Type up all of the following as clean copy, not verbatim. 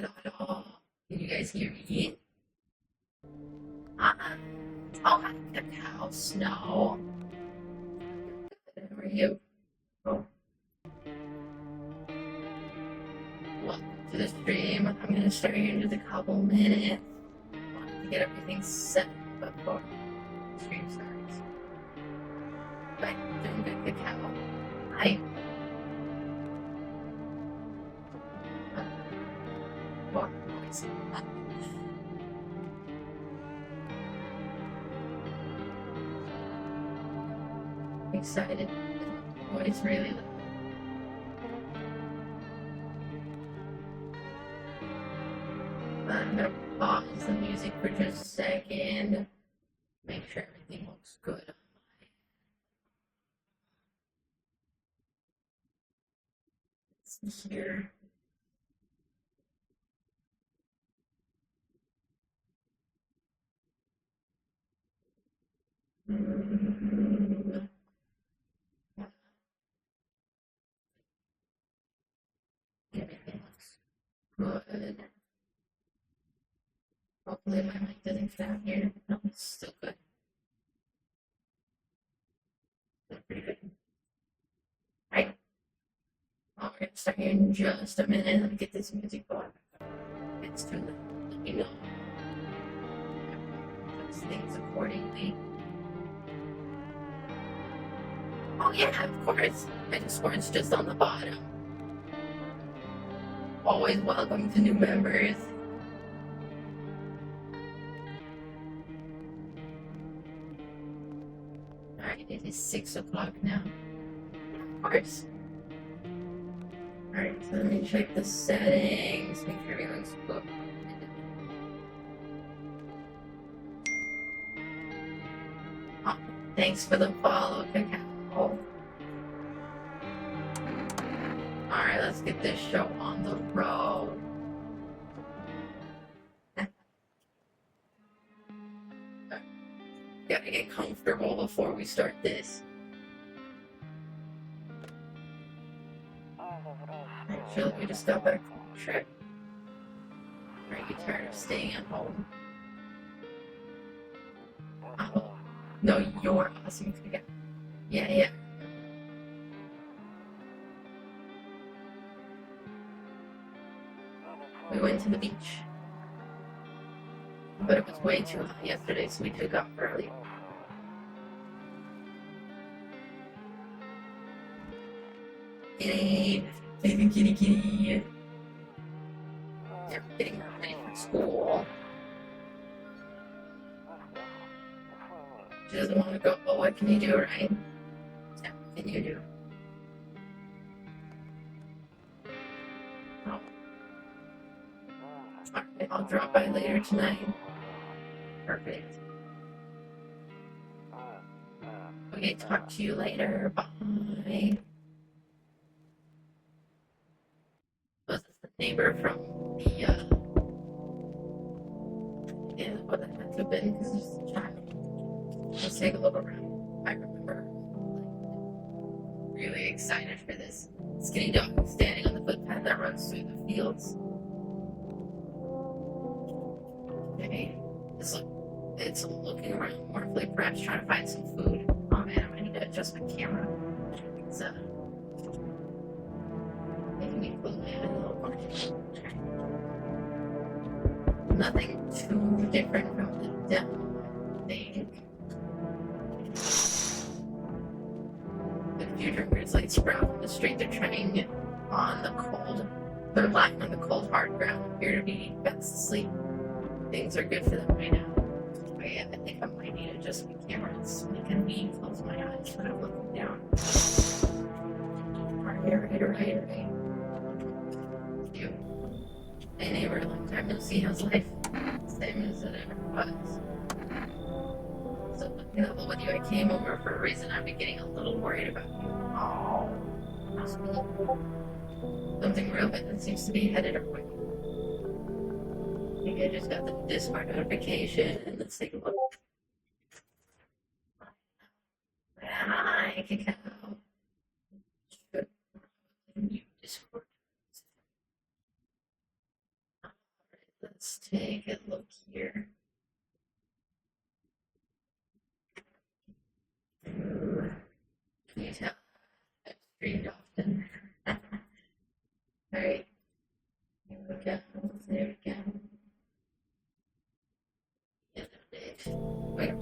Hello. Can you guys hear me? Uh, oh, hi, the cow snow. How are you? Oh, welcome to the stream. I'm gonna start here in just a couple minutes. I want to get everything set before the stream starts. But doing good, the cow. Hi. More noise. Excited. Voice really loud. I'm gonna pause the music for just a second. Make sure everything looks good on my. Let's see here. Everything looks good. Hopefully my mic doesn't cut out here. No, it's still good. That's pretty good. Right. Well, we're gonna start here in just a minute. Let me get this music going. It's too late. Let me know. Fix things accordingly. Oh yeah, of course. My Discord's just on the bottom. Always welcome to new members. Alright, it is 6 o'clock now. Of course. Alright, so let me check the settings, make sure everyone's booked. Oh, thanks for the follow, Cacao. Alright, let's get this show on the road. Gotta get comfortable before we start this. Actually, we just got back from the trip. Are you tired of staying at home? Oh, no, you're awesome. Yeah. We went to the beach. But it was way too hot yesterday, so we took off early. Kitty, kitty. They're getting ready for school. She doesn't want to go, but what can you do, right? Yeah, what can you do? Oh. Alright, I'll drop by later tonight. Perfect. Okay, talk to you later. Bye. Was this the neighbor from the, yeah, what that had to have been, because there's a child. Let's take a look around. I remember, really excited for this skinny dog standing on the footpath that runs through the fields. Okay, it's looking around mournfully, perhaps trying to find some food. Oh man, I need to adjust my camera. It's making me close my eyes a little more. Nothing too different from the demo, I think. The few drinkers like sprout from the street, they're lying on the cold hard ground, appear to be fast asleep. Things are good for them right now. But yeah, I think I might need to adjust my camera. It's making me close my eyes when I'm looking down. Right. You. Hey neighbor, long time no see. How's life? Same as it ever was. So looking level with you, I came over for a reason. I've been getting a little worried about you. Oh, that's me. Something real bad seems to be headed our way. I think I just got the Discord notification. Let's take a look. Hi, Cacao. New Discord. You tell I've streamed often. Alright, here we go. There we go. Yeah, wait.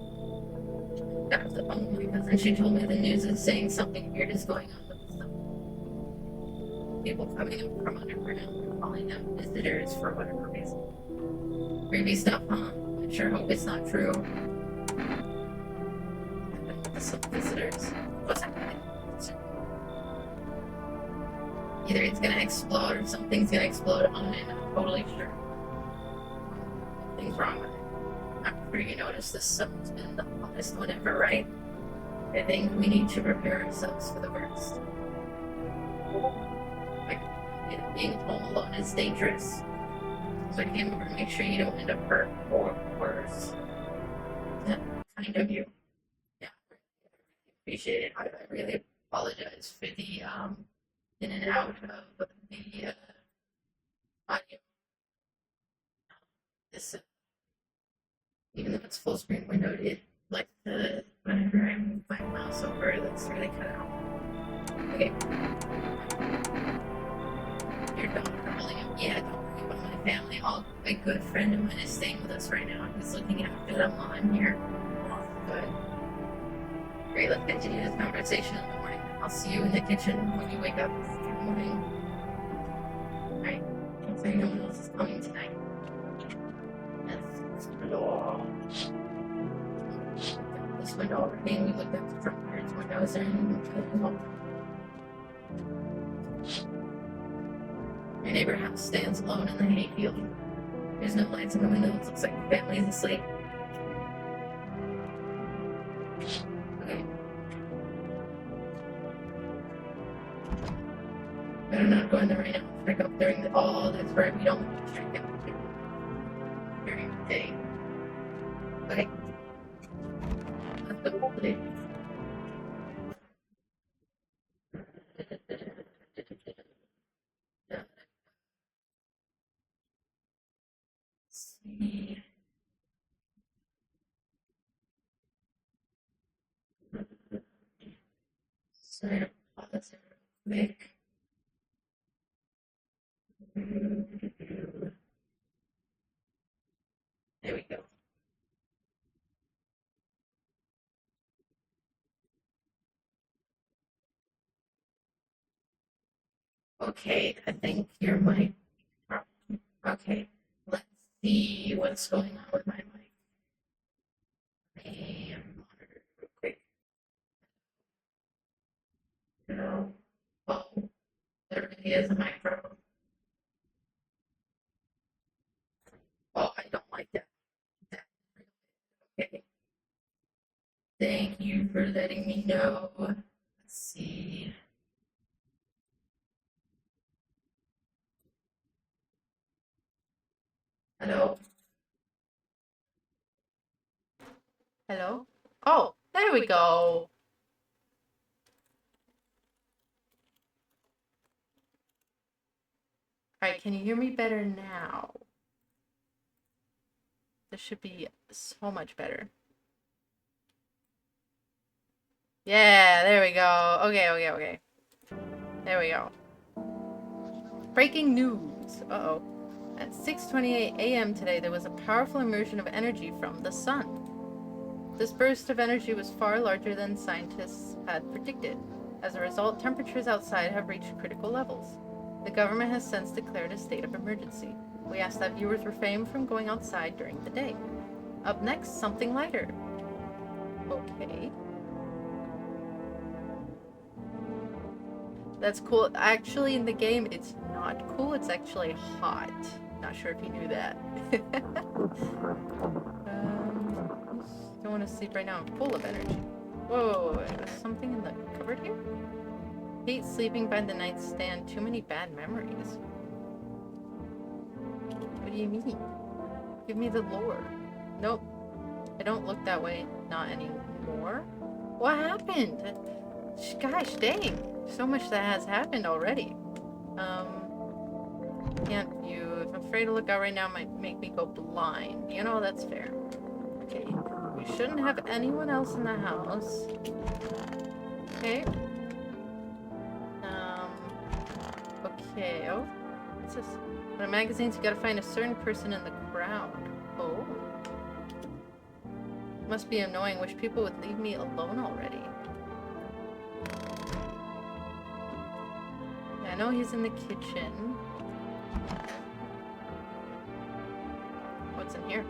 Got off the phone with my cousin. She told me the news is saying something weird is going on with some people coming up from underground, calling them visitors for whatever reason. Creepy stuff, huh? I sure hope it's not true. Some visitors. What's happening? Either it's gonna explode or something's gonna explode on it. I'm totally sure. Something's wrong with it. I'm sure you noticed this summer's been the hottest one ever, right? I think we need to prepare ourselves for the worst. Like, being home alone is dangerous. So I came over to make sure you don't end up hurt or worse. That's kind of you. Yeah, appreciate it. I really apologize for the in and out of the audio. This, even though it's full screen windowed, it like the whenever I move my mouse over, that's really cut out. Okay. Your dog crawling up. Yeah, don't worry about my family. A good friend of mine is staying with us right now. He's looking after them while I'm here. Good. Great, let's continue this conversation in the morning. I'll see you in the kitchen when you wake up in the morning. Alright, so no one else is coming tonight. That's the door. This window already, and we looked at the front parts windows and your neighbor house stands alone in the hayfield. There's no lights in the windows. It looks like the family's asleep. Okay. Better not go in there right now. Strike up during the. Oh, that's right. We don't strike up during the day. Okay. Let's go play. See. So I pause it real quick. There we go. Okay, I think your mic. Okay, let's see what's going on with my mic. Monitor real quick. No. Oh, there really is a microphone. Oh, I don't like that. Okay. Thank you for letting me know. Let's see. Hello? Hello? Oh, there we go. Alright, can you hear me better now? This should be so much better. Yeah, there we go. Okay. There we go. Breaking news. Uh-oh. At 6:28 a.m. today, there was a powerful emersion of energy from the sun. This burst of energy was far larger than scientists had predicted. As a result, temperatures outside have reached critical levels. The government has since declared a state of emergency. We ask that viewers refrain from going outside during the day. Up next, something lighter. Okay. That's cool. Actually, in the game, it's not cool. It's actually hot. Not sure if you knew that. Don't want to sleep right now. I'm full of energy. Whoa, there's something in the cupboard here? Hate sleeping by the nightstand. Too many bad memories. What do you mean? Give me the lore. Nope. I don't look that way. Not anymore. What happened? Gosh dang. So much that has happened already. Can't view. If I'm afraid to look out right now, it might make me go blind. You know, that's fair. Okay. We shouldn't have anyone else in the house. Okay. Okay. Oh, what's this? In a magazine, you gotta find a certain person in the crowd. Oh. Must be annoying. Wish people would leave me alone already. Yeah, I know he's in the kitchen. What's in here?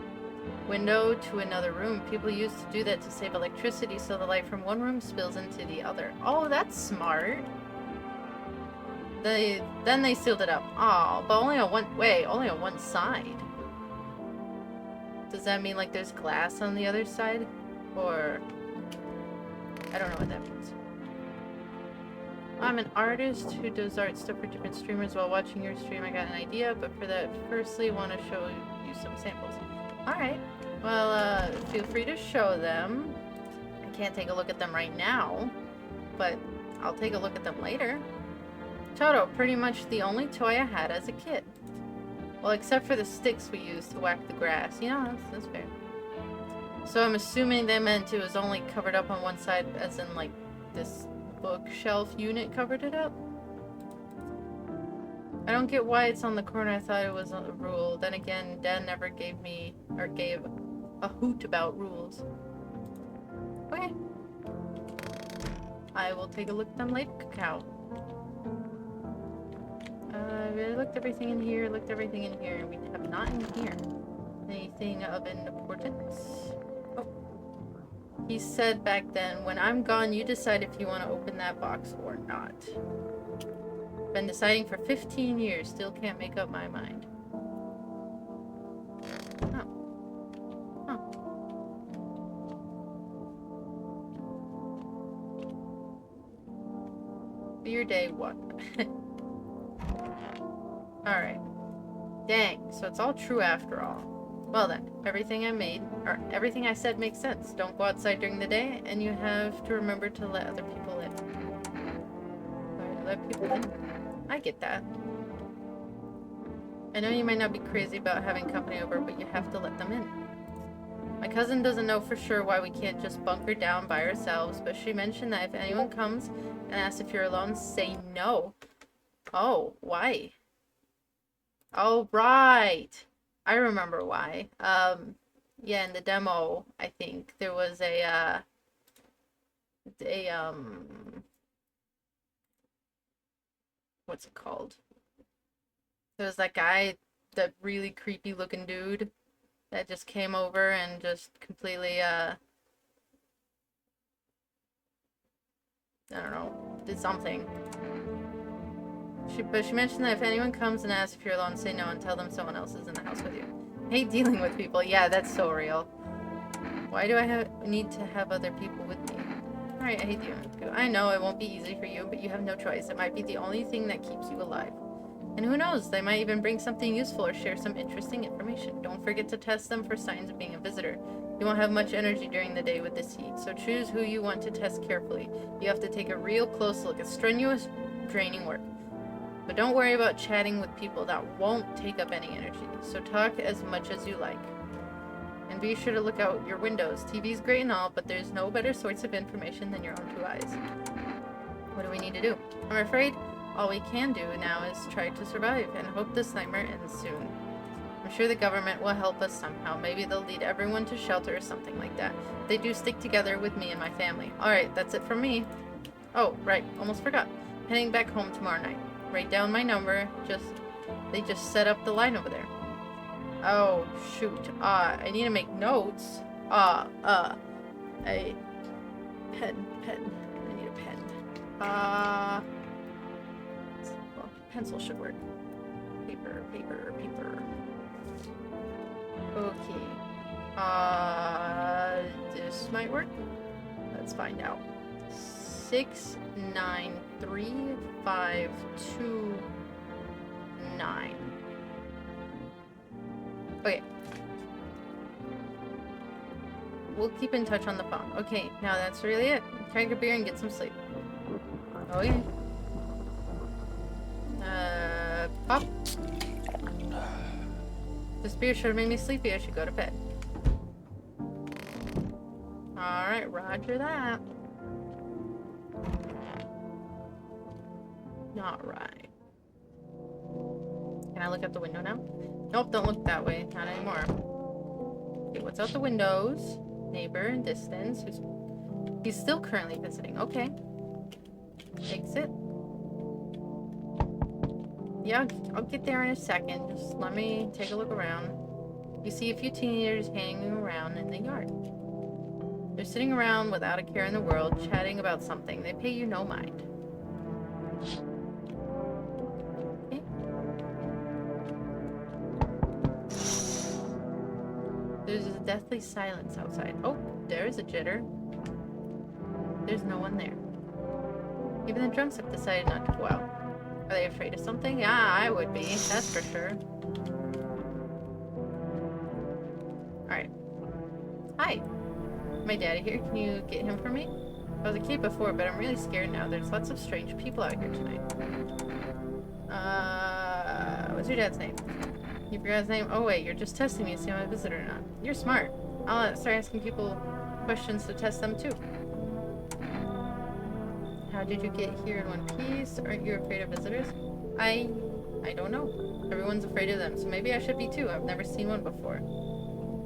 Window to another room. People used to do that to save electricity so the light from one room spills into the other. Oh, that's smart. Then they sealed it up. Oh, but only on one side. Does that mean like there's glass on the other side? Or I don't know what that means. I'm an artist who does art stuff for different streamers. While watching your stream, I got an idea, but for that, firstly, want to show you some samples. Alright. Well, feel free to show them. I can't take a look at them right now, but I'll take a look at them later. Toto, pretty much the only toy I had as a kid. Well, except for the sticks we used to whack the grass. You know, that's fair. So I'm assuming they meant it was only covered up on one side, as in, like, this bookshelf unit covered it up. I don't get why it's on the corner. I thought it was a rule. Then again, Dad never gave me, or gave a hoot about rules. Okay. I will take a look at them later, Cacao. I looked everything in here, We have not in here anything of importance. Oh. He said back then, when I'm gone, you decide if you want to open that box or not. Been deciding for 15 years, still can't make up my mind. Oh. Huh. Beer day 1. Alright. Dang, so it's all true after all. Well then, everything I said makes sense. Don't go outside during the day, and you have to remember to let other people in. Alright, let people in. I get that. I know you might not be crazy about having company over, but you have to let them in. My cousin doesn't know for sure why we can't just bunker down by ourselves, but she mentioned that if anyone comes and asks if you're alone, say no. Oh, why? Oh, right. I remember why. Yeah, in the demo, I think, there was what's it called? There was that guy, that really creepy looking dude that just came over and just completely, I don't know, did something. But she mentioned that if anyone comes and asks if you're alone, say no and tell them someone else is in the house with you. I hate dealing with people. Yeah, that's so real. Why do I need to have other people with me? Alright, I hate you. I know it won't be easy for you, but you have no choice. It might be the only thing that keeps you alive. And who knows, they might even bring something useful or share some interesting information. Don't forget to test them for signs of being a visitor. You won't have much energy during the day with this heat, so choose who you want to test carefully. You have to take a real close look. It's strenuous, draining work. But don't worry about chatting with people. That won't take up any energy. So talk as much as you like. And be sure to look out your windows. TV's great and all, but there's no better source of information than your own 2 eyes. What do we need to do? I'm afraid all we can do now is try to survive and hope this nightmare ends soon. I'm sure the government will help us somehow. Maybe they'll lead everyone to shelter or something like that. They do stick together with me and my family. Alright, that's it from me. Oh, right. Almost forgot. Heading back home tomorrow night. Write down my number. They just set up the line over there. Oh, shoot. I need to make notes. A pen. I need a pen. Well, pencil should work. Paper. Okay. This might work. Let's find out. 693529. Okay. We'll keep in touch on the phone. Okay, now that's really it. Crack a beer and get some sleep. Okay. Pop. This beer should have made me sleepy. I should go to bed. Alright, roger that. Alright. Can I look out the window now? Nope, don't look that way. Not anymore. Okay, what's out the windows? Neighbor in distance. He's still currently visiting. Okay. Exit. Yeah, I'll get there in a second. Just let me take a look around. You see a few teenagers hanging around in the yard. They're sitting around without a care in the world, chatting about something. They pay you no mind. Okay. There's a deathly silence outside. Oh, there's a jitter. There's no one there. Even the drunks have decided not to go out. Are they afraid of something? Yeah, I would be. That's for sure. Alright. Hi. My daddy here. Can you get him for me? I was a kid before, but I'm really scared now. There's lots of strange people out here tonight. What's your dad's name? You forgot his name? Oh wait, you're just testing me to see if I'm a visitor or not. You're smart. I'll start asking people questions to test them too. How did you get here in one piece? Aren't you afraid of visitors? I don't know. Everyone's afraid of them, so maybe I should be too. I've never seen one before.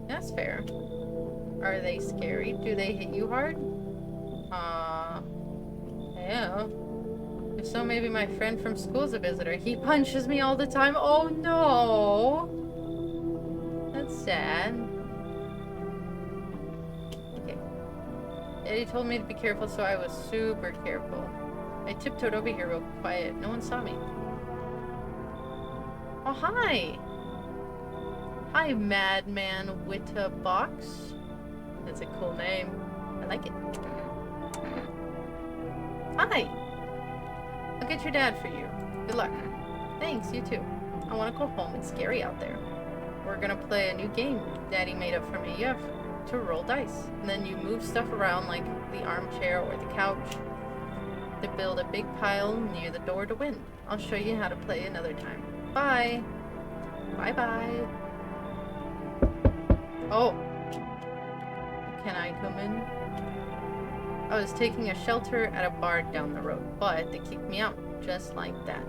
That's fair. Are they scary? Do they hit you hard? Yeah. If so, maybe my friend from school's a visitor. He punches me all the time. Oh no! That's sad. Okay. Eddie told me to be careful, so I was super careful. I tiptoed over here real quiet. No one saw me. Oh, hi! Hi, Madman Witterbox. That's a cool name. I like it. Hi! I'll get your dad for you. Good luck. Thanks, you too. I want to go home. It's scary out there. We're gonna play a new game Daddy made up for me. You have to roll dice. And then you move stuff around like the armchair or the couch to build a big pile near the door to win. I'll show you how to play another time. Bye! Bye-bye. Oh. Can I come in? I was taking a shelter at a bar down the road, but they kicked me out just like that.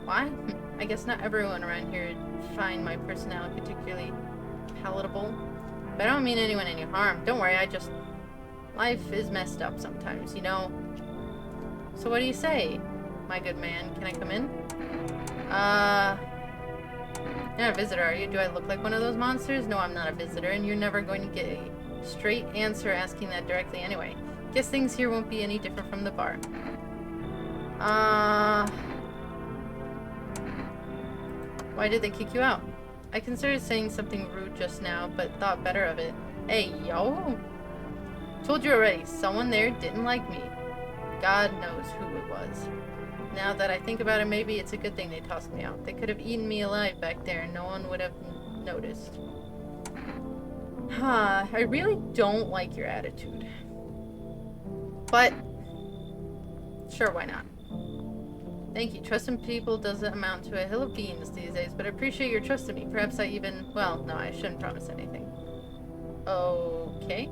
Why? I guess not everyone around here find my personality particularly palatable. But I don't mean anyone any harm. Don't worry, life is messed up sometimes, you know? So what do you say, my good man? Can I come in? You're not a visitor, are you? Do I look like one of those monsters? No, I'm not a visitor, and you're never going to get a straight answer asking that directly anyway. Guess things here won't be any different from the bar. Why did they kick you out? I considered saying something rude just now, but thought better of it. Hey, yo! Told you already, someone there didn't like me. God knows who it was. Now that I think about it, maybe it's a good thing they tossed me out. They could have eaten me alive back there and no one would have noticed. I really don't like your attitude. But, sure, why not? Thank you. Trusting people doesn't amount to a hill of beans these days, but I appreciate your trust in me. Perhaps I even... Well, no, I shouldn't promise anything. Okay.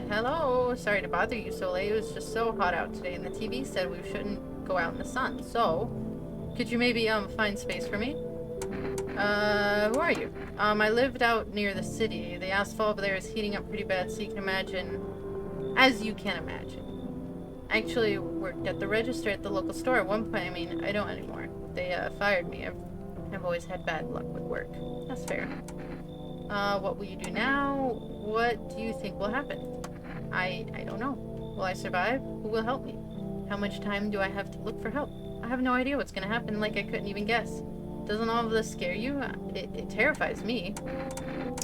Hello? Sorry to bother you so late. It was just so hot out today, and the TV said we shouldn't go out in the sun. So, could you maybe, find space for me? Who are you? I lived out near the city. The asphalt over there is heating up pretty bad, so you can imagine... As you can imagine. I actually worked at the register at the local store at one point. I mean, I don't anymore. They, fired me. I've always had bad luck with work. That's fair. What will you do now? What do you think will happen? I don't know. Will I survive? Who will help me? How much time do I have to look for help? I have no idea what's gonna happen, like I couldn't even guess. Doesn't all of this scare you? It terrifies me.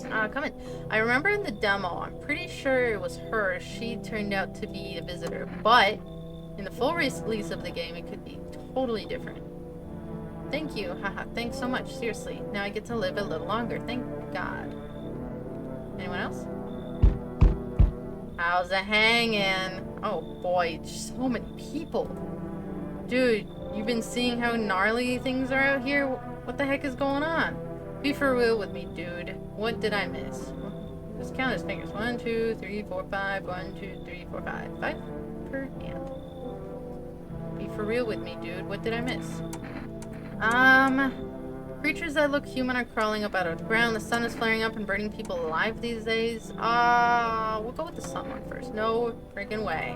Come in. I remember in the demo, I'm pretty sure it was her. She turned out to be a visitor, but in the full release of the game, it could be totally different. Thank you. Haha. Thanks so much. Seriously. Now I get to live a little longer. Thank God. Anyone else? How's it hanging? Oh boy, so many people. Dude, you've been seeing how gnarly things are out here? What the heck is going on? Be for real with me, dude. What did I miss? Just count his fingers. 1, 2, 3, 4, 5. 1, 2, 3, 4, 5. 5 per hand. Be for real with me, dude. What did I miss? Creatures that look human are crawling up out of the ground. The sun is flaring up and burning people alive these days. We'll go with the sun one first. No freaking way.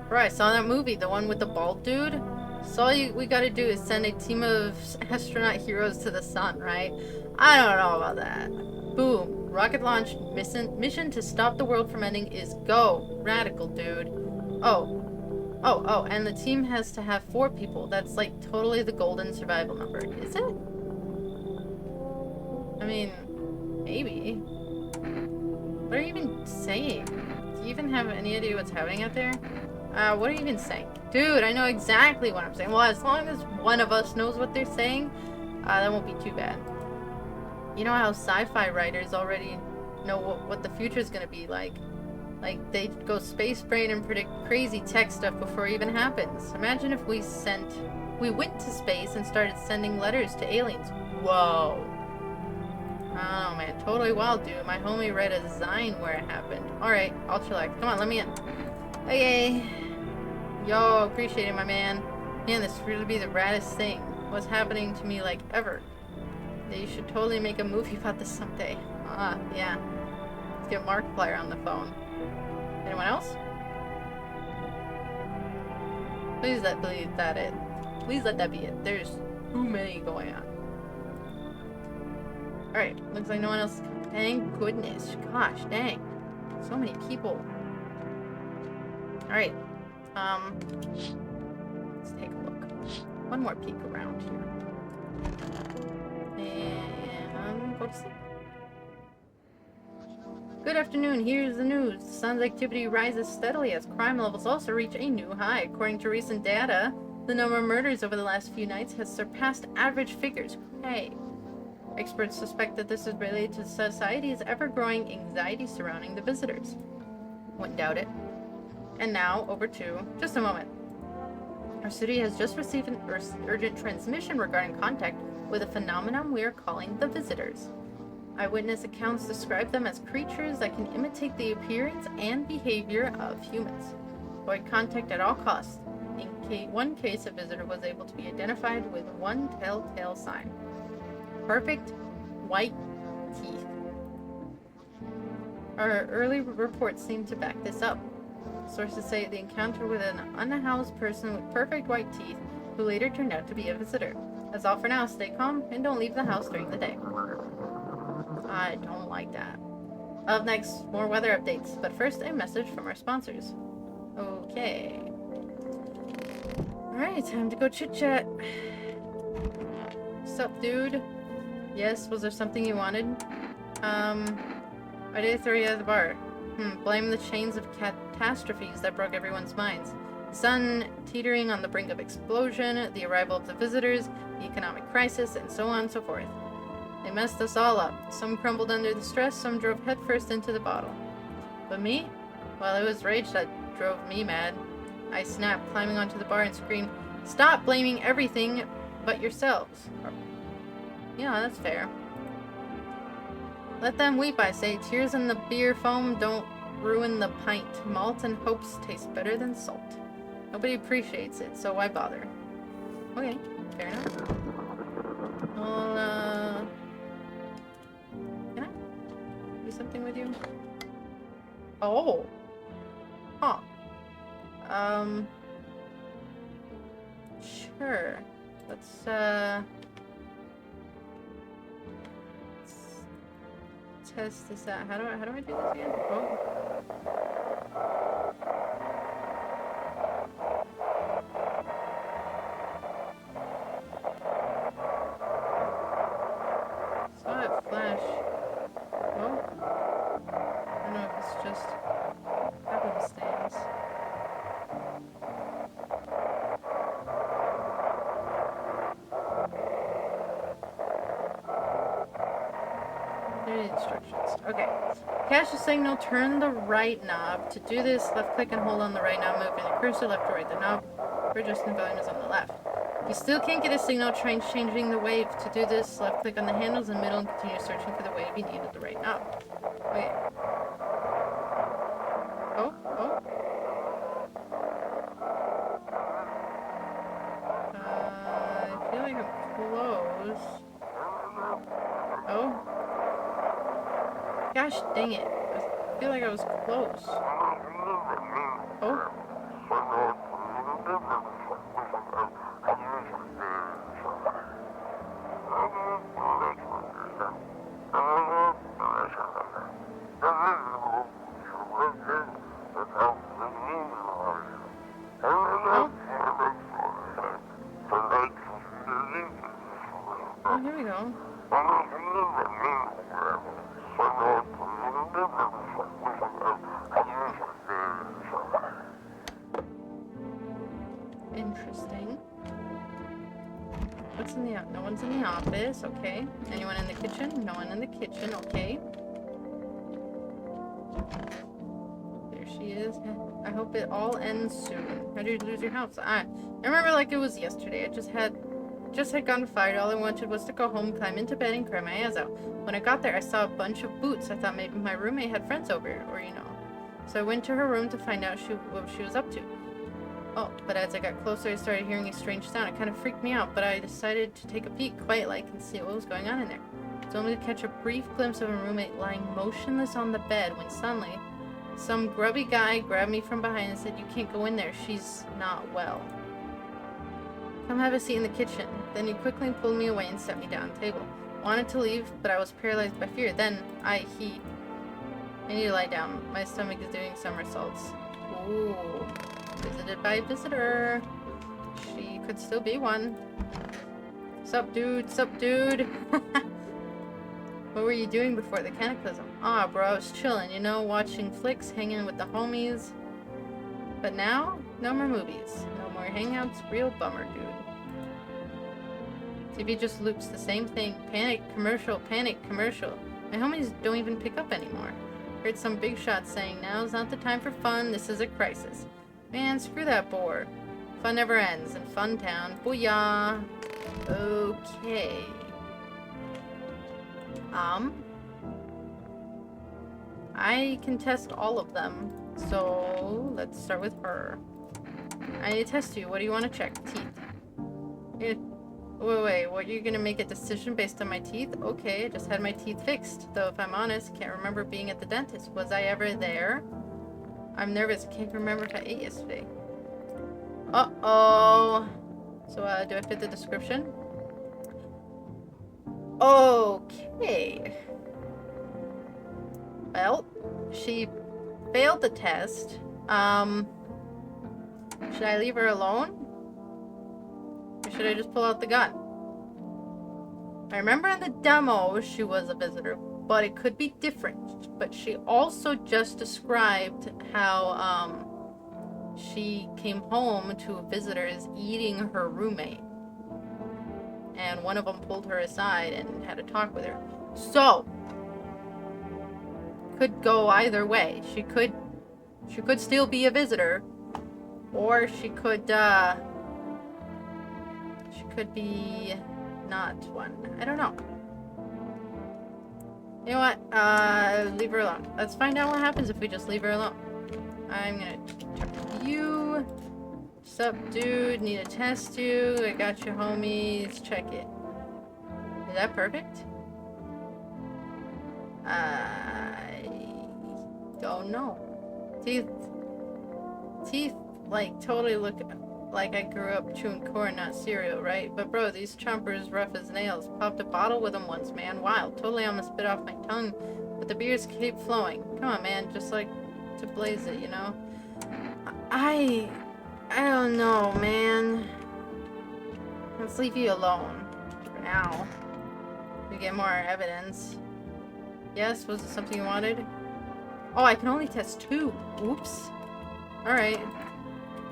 Bro, I saw that movie, the one with the bald dude. So all we gotta do is send a team of astronaut heroes to the sun, right? I don't know about that. Boom. Rocket launch mission to stop the world from ending is go. Radical, dude. Oh, and the team has to have 4 people. That's like totally the golden survival number. Is it? I mean, maybe. What are you even saying? Do you even have any idea what's happening out there? What are you even saying? Dude, I know exactly what I'm saying. Well, as long as one of us knows what they're saying, that won't be too bad. You know how sci-fi writers already know what the future's gonna be like. Like, they go space brain and predict crazy tech stuff before it even happens. Imagine if we went to space and started sending letters to aliens. Whoa. Oh man, totally wild, dude. My homie read a zine where it happened. Alright, I'll chillax. Come on, let me in. Okay. Yo, appreciate it, my man. Man, this really be the raddest thing. What's happening to me, like, ever. They should totally make a movie about this someday. Yeah. Let's get Markiplier on the phone. Anyone else? Please let that be it. There's too many going on. Alright, looks like no one else. Thank goodness. Gosh, dang. So many people. Alright. Let's take a look. One more peek around here. And go to sleep. Good afternoon, here's the news. The sun's activity rises steadily as crime levels also reach a new high. According to recent data, the number of murders over the last few nights has surpassed average figures. Hey. Experts suspect that this is related to society's ever-growing anxiety surrounding the visitors. Wouldn't doubt it. And now, over to... Just a moment. Our city has just received an urgent transmission regarding contact with a phenomenon we are calling the visitors. Eyewitness accounts describe them as creatures that can imitate the appearance and behavior of humans. Avoid contact at all costs. In one case, a visitor was able to be identified with one telltale sign. Perfect white teeth. Our early reports seem to back this up. Sources say the encounter with an unhoused person with perfect white teeth who later turned out to be a visitor. That's all for now. Stay calm and don't leave the house during the day. I don't like that. Up next, more weather updates, but first a message from our sponsors. Okay. Alright, time to go chit-chat. What's up, dude? Yes, was there something you wanted? Why did I throw you out of the bar? Blame the chains of catastrophes that broke everyone's minds. The sun teetering on the brink of explosion, the arrival of the visitors, the economic crisis, and so on and so forth. They messed us all up. Some crumbled under the stress, some drove headfirst into the bottle. But me? Well, it was rage that drove me mad. I snapped, climbing onto the bar and screamed, "Stop blaming everything but yourselves." Yeah, that's fair. Let them weep, I say. Tears in the beer foam don't ruin the pint. Malt and hopes taste better than salt. Nobody appreciates it, so why bother? Okay, fair enough. Well, can I do something with you? Oh! Huh. Sure. Let's test this out. How do I do this again? Oh. Saw it flash. Oh. I don't know if it's just happenstance. Instructions. Okay. Catch the signal, turn the right knob. To do this, left click and hold on the right knob, moving the cursor left to right. The knob for adjusting volume is on the left. If you still can't get a signal, try changing the wave. To do this, left click on the handles in the middle and continue searching for the wave you need with the right knob. Okay. Oh. like I'm close. Oh? Gosh dang it. I feel like I was close. Oh? Oh? Oh, here we go. Interesting. What's in the no one's in the office, okay. Anyone in the kitchen? No one in the kitchen, okay. There she is. I hope it all ends soon. How did you lose your house? I remember like it was yesterday. I just had gotten fired. All I wanted was to go home, climb into bed, and cry my eyes out. When I got there, I saw a bunch of boots. I thought maybe my roommate had friends over, or you know. So I went to her room to find out what she was up to. Oh, but as I got closer, I started hearing a strange sound. It kind of freaked me out, but I decided to take a peek, quiet-like, and see what was going on in there. It was only to catch a brief glimpse of a roommate lying motionless on the bed when suddenly, some grubby guy grabbed me from behind and said, "You can't go in there. She's not well. Come have a seat in the kitchen." Then he quickly pulled me away and set me down at the table. Wanted to leave, but I was paralyzed by fear. Then I need to lie down. My stomach is doing somersaults. Ooh. Visited by a visitor. She could still be one. Sup, dude? Sup, dude? What were you doing before the cataclysm? Ah, bro, I was chilling, you know, watching flicks, hanging with the homies. But now, no more movies. No more hangouts. Real bummer, dude. TV just loops the same thing. Panic commercial, panic commercial. My homies don't even pick up anymore. Heard some big shots saying, "Now's not the time for fun, this is a crisis." Man, screw that bore. Fun never ends in Fun Town. Booyah! Okay. I can test all of them. So, let's start with her. I need to test you. What do you want to check? Teeth. Wait, what? You're gonna make a decision based on my teeth? Okay, I just had my teeth fixed. Though, if I'm honest, can't remember being at the dentist. Was I ever there? I'm nervous. I can't remember if I ate yesterday. Uh-oh. So, do I fit the description? Okay. Well, she failed the test. Should I leave her alone? Or should I just pull out the gun? I remember in the demo she was a visitor, but it could be different. But she also just described how she came home to visitors eating her roommate. And one of them pulled her aside and had a talk with her. So, could go either way. She could still be a visitor, or she could be not one. I don't know. You know what? Leave her alone. Let's find out what happens if we just leave her alone. I'm gonna check you. Sup, dude? Need to test you. I got your homies. Check it. Is that perfect? I don't know. Teeth, like, totally look like I grew up chewing corn, not cereal, right? But bro, these chompers rough as nails. Popped a bottle with them once, man. Wild. Totally almost spit off my tongue, but the beers keep flowing. Come on, man. Just like to blaze it, you know? I don't know, man. Let's leave you alone for now. We get more evidence. Yes, was it something you wanted? Oh, I can only test 2. Oops. Alright.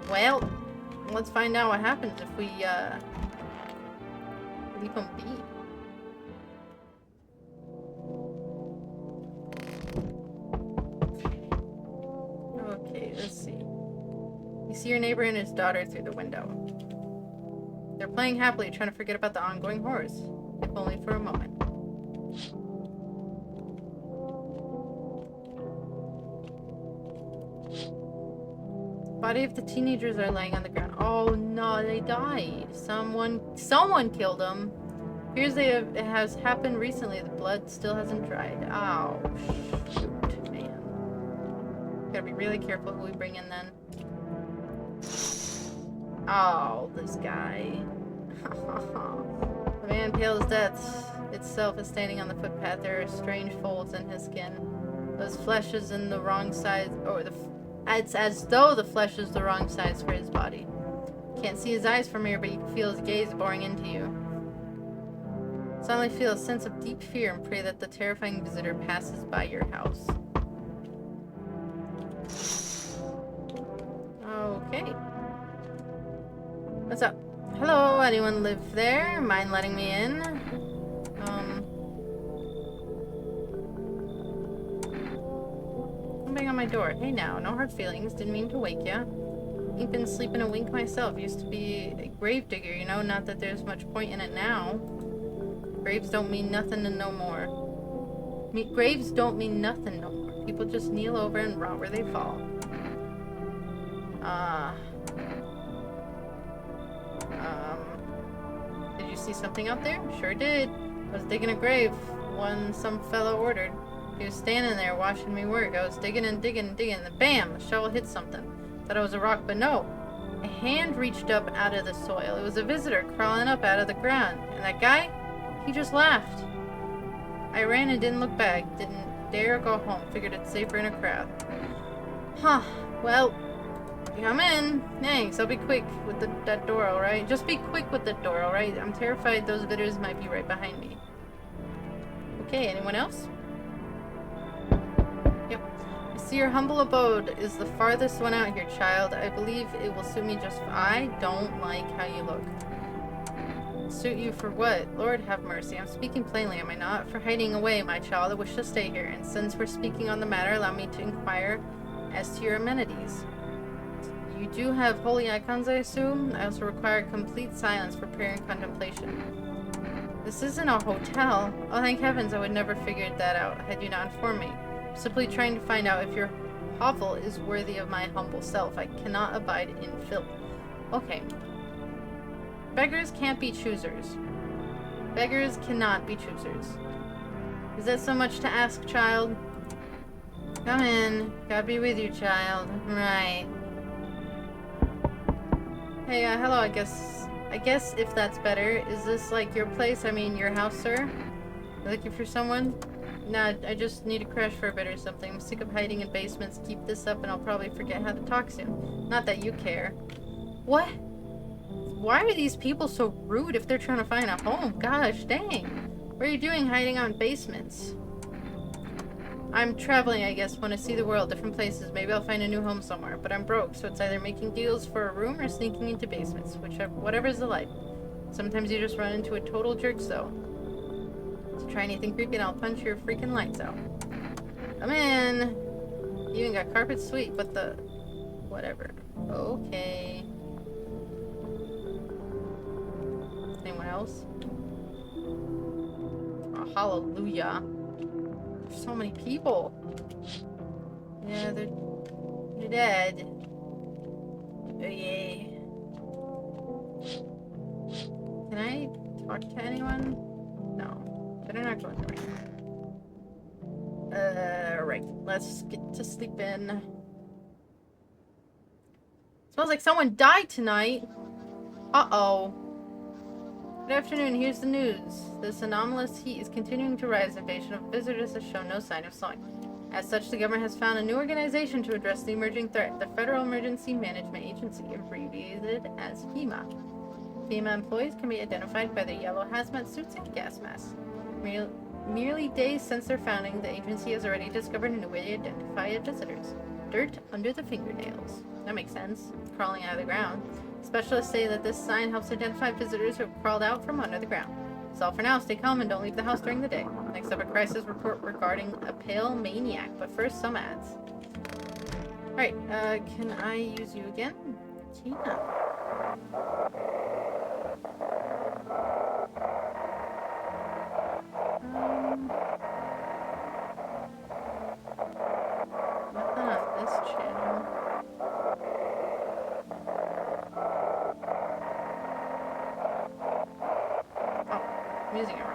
Well, let's find out what happens if we, leave them be. Okay, let's see. You see your neighbor and his daughter through the window. They're playing happily, trying to forget about the ongoing horrors, if only for a moment. Body of the teenagers are laying on the ground. Oh no, they died. Someone killed them. Appears it has happened recently. The blood still hasn't dried. Oh, shoot, man. Gotta be really careful who we bring in then. Oh, this guy. The man pale as death itself is standing on the footpath. There are strange folds in his skin. Those flesh is in the wrong size, or it's as though the flesh is the wrong size for his body. Can't see his eyes from here, but you can feel his gaze boring into you. Suddenly feel a sense of deep fear and pray that the terrifying visitor passes by your house. Okay. What's up? Hello, anyone live there? Mind letting me in? Something on my door. Hey now, no hard feelings. Didn't mean to wake ya. Ain't been sleeping a wink myself. Used to be a grave digger, you know? Not that there's much point in it now. Graves don't mean nothing to no more. Graves don't mean nothing no more. People just kneel over and rot where they fall. Did you see something out there? Sure did. I was digging a grave. One some fellow ordered. He was standing there watching me work. I was digging and digging and digging, and bam! The shovel hit something. Thought it was a rock, but no. A hand reached up out of the soil. It was a visitor crawling up out of the ground. And that guy? He just laughed. I ran and didn't look back. Didn't dare go home. Figured it's safer in a crowd. Huh. Well, come in. Thanks. I'll be quick with that door, alright? Just be quick with the door, alright? I'm terrified those visitors might be right behind me. Okay, anyone else? Yep. I see your humble abode is the farthest one out here, child. I believe it will suit me just fine. I don't like how you look. Suit you for what? Lord have mercy. I'm speaking plainly, am I not? For hiding away, my child. I wish to stay here. And since we're speaking on the matter, allow me to inquire as to your amenities. You do have holy icons, I assume? I also require complete silence for prayer and contemplation. This isn't a hotel. Oh, thank heavens, I would never figured that out had you not informed me. I'm simply trying to find out if your hovel is worthy of my humble self. I cannot abide in filth. Okay. Beggars can't be choosers. Beggars cannot be choosers. Is that so much to ask, child? Come in. God be with you, child. Right. Hey, hello, I guess if that's better. Is this like your place? I mean, your house, sir? You looking for someone? Nah, I just need to crash for a bit or something. I'm sick of hiding in basements. Keep this up and I'll probably forget how to talk soon. Not that you care. What? Why are these people so rude if they're trying to find a home? Gosh, dang. What are you doing hiding out in basements? I'm traveling, I guess. Want to see the world, different places. Maybe I'll find a new home somewhere. But I'm broke, so it's either making deals for a room or sneaking into basements. Whatever's the life. Sometimes you just run into a total jerk, so try anything creepy and I'll punch your freaking lights out. Come in. You even got carpet sweet, but the... whatever. Okay. Anyone else? Oh, hallelujah. There's so many people. Yeah, they're dead. Oh, yay. Can I talk to anyone? No. Better not go in there. Right. Let's get to sleeping. Smells like someone died tonight. Uh-oh. Good afternoon, here's the news. This anomalous heat is continuing to rise. Invasion of visitors has shown no sign of slowing. As such, the government has found a new organization to address the emerging threat, the Federal Emergency Management Agency, abbreviated as FEMA. FEMA employees can be identified by their yellow hazmat suits and gas masks. Merely days since their founding, the agency has already discovered a new way to identify visitors. Dirt under the fingernails. That makes sense. Crawling out of the ground. Specialists say that this sign helps identify visitors who have crawled out from under the ground. That's all for now. Stay calm and don't leave the house during the day. Next up, a crisis report regarding a pale maniac. But first, some ads. Alright, can I use you again? Tina. Nothing on this channel. I'm using it wrong.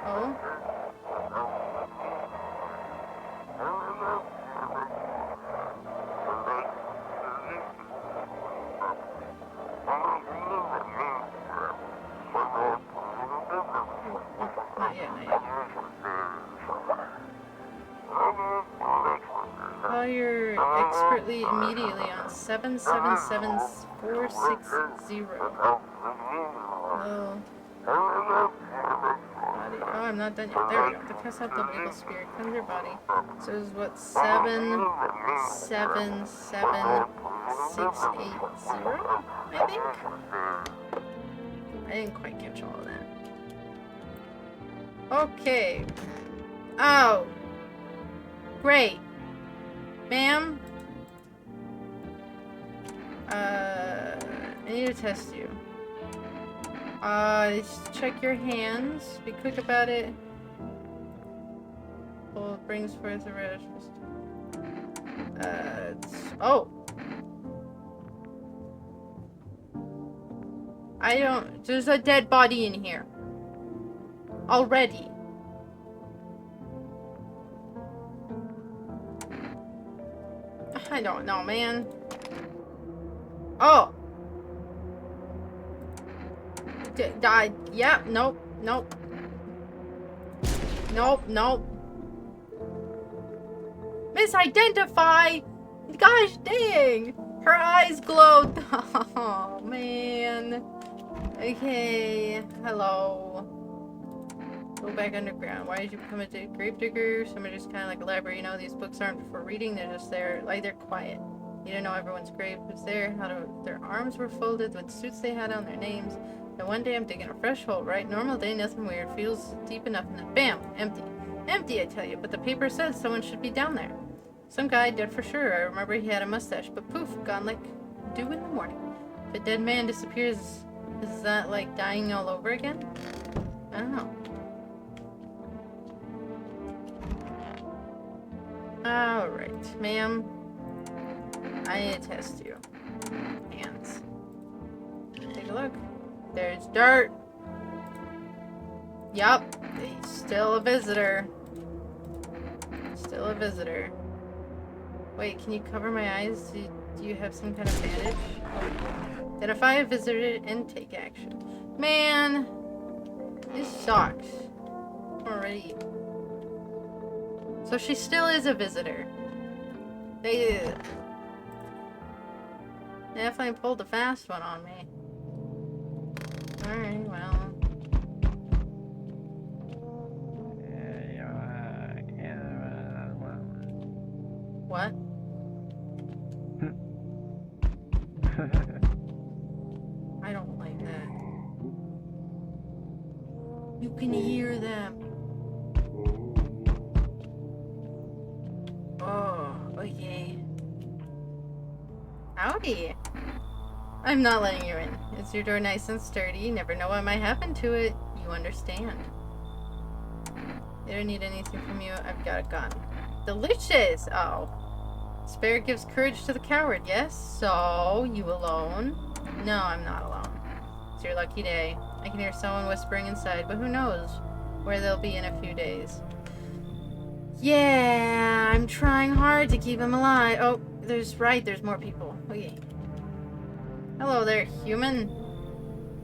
Oh. Not yet, not yet. Call your expertly immediately on 777-460. Oh. Body. Oh, I'm not done yet. There we go. The cast out the evil spirit. Conjure body. So this is what 777680, I think? I didn't quite catch all of that. Okay. Oh. Great. Ma'am? I need to test you. Just check your hands. Be quick about it. Well, brings forth the red. Oh! I don't... There's a dead body in here. Already. I don't know, man. Oh! Died. Yeah, nope, nope. Nope, nope. Misidentify! Gosh dang! Her eyes glowed. Oh, man. Okay, hello. Go back underground. Why did you become a grave digger? Somebody just kind of like elaborate. You know, these books aren't for reading. They're just there. Like, they're quiet. You don't know everyone's grave was there. How their arms were folded with suits they had on their names. And one day I'm digging a fresh hole, right? Normal day, nothing weird. Feels deep enough and then bam! Empty. Empty, I tell you. But the paper says someone should be down there. Some guy, dead for sure. I remember he had a mustache. But poof, gone like dew in the morning. If a dead man disappears, is that like dying all over again? I don't know. Alright, ma'am. I need to test you. Hands. Take a look. There's dirt. Yup. He's still a visitor. Still a visitor. Wait, can you cover my eyes? Do you have some kind of bandage? Oh. Identify a visitor and take action. Man! This sucks. Already. So she still is a visitor. They definitely pulled a fast one on me. Alright, well. What? I don't like that. You can hear them. Oh, okay. Howdy. I'm not letting you in. Is your door nice and sturdy? You never know what might happen to it. You understand. They don't need anything from you. I've got a gun. Delicious! Oh. Spare gives courage to the coward, yes? So, you alone? No, I'm not alone. It's your lucky day. I can hear someone whispering inside, but who knows where they'll be in a few days. Yeah, I'm trying hard to keep him alive. Oh, there's more people. Okay. Hello there, human.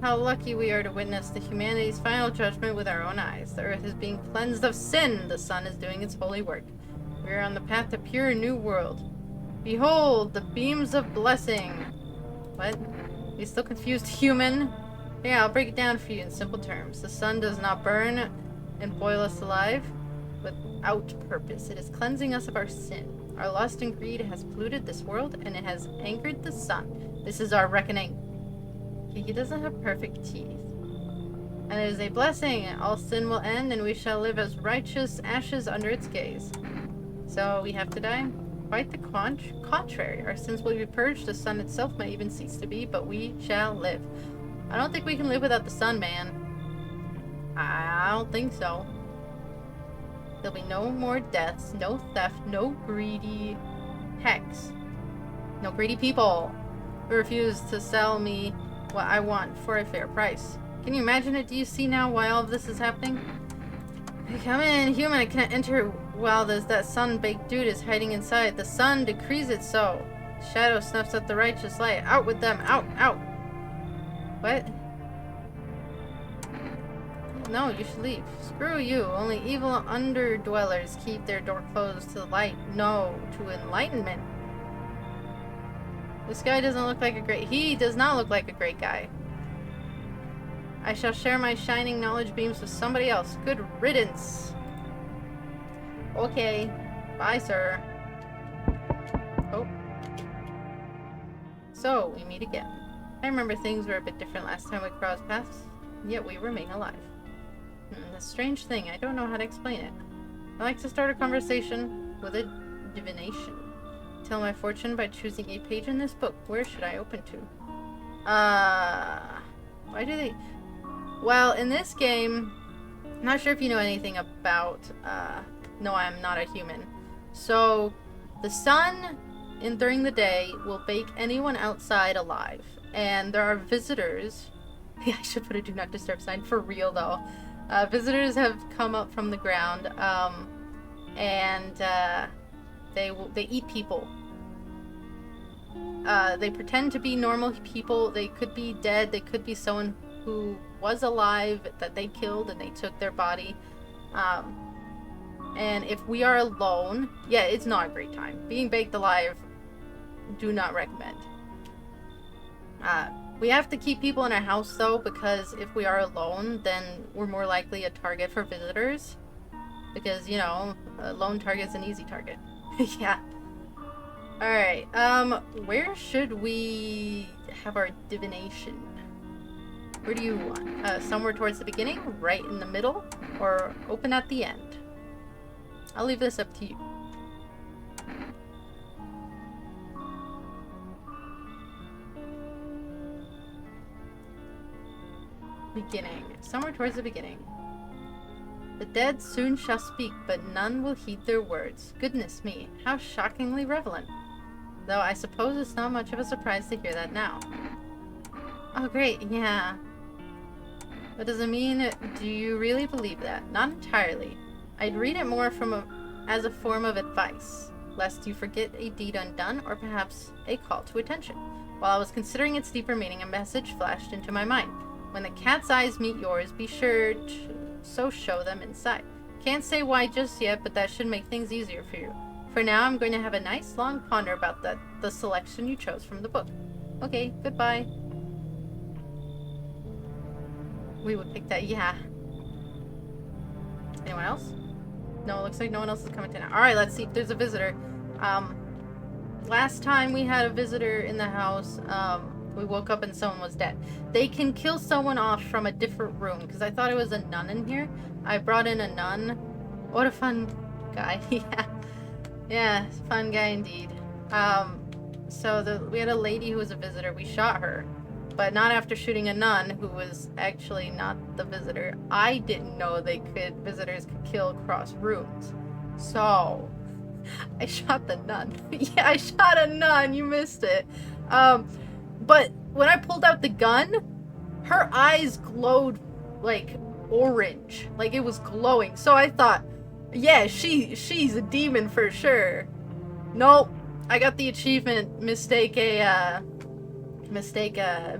How lucky we are to witness the humanity's final judgment with our own eyes. The earth is being cleansed of sin. The sun is doing its holy work. We are on the path to pure new world. Behold, the beams of blessing. What? Are you still confused, human? Yeah, I'll break it down for you in simple terms. The sun does not burn and boil us alive without purpose. It is cleansing us of our sin. Our lust and greed has polluted this world, and it has angered the sun. This is our reckoning. He doesn't have perfect teeth. And it is a blessing. All sin will end, and we shall live as righteous ashes under its gaze. So, we have to die? Quite the contrary. Our sins will be purged, the sun itself may even cease to be, but we shall live. I don't think we can live without the sun, man. I don't think so. There'll be no more deaths, no theft, no greedy hex. No greedy people who refuse to sell me what I want for a fair price. Can you imagine it? Do you see now why all of this is happening? Come in, human. I can't enter while that sun-baked dude is hiding inside. The sun decrees it so. Shadow snuffs at the righteous light. Out with them. Out, out. What? No, you should leave. Screw you. Only evil underdwellers keep their door closed to the light. No, to enlightenment. This guy doesn't look like a great... He does not look like a great guy. I shall share my shining knowledge beams with somebody else. Good riddance. Okay. Bye, sir. Oh. So, we meet again. I remember things were a bit different last time we crossed paths, yet we remain alive. A strange thing. I don't know how to explain it. I like to start a conversation with a divination. Tell my fortune by choosing a page in this book. Where should I open to? Why do they... Well, in this game, I'm not sure if you know anything about, no, I'm not a human. So, the sun, during the day, will bake anyone outside alive. And there are visitors. Yeah, I should put a do not disturb sign for real, though. Visitors have come up from the ground, and they eat people. They pretend to be normal people. They could be dead. They could be someone who was alive that they killed and they took their body. And if we are alone, yeah, it's not a great time. Being baked alive, do not recommend. We have to keep people in our house though, because if we are alone, then we're more likely a target for visitors. Because, you know, a lone target's an easy target. Yeah. Alright, where should we have our divination? Where do you want? Somewhere towards the beginning? Right in the middle? Or open at the end? I'll leave this up to you. Beginning. Somewhere towards the beginning. The dead soon shall speak, but none will heed their words. Goodness me, how shockingly relevant. Though I suppose it's not much of a surprise to hear that now. Oh great, yeah. What does it mean? Do you really believe that? Not entirely. I'd read it more as a form of advice, lest you forget a deed undone, or perhaps a call to attention. While I was considering its deeper meaning, a message flashed into my mind. When the cat's eyes meet yours, be sure to show them inside. Can't say why just yet, but that should make things easier for you. For now, I'm going to have a nice long ponder about the selection you chose from the book. Okay, goodbye. We would pick that, yeah. Anyone else? No, it looks like no one else is coming to now. Alright, let's see if there's a visitor. Last time we had a visitor in the house, we woke up and someone was dead. They can kill someone off from a different room, because I thought it was a nun in here. I brought in a nun. What a fun guy. Yeah. Yeah, fun guy indeed. So we had a lady who was a visitor. We shot her. But not after shooting a nun who was actually not the visitor. I didn't know visitors could kill across rooms. So, I shot the nun. Yeah, I shot a nun. You missed it. But when I pulled out the gun, her eyes glowed like orange. Like it was glowing. So I thought, yeah, she's a demon for sure. Nope. I got the achievement, mistake a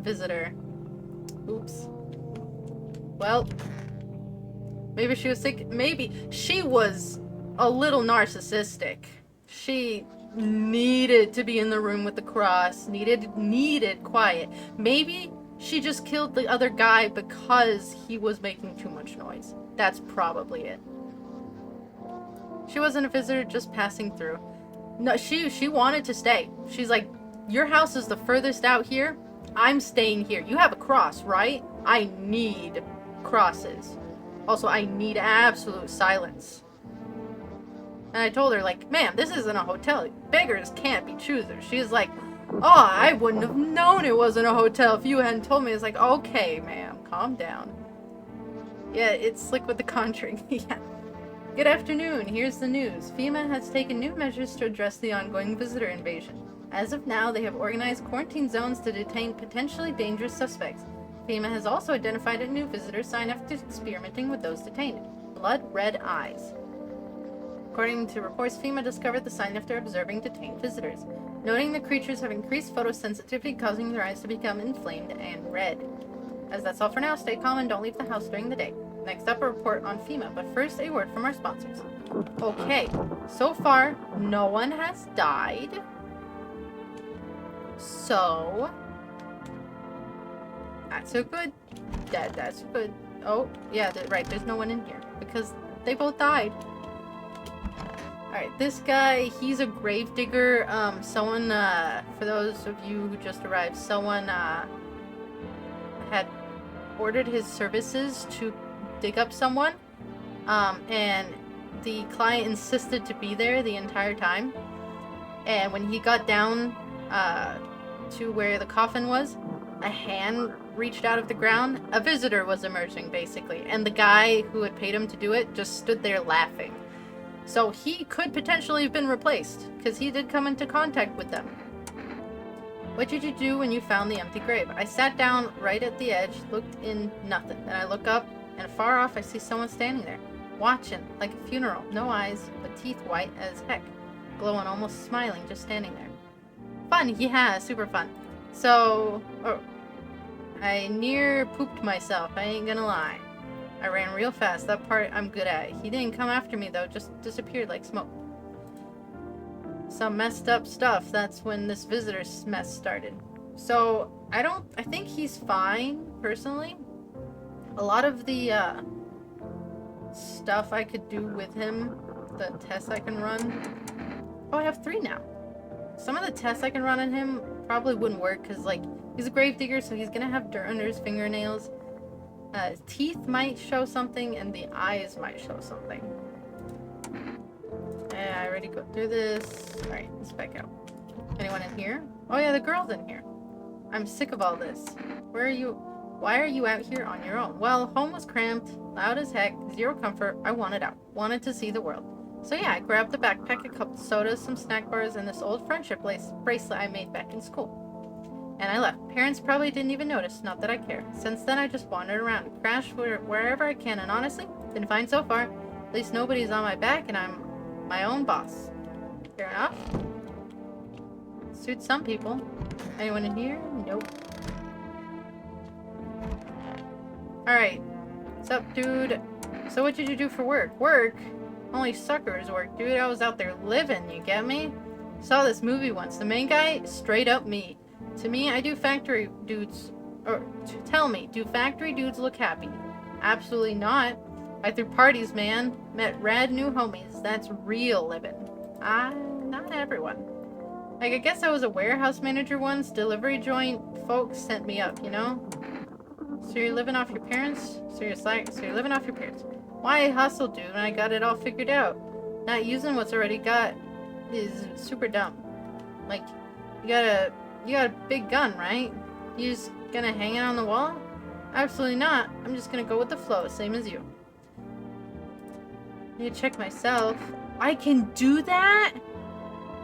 visitor. Oops. Well, maybe she was sick. Maybe she was a little narcissistic. She needed to be in the room with the cross. Needed quiet. Maybe she just killed the other guy because he was making too much noise. That's probably it. She wasn't a visitor, just passing through. No, she wanted to stay. She's like, your house is the furthest out here. I'm staying here. You have a cross, right? I need crosses. Also, I need absolute silence. And I told her, like, ma'am, this isn't a hotel. Beggars can't be choosers. She's like, oh, I wouldn't have known it wasn't a hotel if you hadn't told me. It's like, okay, ma'am, calm down. Yeah, it's like with the Conjuring. Yeah. Good afternoon. Here's the news. FEMA has taken new measures to address the ongoing visitor invasion. As of now, they have organized quarantine zones to detain potentially dangerous suspects. FEMA has also identified a new visitor sign after experimenting with those detained. Blood red eyes. According to reports, FEMA discovered the sign after observing detained visitors, noting the creatures have increased photosensitivity, causing their eyes to become inflamed and red. As that's all for now, stay calm and don't leave the house during the day. Next up, a report on FEMA, but first, a word from our sponsors. Okay, so far, no one has died. So, that's a good. That's good. Oh, yeah, right. There's no one in here because they both died. Alright, this guy, he's a gravedigger. Someone, for those of you who just arrived, someone, had ordered his services to dig up someone. And the client insisted to be there the entire time. And when he got down, to where the coffin was, a hand reached out of the ground. A visitor was emerging, basically. And the guy who had paid him to do it just stood there laughing. So he could potentially have been replaced, because he did come into contact with them. What did you do when you found the empty grave? I sat down right at the edge, looked in, nothing. Then I look up, and far off I see someone standing there, watching, like a funeral. No eyes, but teeth white as heck. Glowing, almost smiling, just standing there. Fun, yeah, super fun. So, I near pooped myself, I ain't gonna lie. I ran real fast. That part I'm good at. He didn't come after me, though. Just disappeared like smoke. Some messed up stuff. That's when this visitor mess started. So, I think he's fine, personally. A lot of the, stuff I could do with him, the tests I can run. Oh, I have 3 now. Some of the tests I can run on him probably wouldn't work, because, like, he's a gravedigger, so he's gonna have dirt under his fingernails. His teeth might show something, and the eyes might show something. I already go through this. Alright, let's back out. Anyone in here? Oh yeah, the girl's in here. I'm sick of all this. Where are you? Why are you out here on your own? Well, home was cramped, loud as heck, zero comfort. I wanted out. Wanted to see the world. So yeah, I grabbed a backpack, a couple sodas, some snack bars, and this old friendship bracelet I made back in school. And I left. Parents probably didn't even notice, not that I care. Since then, I just wandered around, crashed wherever I can, and honestly, been fine so far. At least nobody's on my back, and I'm my own boss. Fair enough. Suits some people. Anyone in here? Nope. Alright. What's up, dude? So what did you do for work? Work? Only suckers work, dude. I was out there living, you get me? Saw this movie once. The main guy, straight up me. To me, I do factory dudes, or tell me, do factory dudes look happy? Absolutely not. I threw parties, man. Met rad new homies. That's real living. Not everyone. Like, I guess I was a warehouse manager once. Delivery joint folks sent me up, you know? So you're living off your parents? So you're living off your parents. Why hustle, dude, when I got it all figured out? Not using what's already got is super dumb. Like, you got a big gun, right? You just gonna hang it on the wall? Absolutely not. I'm just gonna go with the flow, same as you. I need to check myself. I can do that?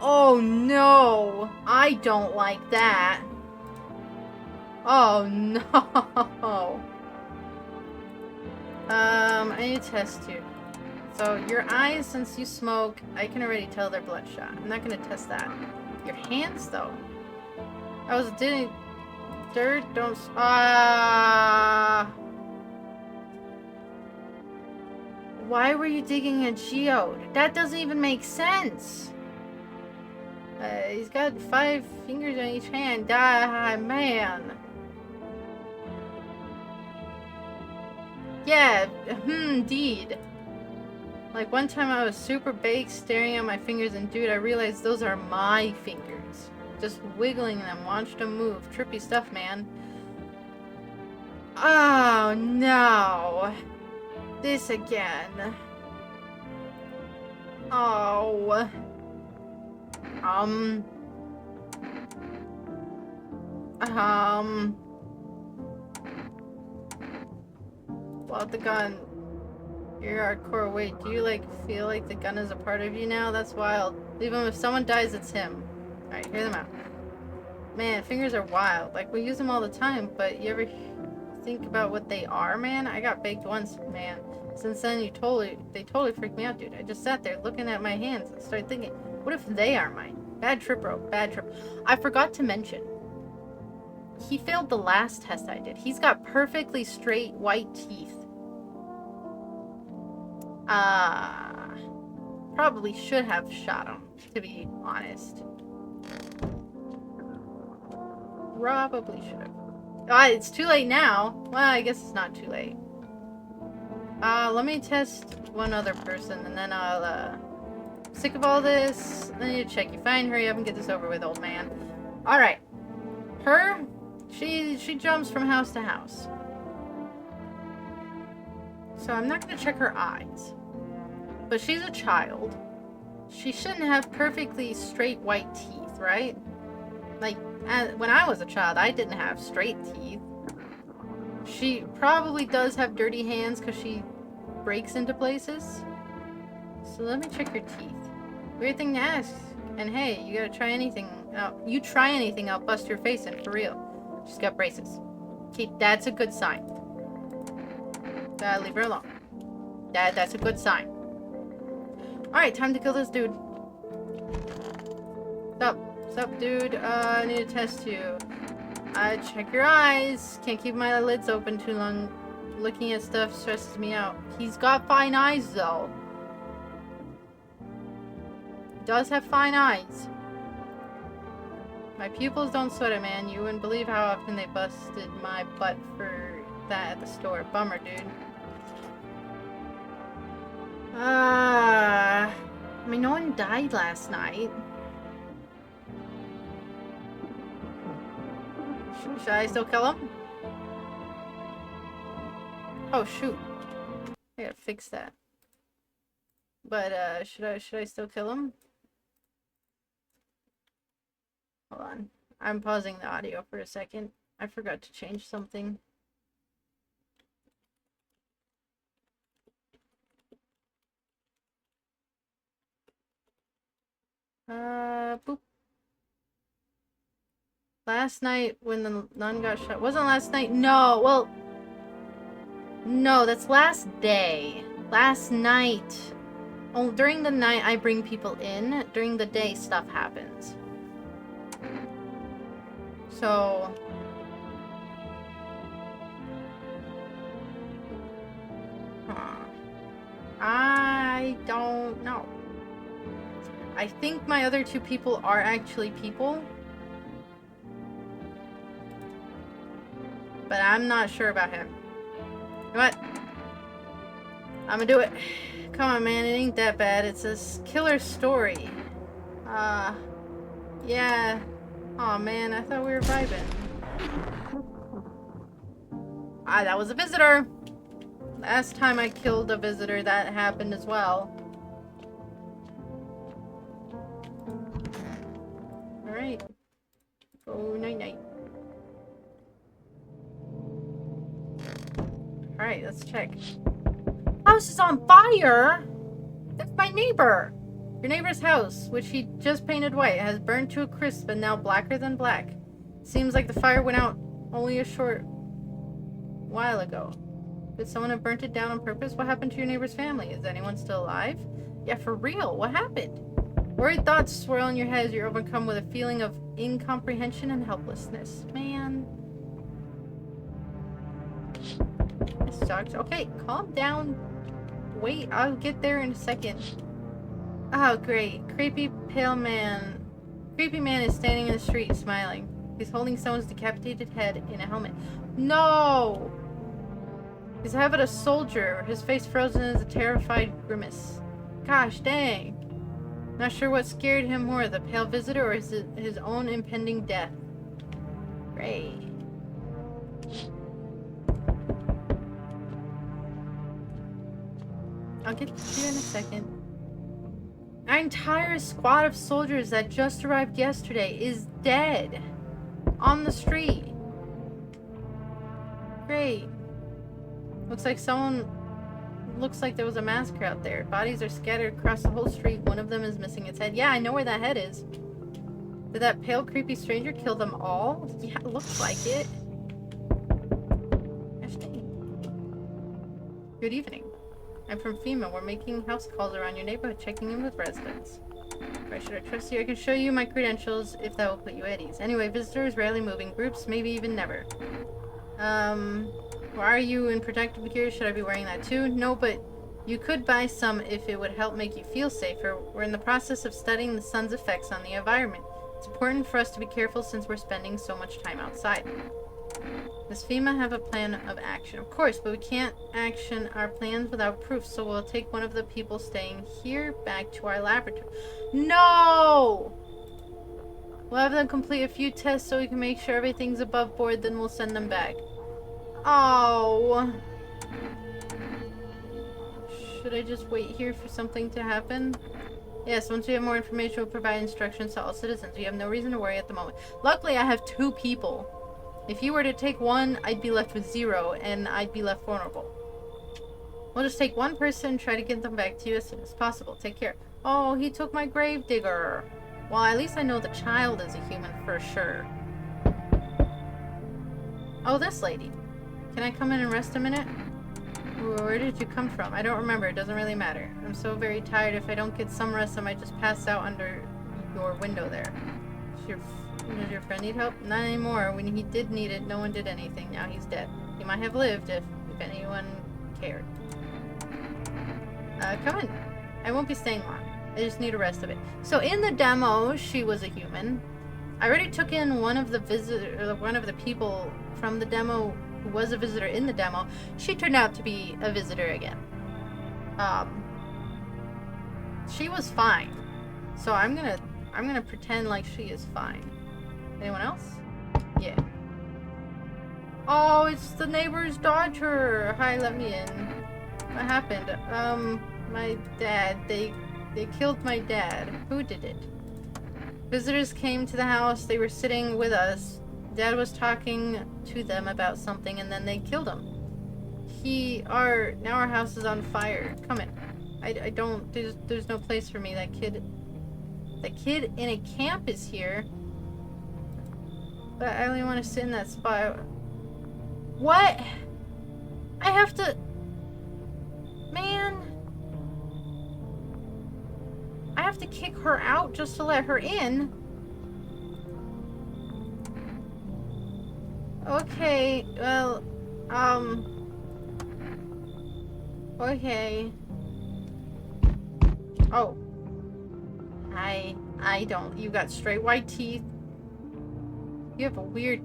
Oh no! I don't like that. Oh no! I need to test you. So, your eyes, since you smoke, I can already tell they're bloodshot. I'm not gonna test that. Your hands, though. I was digging dirt, don't... Why were you digging a geode? That doesn't even make sense. He's got 5 fingers on each hand. Man. Yeah, indeed. Like, one time I was super baked, staring at my fingers, and dude, I realized those are my fingers. Just wiggling them, watched them move. Trippy stuff, man. Oh, no. This again. Oh. Well, the gun. You're hardcore. Wait, do you, like, feel like the gun is a part of you now? That's wild. Leave him. If someone dies, it's him. Alright, hear them out. Man, fingers are wild. Like, we use them all the time, but you ever think about what they are, man? I got baked once, man. Since then, they totally freaked me out, dude. I just sat there looking at my hands and started thinking, what if they are mine? Bad trip, bro. Bad trip. I forgot to mention, he failed the last test I did. He's got perfectly straight white teeth. Probably should have shot him, to be honest. Probably should have. It's too late now. Well, I guess it's not too late. Let me test one other person, and then I'll, sick of all this. I need to check you. Fine, hurry up and get this over with, old man. Alright. Her, she jumps from house to house. So I'm not gonna check her eyes. But she's a child. She shouldn't have perfectly straight white teeth, right? Like, when I was a child, I didn't have straight teeth. She probably does have dirty hands because she breaks into places. So let me check your teeth. Weird thing to ask. And hey, you gotta try anything. You try anything, I'll bust your face in, for real. She's got braces. Okay, that's a good sign. Leave her alone. That's a good sign. Alright, time to kill this dude. Sup, dude? I need to test you. Check your eyes. Can't keep my lids open too long. Looking at stuff stresses me out. He's got fine eyes, though. He does have fine eyes. My pupils don't sweat it, man. You wouldn't believe how often they busted my butt for that at the store. Bummer, dude. I mean, no one died last night. Should I still kill him? Oh, shoot. I gotta fix that. But, should I still kill him? Hold on. I'm pausing the audio for a second. I forgot to change something. Boop. Last night when the nun got shot. Wasn't last night? No, well... No, that's last day. Last night. Oh, during the night I bring people in. During the day stuff happens. So... I don't know. I think my other two people are actually people. But I'm not sure about him. You know what? I'm gonna do it. Come on, man. It ain't that bad. It's a killer story. Yeah. Aw, man. I thought we were vibing. That was a visitor. Last time I killed a visitor, that happened as well. Alright. Go night-night. Alright, let's check. House is on fire! That's my neighbor! Your neighbor's house, which he just painted white, has burned to a crisp and now blacker than black. Seems like the fire went out only a short while ago. Could someone have burnt it down on purpose? What happened to your neighbor's family? Is anyone still alive? Yeah, for real. What happened? Worried thoughts swirl in your head as you're overcome with a feeling of incomprehension and helplessness. Man. This sucks. Okay, calm down. Wait, I'll get there in a second. Oh, great. Creepy man is standing in the street, smiling. He's holding someone's decapitated head in a helmet. No! He's having a soldier, his face frozen as a terrified grimace. Gosh dang. Not sure what scared him more, the pale visitor or his own impending death. Great. I'll get to you in a second. Our entire squad of soldiers that just arrived yesterday is dead. On the street. Great. Looks like there was a massacre out there. Bodies are scattered across the whole street. One of them is missing its head. Yeah, I know where that head is. Did that pale, creepy stranger kill them all? Yeah, it looks like it. Good evening. I'm from FEMA. We're making house calls around your neighborhood, checking in with residents. Why should I trust you? I can show you my credentials if that will put you at ease. Anyway, visitors rarely move in groups, maybe even never. Why are you in protective gear? Should I be wearing that too? No, but you could buy some if it would help make you feel safer. We're in the process of studying the sun's effects on the environment. It's important for us to be careful since we're spending so much time outside. Does FEMA have a plan of action? Of course, but we can't action our plans without proof, so we'll take one of the people staying here back to our laboratory. No! We'll have them complete a few tests so we can make sure everything's above board, then we'll send them back. Oh. Should I just wait here for something to happen? Yes, once we have more information, we'll provide instructions to all citizens. We have no reason to worry at the moment. Luckily, I have 2 people. If you were to take one, I'd be left with 0, and I'd be left vulnerable. We'll just take one person and try to get them back to you as soon as possible. Take care. Oh, he took my gravedigger. Well, at least I know the child is a human for sure. Oh, this lady. Can I come in and rest a minute? Where did you come from? I don't remember. It doesn't really matter. I'm so very tired. If I don't get some rest, I might just pass out under your window there. Does your friend need help? Not anymore. When he did need it, no one did anything. Now he's dead. He might have lived if anyone cared. Come in. I won't be staying long. I just need a rest of it. So in the demo, she was a human. I already took in one of the people from the demo who was a visitor in the demo. She turned out to be a visitor again. She was fine. So I'm gonna pretend like she is fine. Anyone else? Yeah. Oh, it's the neighbor's daughter. Hi, let me in. What happened? My dad. They killed my dad. Who did it? Visitors came to the house. They were sitting with us. Dad was talking to them about something, and then they killed him. Now our house is on fire. Come in. I don't. There's no place for me. That kid in a camp is here. But I only want to sit in that spot. What? I have to... Man. I have to kick her out just to let her in. Okay, well, okay. Oh. I don't. You got straight white teeth. You have a weird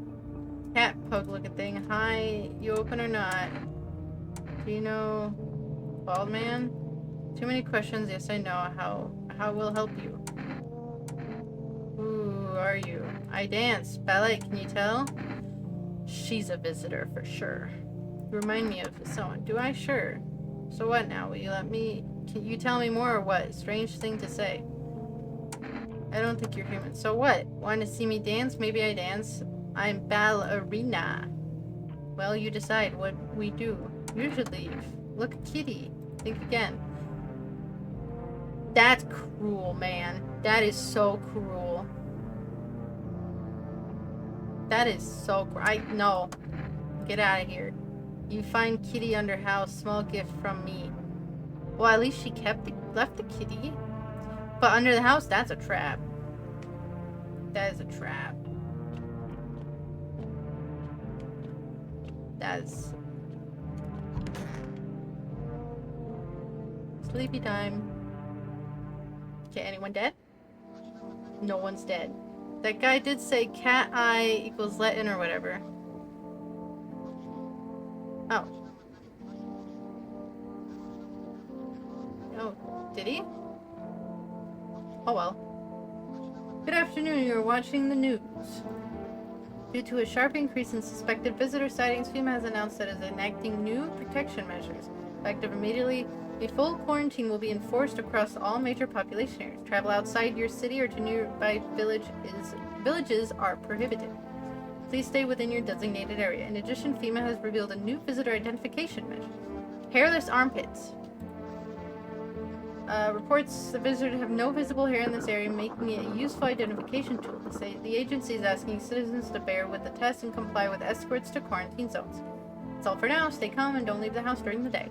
cat pug looking thing. Hi, you open or not? Do you know Bald Man? Too many questions. Yes, I know. How will help you? Who are you? I dance. Ballet, can you tell? She's a visitor for sure. You remind me of someone. Do I? Sure. So what now? Will you let me... Can you tell me more or what? Strange thing to say. I don't think you're human. So what? Want to see me dance? Maybe I dance. I'm ballerina. Well, you decide what we do. You should leave. Look, kitty. Think again. That's cruel, man. That is so cruel. That is so cruel. No. Get out of here. You find kitty under house. Small gift from me. Well, at least she left the kitty. But under the house, that's a trap. That is a trap. That's... Sleepy time. Okay, anyone dead? No one's dead. That guy did say cat eye equals Latin or whatever. Oh. Oh, did he? Oh well. Good afternoon, you're watching the news. Due to a sharp increase in suspected visitor sightings, FEMA has announced that it is enacting new protection measures, effective immediately A full quarantine will be enforced across all major population areas. Travel outside your city or to nearby villages are prohibited. Please stay within your designated area. In addition, FEMA has revealed a new visitor identification measure. Hairless armpits. Reports the visitor to have no visible hair in this area, making it a useful identification tool. The agency is asking citizens to bear with the test and comply with escorts to quarantine zones. That's all for now. Stay calm and don't leave the house during the day.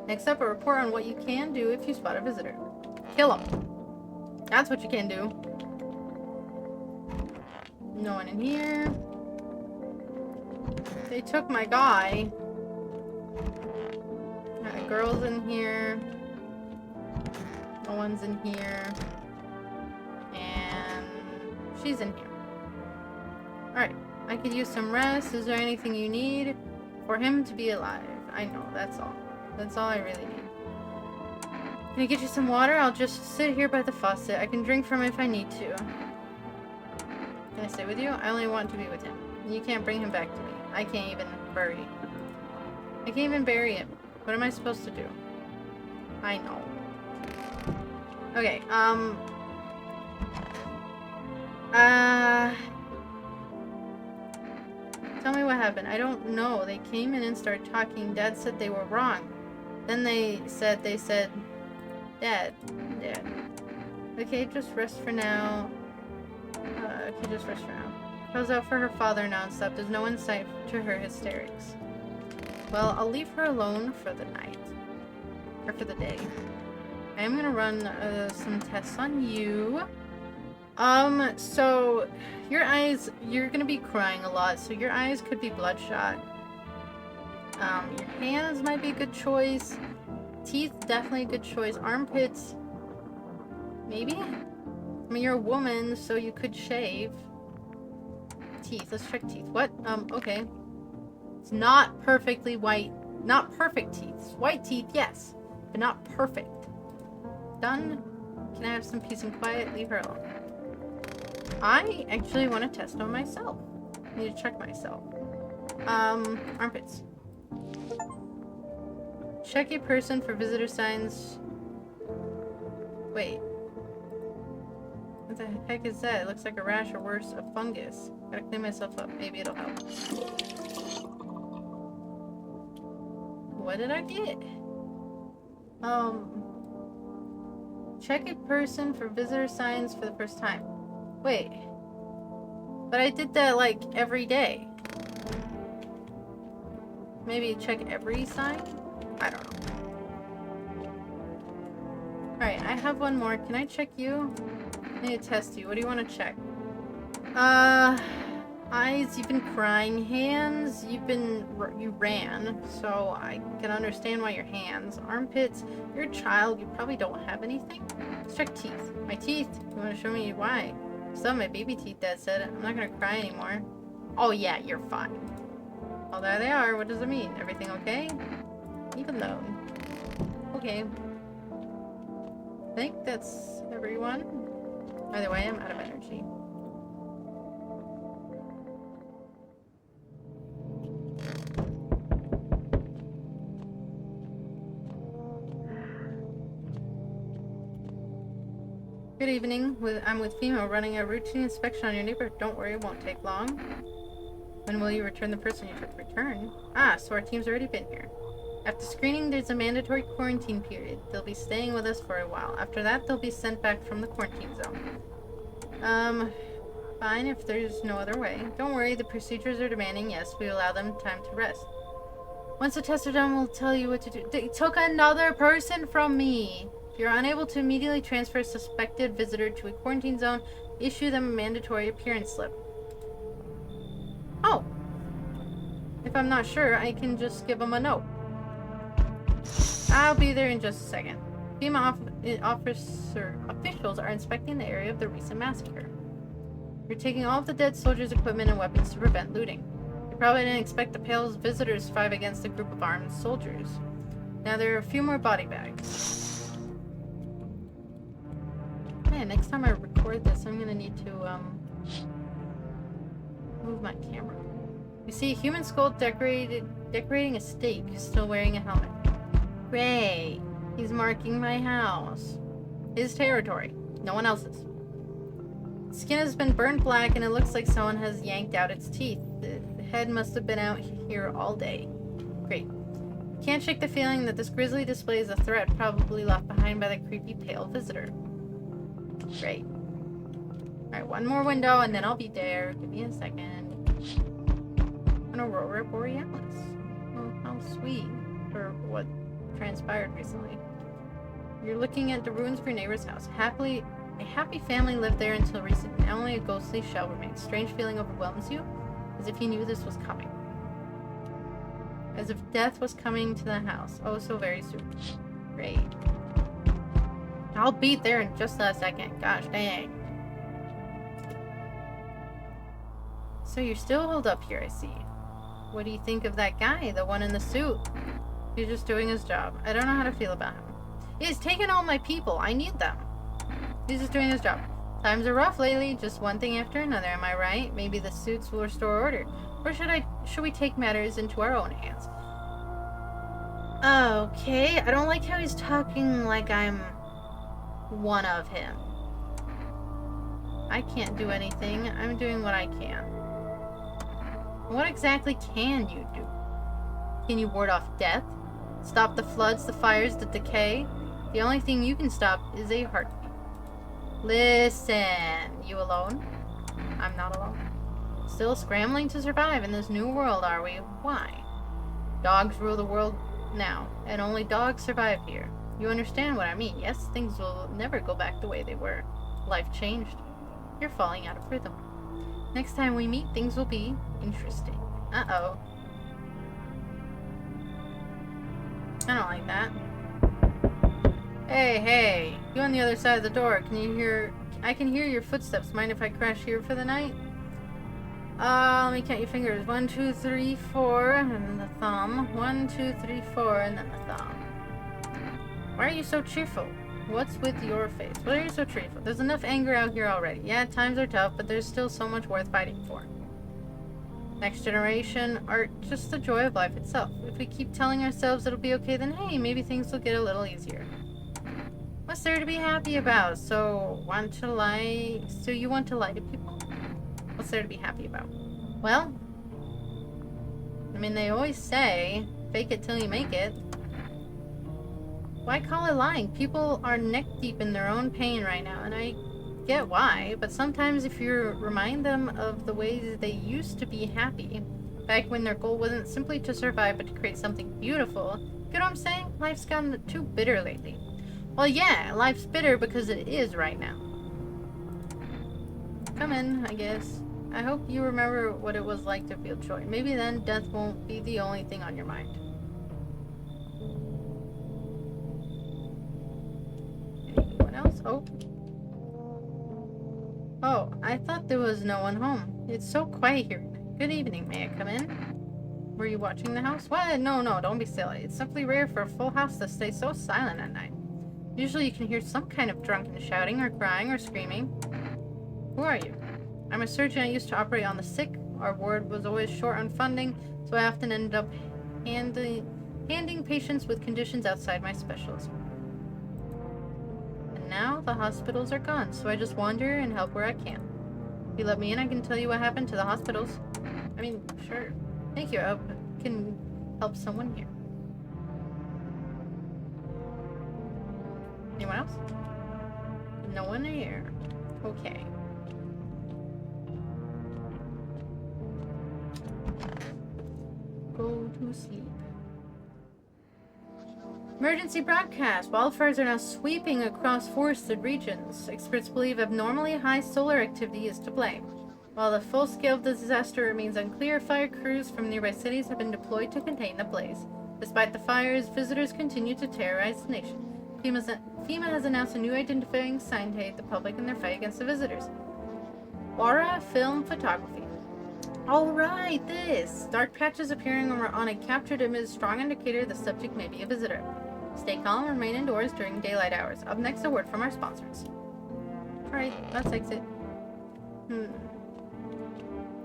Next up, a report on what you can do if you spot a visitor. Kill him. That's what you can do. No one in here. They took my guy. Girls in here. No one's in here. And she's in here. Alright. I could use some rest. Is there anything you need? For him to be alive. I know, that's all. That's all I really need. Can I get you some water? I'll just sit here by the faucet. I can drink from it if I need to. Can I stay with you? I only want to be with him. You can't bring him back to me. I can't even bury him. I can't even bury him. What am I supposed to do? I know. Okay, tell me what happened. I don't know. They came in and started talking. Dad said they were wrong. Then they said, Dad. Okay, just rest for now. Okay, just rest for now. Calls out for her father nonstop. There's no insight to her hysterics. Well, I'll leave her alone for the night. Or for the day. I am gonna run some tests on you. So your eyes, you're gonna be crying a lot, so your eyes could be bloodshot. Your hands might be a good choice. Teeth, definitely a good choice. Armpits, maybe? I mean, you're a woman, so you could shave. Teeth, let's check teeth. What? Okay. It's not perfectly white. Not perfect teeth. White teeth, yes. But not perfect. Done. Can I have some peace and quiet? Leave her alone. I actually want to test on myself. I need to check myself. Armpits. Check a person for visitor signs. Wait. What the heck is that? It looks like a rash or worse, a fungus. Gotta clean myself up. Maybe it'll help. What did I get? Check a person for visitor signs for the first time. Wait. But I did that like every day. Maybe check every sign? I don't know. Alright, I have one more. Can I check you? I need to test you. What do you want to check? Eyes, you've been crying. Hands, you ran. So I can understand why your hands. Armpits, you're a child. You probably don't have anything. Let's check teeth. My teeth. You want to show me why? Still have my baby teeth, Dad said. I'm not going to cry anymore. Oh yeah, you're fine. Oh, there they are. What does it mean? Everything okay? Leave alone. Okay. I think that's everyone. Either way, I'm out of energy. Good evening. I'm with FEMA running a routine inspection on your neighborhood. Don't worry, it won't take long. When will you return the person you took? Return? Ah, so our team's already been here. After screening, there's a mandatory quarantine period. They'll be staying with us for a while. After that, they'll be sent back from the quarantine zone. Fine if there's no other way. Don't worry, the procedures are demanding. Yes, we allow them time to rest. Once the tests are done, we'll tell you what to do. They took another person from me! If you're unable to immediately transfer a suspected visitor to a quarantine zone, issue them a mandatory appearance slip. Oh! If I'm not sure, I can just give them a note. I'll be there in just a second. FEMA officials are inspecting the area of the recent massacre. You're taking all of the dead soldiers' equipment and weapons to prevent looting. You probably didn't expect the Pale's visitors to fight against a group of armed soldiers. Now there are a few more body bags. Man, next time I record this, I'm gonna need to, move my camera. You see a human skull decorating a stake, still wearing a helmet. Great. He's marking my house. His territory. No one else's. Skin has been burnt black and it looks like someone has yanked out its teeth. The head must have been out here all day. Great. Can't shake the feeling that this grisly display is a threat probably left behind by the creepy pale visitor. Great. Alright, one more window and then I'll be there. Give me a second. An aurora borealis. Oh, how sweet. For what transpired recently. You're looking at the ruins of your neighbor's house. A happy family lived there until recently. Now only a ghostly shell remains. Strange feeling overwhelms you, as if you knew this was coming. As if death was coming to the house. Oh, so very soon. Great. I'll be there in just a second. Gosh dang. So you're still holed up here, I see. What do you think of that guy, the one in the suit? He's just doing his job. I don't know how to feel about him. He's taken all my people. I need them. He's just doing his job. Times are rough lately, just one thing after another, am I right? Maybe the suits will restore order. Or should we take matters into our own hands? Okay, I don't like how he's talking like I'm one of him. I can't do anything. I'm doing what I can. What exactly can you do? Can you ward off death? Stop the floods, the fires, the decay? The only thing you can stop is a heartbeat. Listen, you alone? I'm not alone. Still scrambling to survive in this new world, are we? Why? Dogs rule the world now, and only dogs survive here. You understand what I mean? Yes, things will never go back the way they were. Life changed. You're falling out of rhythm. Next time we meet, things will be interesting. Uh-oh. I don't like that. Hey, you on the other side of the door. I can hear your footsteps. Mind if I crash here for the night? Let me count your fingers. 1, 2, 3, 4, and then the thumb. 1, 2, 3, 4, and then the thumb. Why are you so cheerful? What's with your face? Why are you so cheerful? There's enough anger out here already. Yeah, times are tough, but there's still so much worth fighting for. Next generation, art, just the joy of life itself. If we keep telling ourselves it'll be okay, then hey, maybe things will get a little easier. What's there to be happy about? So you want to lie to people? What's there to be happy about? Well, I mean, they always say, fake it till you make it. Why call it lying? People are neck deep in their own pain right now, and I get why, but sometimes if you remind them of the ways they used to be happy, back when their goal wasn't simply to survive but to create something beautiful, you know what I'm saying? Life's gotten too bitter lately. Well, yeah, life's bitter because it is right now. Come in, I guess. I hope you remember what it was like to feel joy. Maybe then death won't be the only thing on your mind. Anyone else? Oh, I thought there was no one home. It's so quiet here. Good evening, may I come in? Were you watching the house? What? No, don't be silly. It's simply rare for a full house to stay so silent at night. Usually you can hear some kind of drunken shouting or crying or screaming. Who are you? I'm a surgeon. I used to operate on the sick. Our ward was always short on funding, so I often ended up handing patients with conditions outside my specialism. And now the hospitals are gone, so I just wander and help where I can. If you let me in, I can tell you what happened to the hospitals. I mean, sure. Thank you. I hope I can help someone here. Anyone else? No one here. Okay. Go to sleep. Emergency broadcast. Wildfires are now sweeping across forested regions. Experts believe abnormally high solar activity is to blame. While the full scale of the disaster remains unclear, fire crews from nearby cities have been deployed to contain the blaze. Despite the fires, visitors continue to terrorize the nation. FEMA has announced a new identifying sign to aid the public in their fight against the visitors. Aura Film Photography. Alright, this! Dark patches appearing on a captured image is a strong indicator the subject may be a visitor. Stay calm and remain indoors during daylight hours. Up next, a word from our sponsors. Alright, let's exit.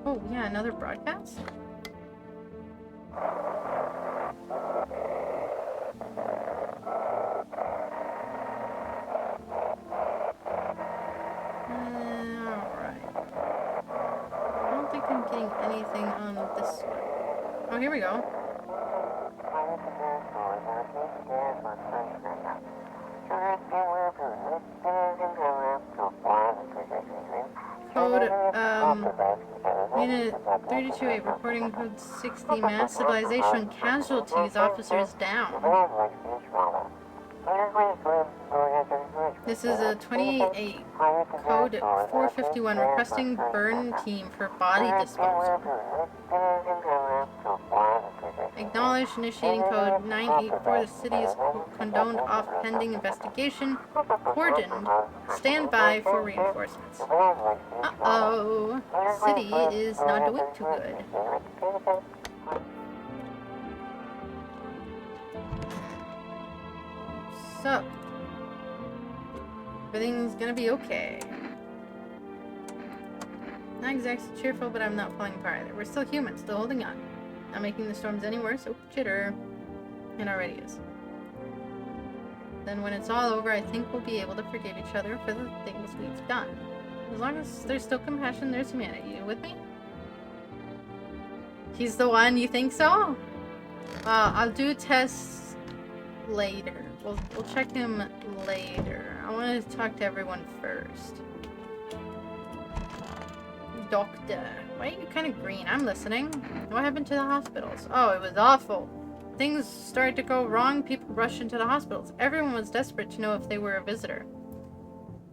Oh, yeah, another broadcast? Alright. I don't think I'm getting anything on this one. Oh, here we go. Code, Unit 328, reporting code 60, mass civilization casualties, officers down. This is a 28, code 451, requesting burn team for body disposal. Acknowledge, initiating code 984, the city is condoned off pending investigation. Cordoned, stand by for reinforcements. Uh-oh, city is not doing too good. So, everything's gonna be okay. Not exactly cheerful, but I'm not falling apart either. We're still human, still holding on. Not making the storms any worse. Oh, jitter. It already is. Then when it's all over, I think we'll be able to forgive each other for the things we've done. As long as there's still compassion, there's humanity. You with me? He's the one? You think so? I'll do tests later. We'll check him later. I want to talk to everyone first. Doctor. Why are you kind of green? I'm listening. What happened to the hospitals? Oh, it was awful. Things started to go wrong. People rushed into the hospitals. Everyone was desperate to know if they were a visitor.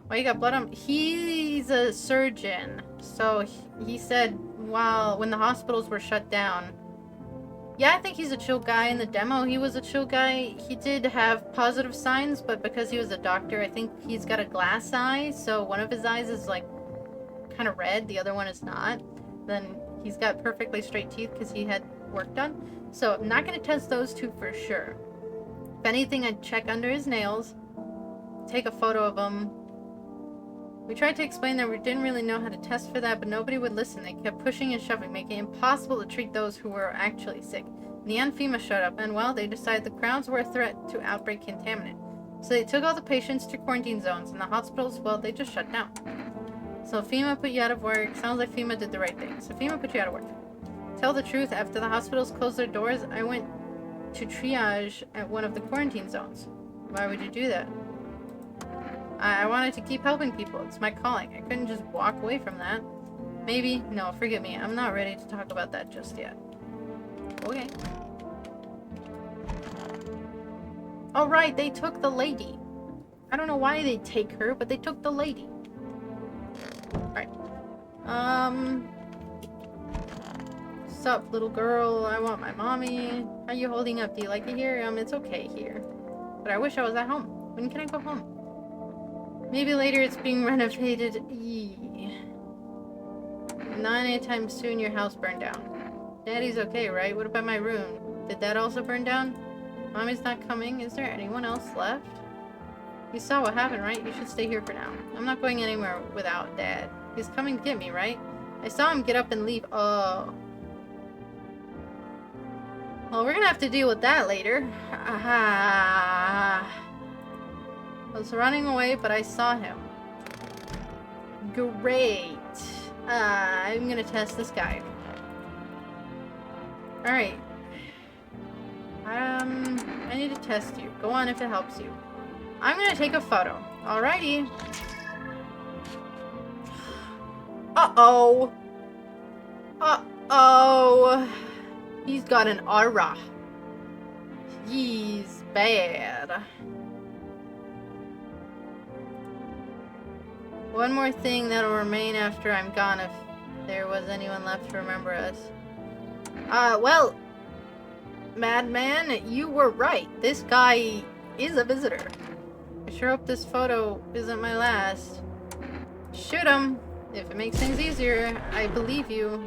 Why you got blood on? He's a surgeon. So he said when the hospitals were shut down. Yeah, I think he's a chill guy. In the demo, he was a chill guy. He did have positive signs, but because he was a doctor, I think he's got a glass eye. So one of his eyes is like kind of red, the other one is not. Then he's got perfectly straight teeth because he had work done. So I'm not going to test those two for sure. If anything, I'd check under his nails, take a photo of him. We tried to explain that we didn't really know how to test for that, but nobody would listen. They kept pushing and shoving, making it impossible to treat those who were actually sick. In the end, FEMA showed up, and well, they decided the crowds were a threat to outbreak contaminant. So they took all the patients to quarantine zones, and the hospitals, well, they just shut down. So FEMA put you out of work. Sounds like FEMA did the right thing. So FEMA put you out of work. Tell the truth, after the hospitals closed their doors, I went to triage at one of the quarantine zones. Why would you do that? I wanted to keep helping people. It's my calling. I couldn't just walk away from that. Maybe. No, forgive me. I'm not ready to talk about that just yet. Okay. Oh, right. They took the lady. I don't know why they take her, but they took the lady. Alright. Sup, little girl? I want my mommy. How you holding up? Do you like it here? It's okay here. But I wish I was at home. When can I go home? Maybe later. It's being renovated. Eee. Not anytime soon your house burned down. Daddy's okay, right? What about my room? Did that also burn down? Mommy's not coming. Is there anyone else left? You saw what happened, right? You should stay here for now. I'm not going anywhere without Dad. He's coming to get me, right? I saw him get up and leave. Oh. Well, we're gonna have to deal with that later. Ah. I was running away, but I saw him. Great. I'm gonna test this guy. Alright. I need to test you. Go on if it helps you. I'm gonna take a photo. Alrighty. Uh-oh. Uh-oh. He's got an aura. He's bad. One more thing that'll remain after I'm gone, if there was anyone left to remember us. Well, Madman, you were right. This guy is a visitor. I sure hope this photo isn't my last. Shoot him. If it makes things easier, I believe you.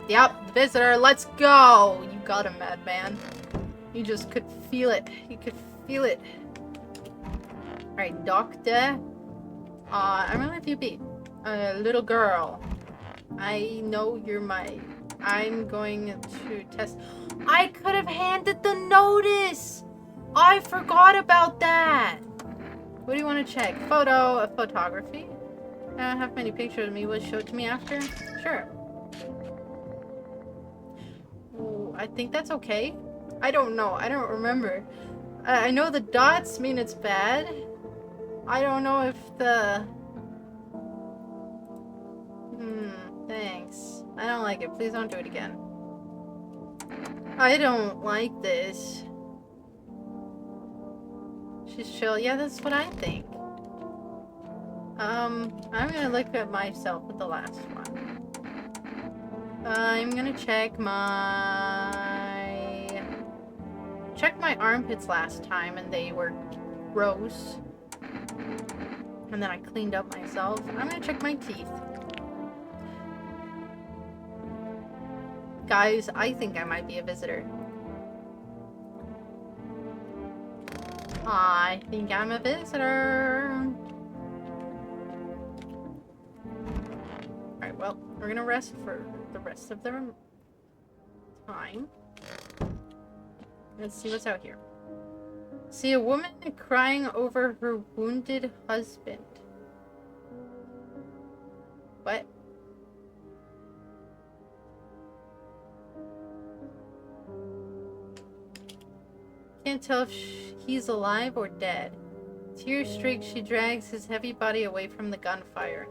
Yep, visitor, let's go! You got him, Madman. You just could feel it. You could feel it. Alright, doctor. I'm gonna let you be. Little girl. I know you're I'm going to test. I could have handed the notice! I forgot about that! What do you want to check? Photography? I don't have many pictures of me. Will you show it to me after? Sure. Ooh, I think that's okay. I don't know. I don't remember. I know the dots mean it's bad. I don't know if the... thanks. I don't like it. Please don't do it again. I don't like this. She's chill. Yeah, that's what I think. I'm gonna look at myself with the last one. I'm gonna check my armpits last time and they were gross. And then I cleaned up myself. I'm gonna check my teeth. Guys, I think I might be a visitor. I think I'm a visitor. Alright, well, we're gonna rest for the rest of the time. Let's see what's out here. See a woman crying over her wounded husband. What? Can't tell if he's alive or dead. Tear-streaked, she drags his heavy body away from the gunfire.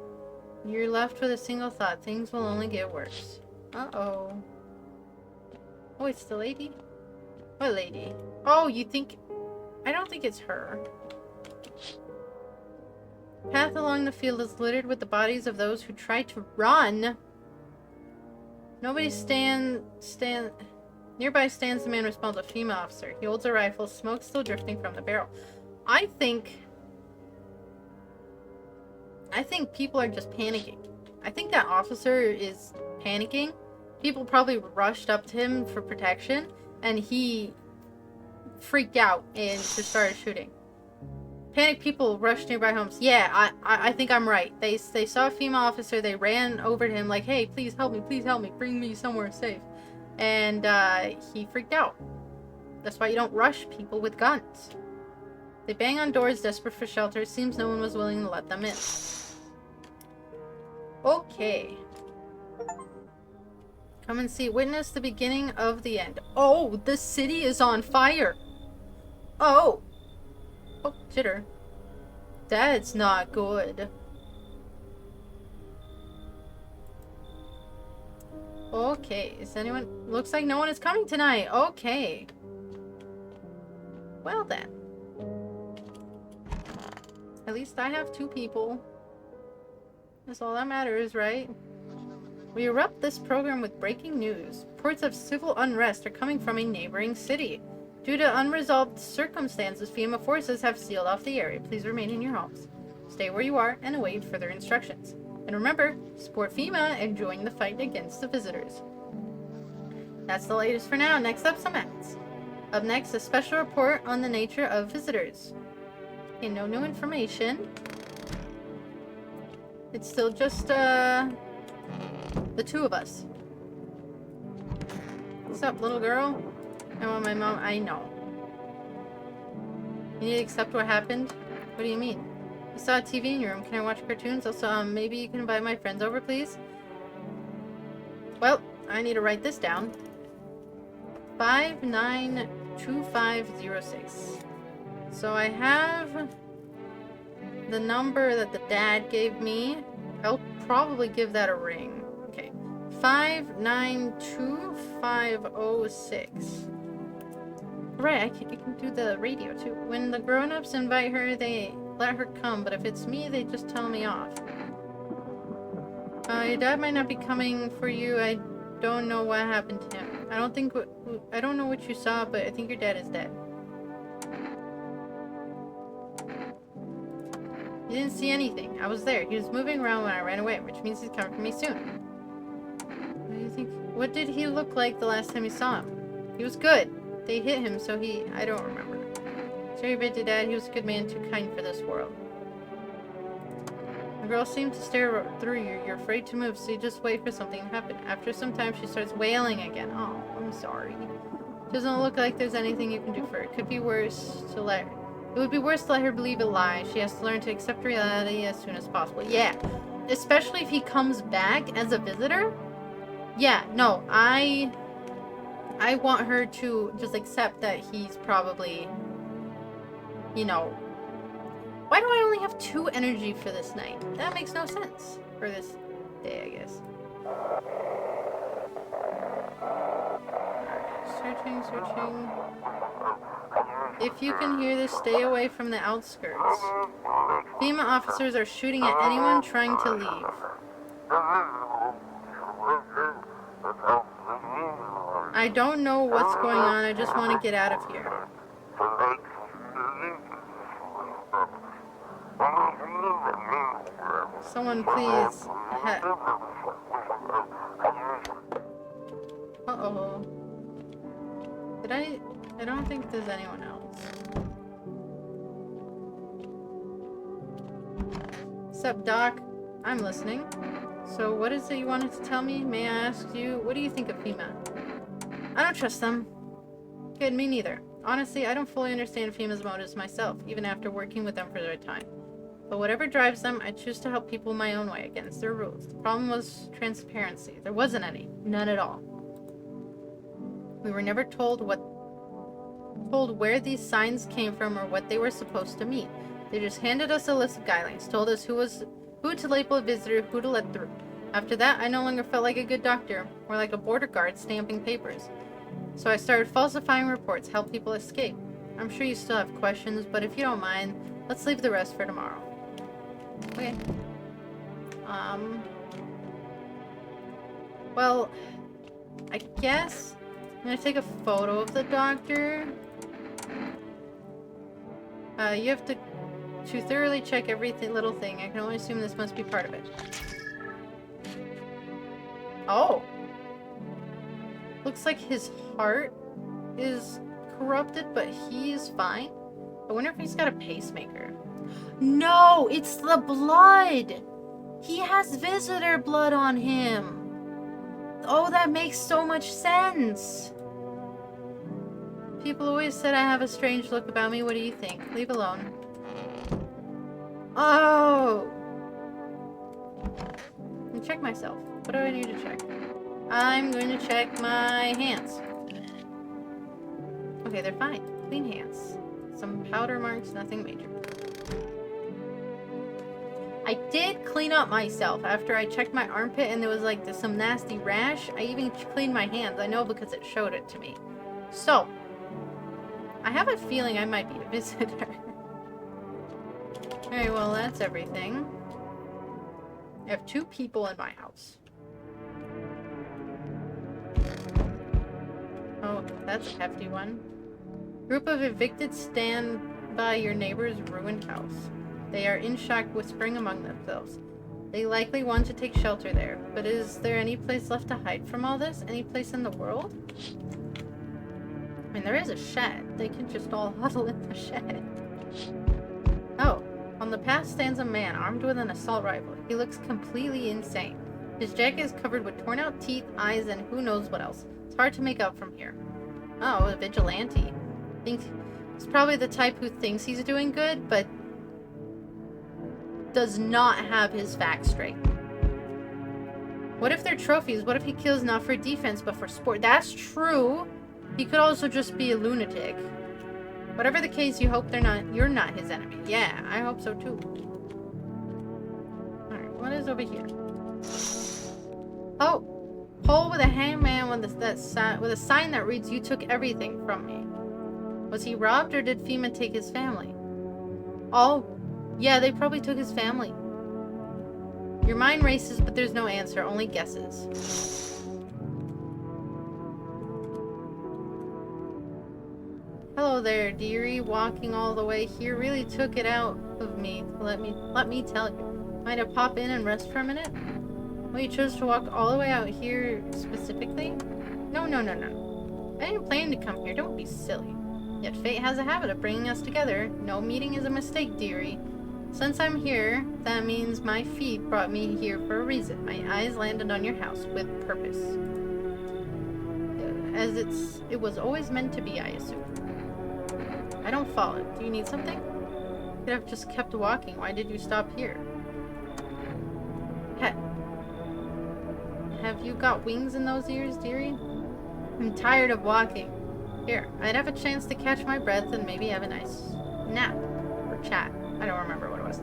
You're left with a single thought. Things will only get worse. Uh-oh. Oh, it's the lady? What lady? Oh, you think... I don't think it's her. Path along the field is littered with the bodies of those who tried to run. Nearby stands the man responsible, a female officer. He holds a rifle, smoke still drifting from the barrel. I think people are just panicking. I think that officer is panicking. People probably rushed up to him for protection, and he freaked out and just started shooting. Panicked people rushed nearby homes. Yeah, I think I'm right. They saw a female officer, they ran over to him like, hey, please help me, bring me somewhere safe. And he freaked out. That's why you don't rush people with guns. They bang on doors, desperate for shelter. Seems no one was willing to let them in. Okay. Come and see. Witness the beginning of the end. Oh, the city is on fire. Oh. Oh, jitter. That's not good. Okay, is anyone... Looks like no one is coming tonight. Okay. Well then. At least I have 2 people. That's all that matters, right? We erupt this program with breaking news. Reports of civil unrest are coming from a neighboring city. Due to unresolved circumstances, FEMA forces have sealed off the area. Please remain in your homes. Stay where you are and await further instructions. And remember, support FEMA and join the fight against the visitors. That's the latest for now. Next up, some ads. Up next, a special report on the nature of visitors. Okay, no new information. It's still just, the 2 of us. What's up, little girl? I want my mom. I know. You need to accept what happened? What do you mean? I saw a TV in your room. Can I watch cartoons? Also, maybe you can invite my friends over, please? Well, I need to write this down. 592506. So I have the number that the dad gave me. I'll probably give that a ring. Okay. 592506. Right, you can do the radio too. When the grown-ups invite her, they let her come, but if it's me, they just tell me off. Your dad might not be coming for you. I don't know what happened to him. I don't know what you saw, but I think your dad is dead. You didn't see anything. I was there. He was moving around when I ran away, which means he's coming for me soon. What do you think? What did he look like the last time you saw him? He was good. They hit him, so I don't remember. Sorry about your dad. He was a good man, too kind for this world. The girl seemed to stare through you. You're afraid to move, so you just wait for something to happen. After some time, she starts wailing again. Oh, I'm sorry. Doesn't look like there's anything you can do for her. It would be worse to let her believe a lie. She has to learn to accept reality as soon as possible. Yeah. especially if he comes back as a visitor. Yeah, no, I want her to just accept that he's probably, you know, why do I only have 2 energy for this night? That makes no sense. For this day, I guess. Searching, searching. If you can hear this, stay away from the outskirts. FEMA officers are shooting at anyone trying to leave. I don't know what's going on, I just want to get out of here. Someone please. Uh-oh. I don't think there's anyone else. Sup, Doc? I'm listening. So what is it you wanted to tell me? May I ask you, what do you think of FEMA? I don't trust them. Good, me neither. Honestly, I don't fully understand FEMA's motives myself, even after working with them for a time. But whatever drives them, I choose to help people my own way against their rules. The problem was transparency. There wasn't any. None at all. We were never told where these signs came from or what they were supposed to mean. They just handed us a list of guidelines, told us who to label a visitor, who to let through. After that, I no longer felt like a good doctor, or like a border guard stamping papers. So I started falsifying reports, help people escape. I'm sure you still have questions, but if you don't mind, let's leave the rest for tomorrow. Okay. Well, I guess I'm gonna take a photo of the doctor. You have to thoroughly check every little thing. I can only assume this must be part of it. Oh! Looks like his heart is corrupted, but he's fine. I wonder if he's got a pacemaker. No! It's the blood! He has visitor blood on him! Oh, that makes so much sense! People always said I have a strange look about me. What do you think? Leave alone. Oh! Let me check myself. What do I need to check? I'm going to check my hands. Okay, they're fine. Clean hands. Some powder marks, nothing major. I did clean up myself after I checked my armpit and there was like some nasty rash. I even cleaned my hands. I know because it showed it to me. So, I have a feeling I might be a visitor. Alright, well that's everything. I have 2 people in my house. Oh, that's a hefty one. Group of evicted stand by your neighbor's ruined house. They are in shock, whispering among themselves. They likely want to take shelter there. But is there any place left to hide from all this? Any place in the world? I mean, there is a shed. They can just all huddle in the shed. Oh, on the path stands a man armed with an assault rifle. He looks completely insane. His jacket is covered with torn out teeth, eyes, and who knows what else. It's hard to make out from here. Oh, a vigilante. He's probably the type who thinks he's doing good, but does not have his facts straight. What if they're trophies? What if he kills not for defense, but for sport? That's true. He could also just be a lunatic. Whatever the case, you're not his enemy. Yeah, I hope so too. Alright, what is over here? Oh, pole with a hangman with a sign that reads, "You took everything from me." Was he robbed or did FEMA take his family? Oh, yeah, they probably took his family. Your mind races, but there's no answer, only guesses. Hello there, dearie. Walking all the way here really took it out of me. Let me tell you. Might I pop in and rest for a minute? Well, you chose to walk all the way out here specifically? No. I didn't plan to come here. Don't be silly. Yet fate has a habit of bringing us together. No meeting is a mistake, dearie. Since I'm here, that means my feet brought me here for a reason. My eyes landed on your house with purpose. As it was always meant to be, I assume. I don't follow. Do you need something? You could have just kept walking. Why did you stop here? you got wings in those ears, dearie? I'm tired of walking. Here, I'd have a chance to catch my breath and maybe have a nice nap. Or chat. I don't remember what it was.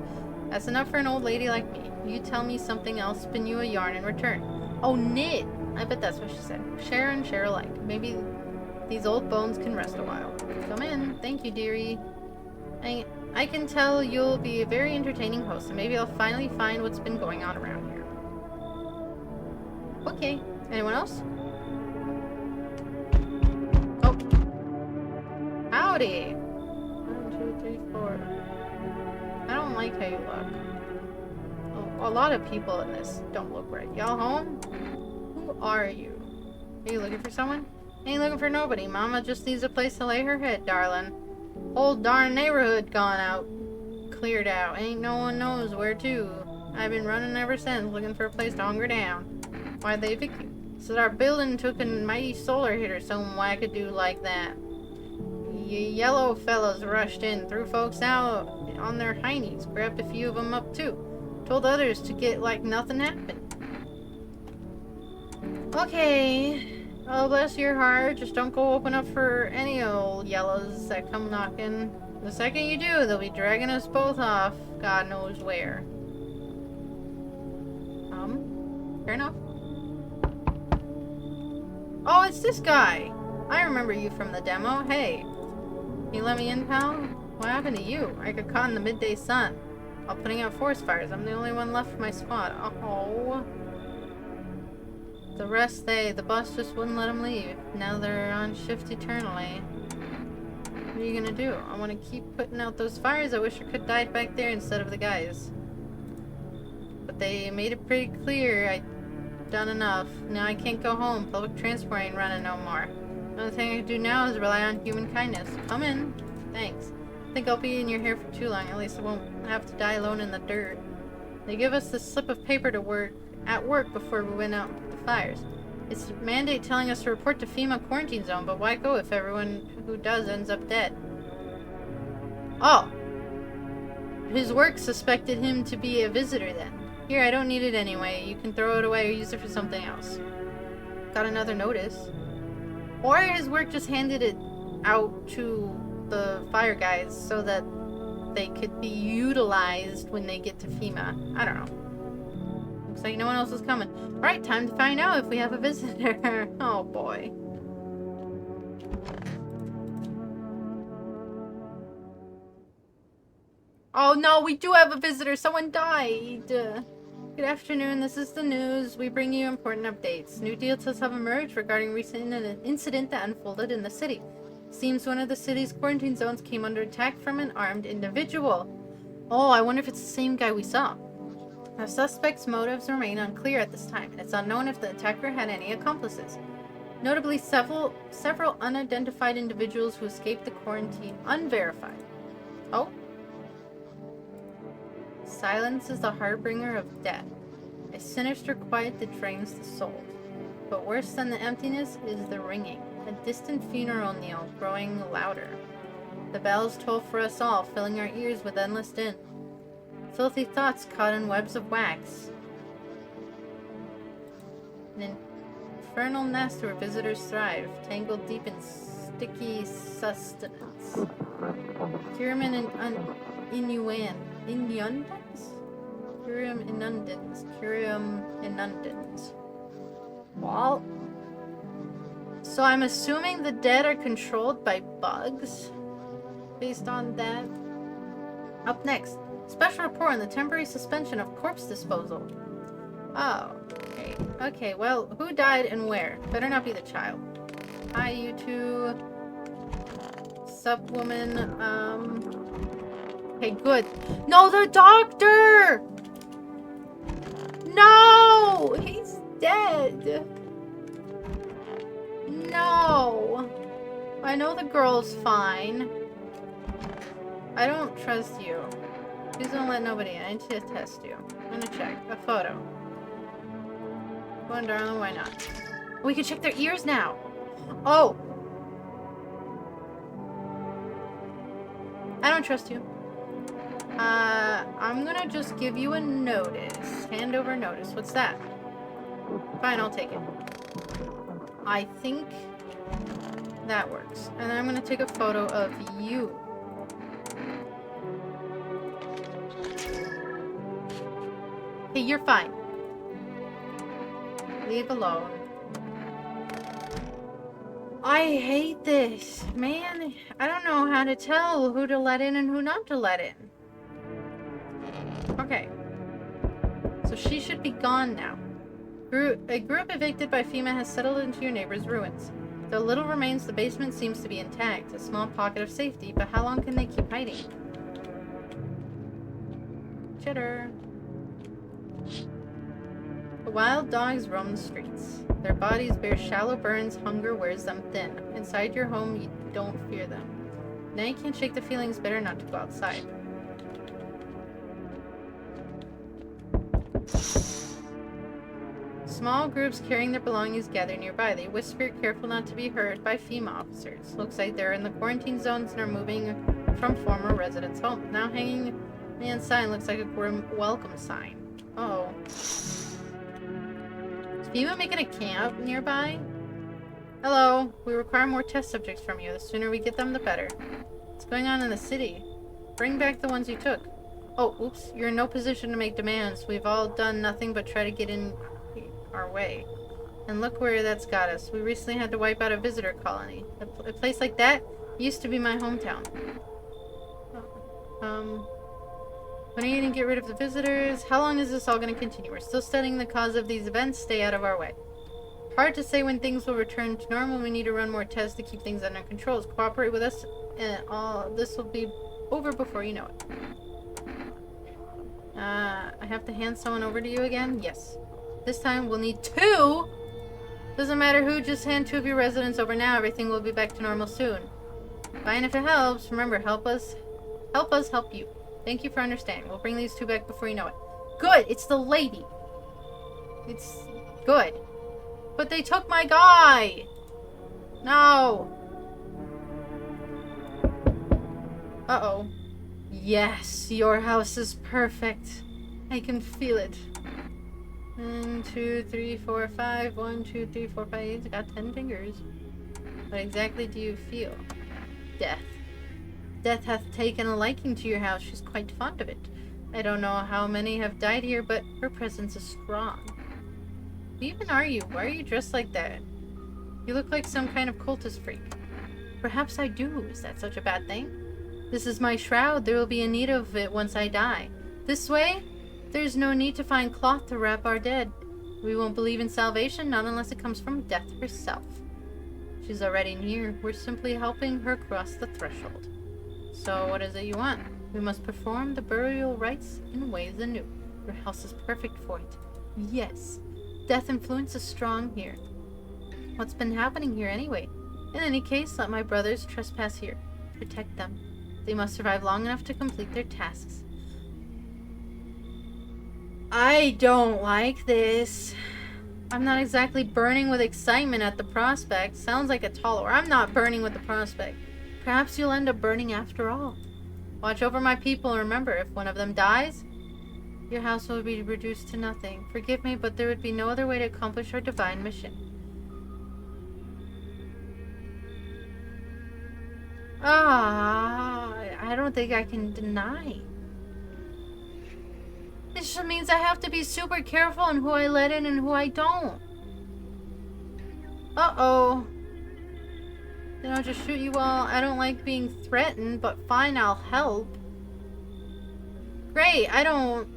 That's enough for an old lady like me. You tell me something, I'll spin you a yarn in return. Oh, knit! I bet that's what she said. Share and share alike. Maybe these old bones can rest a while. Come in. Thank you, dearie. I can tell you'll be a very entertaining host, and maybe I'll finally find what's been going on around here. Okay. Anyone else? Oh. Howdy! 1, 2, 3, 4. I don't like how you look. Oh, a lot of people in this don't look right. Y'all home? Who are you? Are you looking for someone? Ain't looking for nobody. Mama just needs a place to lay her head, darling. Whole darn neighborhood gone out. Cleared out. Ain't no one knows where to. I've been running ever since, looking for a place to hunger down. Why'd they evict you? Said our building took a mighty solar hit or some wackadoo like that. You yellow fellas rushed in, threw folks out on their heinies, grabbed a few of them up too. Told others to get like nothing happened. Okay. Oh, bless your heart. Just don't go open up for any old yellows that come knocking. The second you do, they'll be dragging us both off. God knows where. Fair enough. Oh, it's this guy. I remember you from the demo. Hey. You let me in, pal? What happened to you? I got caught in the midday sun while putting out forest fires. I'm the only one left for my squad. Uh-oh. The rest, the bus just wouldn't let them leave. Now they're on shift eternally. What are you gonna do? I want to keep putting out those fires. I wish I could died back there instead of the guys. But they made it pretty clear I'd done enough. Now I can't go home. Public transport ain't running no more. The only thing I can do now is rely on human kindness. Come in. Thanks. I think I'll be in your hair for too long. At least I won't have to die alone in the dirt. They give us this slip of paper to work before we went out the fires. It's a mandate telling us to report to FEMA quarantine zone, but why go if everyone who does ends up dead? Oh. His work suspected him to be a visitor then. Here, I don't need it anyway. You can throw it away or use it for something else. Got another notice. Or his work just handed it out to the fire guys so that they could be utilized when they get to FEMA. I don't know. Looks like no one else is coming. Alright, time to find out if we have a visitor. Oh boy. Oh no, we do have a visitor. Someone died. Good afternoon, this is the news. We bring you important updates. New details have emerged regarding recent incident that unfolded in the city. Seems one of the city's quarantine zones came under attack from an armed individual. Oh, I wonder if it's the same guy we saw. The suspect's motives remain unclear at this time, and it's unknown if the attacker had any accomplices. Notably, several unidentified individuals who escaped the quarantine unverified. Oh? Silence is the harbinger of death, a sinister quiet that drains the soul. But worse than the emptiness is the ringing, a distant funeral knell growing louder. The bells toll for us all, filling our ears with endless din. Filthy thoughts caught in webs of wax. An infernal nest where visitors thrive, tangled deep in sticky sustenance. Curium inundans? Curium inundans. Well, so I'm assuming the dead are controlled by bugs? Based on that? Up next, special report on the temporary suspension of corpse disposal. Oh, okay. Okay, well, who died and where? Better not be the child. Hi, you two. Sup, woman. Okay, good. No, the doctor! No! He's dead. No. I know the girl's fine. I don't trust you. Please don't let nobody in. I need to test you. I'm gonna check. A photo. Come on, darling, why not? We can check their ears now! Oh! I don't trust you. I'm gonna just give you a notice. Hand over notice. What's that? Fine, I'll take it. I think that works. And then I'm gonna take a photo of you. Hey, you're fine. Leave alone. I hate this. Man, I don't know how to tell who to let in and who not to let in. Okay. So she should be gone now. A group evicted by FEMA has settled into your neighbor's ruins. Though little remains, the basement seems to be intact. A small pocket of safety, but how long can they keep hiding? Chitter. The wild dogs roam the streets. Their bodies bear shallow burns, hunger wears them thin. Inside your home, you don't fear them. Now you can't shake the feelings, better not to go outside. Small groups carrying their belongings gather nearby. They whisper, careful not to be heard by FEMA officers. Looks like they're in the quarantine zones and are moving from former residents' homes. Now hanging the sign looks like a grim welcome sign. Uh-oh. Is FEMA making a camp nearby? Hello. We require more test subjects from you. The sooner we get them, the better. What's going on in the city? Bring back the ones you took. Oh, oops. You're in no position to make demands. We've all done nothing but try to get in our way. And look where that's got us. We recently had to wipe out a visitor colony. A place like that used to be my hometown. When are you going to get rid of the visitors? How long is this all going to continue? We're still studying the cause of these events. Stay out of our way. Hard to say when things will return to normal. We need to run more tests to keep things under control. Cooperate with us and all this will be over before you know it. I have to hand someone over to you again? Yes. This time we'll need 2! Doesn't matter who, just hand 2 of your residents over now. Everything will be back to normal soon. Fine if it helps. Remember, help us help you. Thank you for understanding. We'll bring these 2 back before you know it. Good! It's the lady! It's good. But they took my guy! No! Uh-oh. Yes, your house is perfect. I can feel it. 1, 2, 3, 4, 5. 1, 2, 3, 4, 5. It's got 10 fingers. What exactly do you feel? Death. Death hath taken a liking to your house. She's quite fond of it. I don't know how many have died here, but her presence is strong. Who even are you? Why are you dressed like that? You look like some kind of cultist freak. Perhaps I do. Is that such a bad thing? This is my shroud. There will be a need of it once I die. This way? There's no need to find cloth to wrap our dead. We won't believe in salvation, not unless it comes from death herself. She's already near. We're simply helping her cross the threshold. So what is it you want? We must perform the burial rites in ways anew. Your house is perfect for it. Yes. Death influence is strong here. What's been happening here anyway? In any case, let my brothers trespass here. Protect them. They must survive long enough to complete their tasks. I don't like this. I'm not exactly burning with excitement at the prospect. Sounds like a tall order. I'm not burning with the prospect. Perhaps you'll end up burning after all. Watch over my people and remember, if one of them dies, your house will be reduced to nothing. Forgive me, but there would be no other way to accomplish our divine mission. I don't think I can deny. This just means I have to be super careful on who I let in and who I don't. Uh-oh. Then I'll just shoot you all. I don't like being threatened, but fine, I'll help. Great, I don't.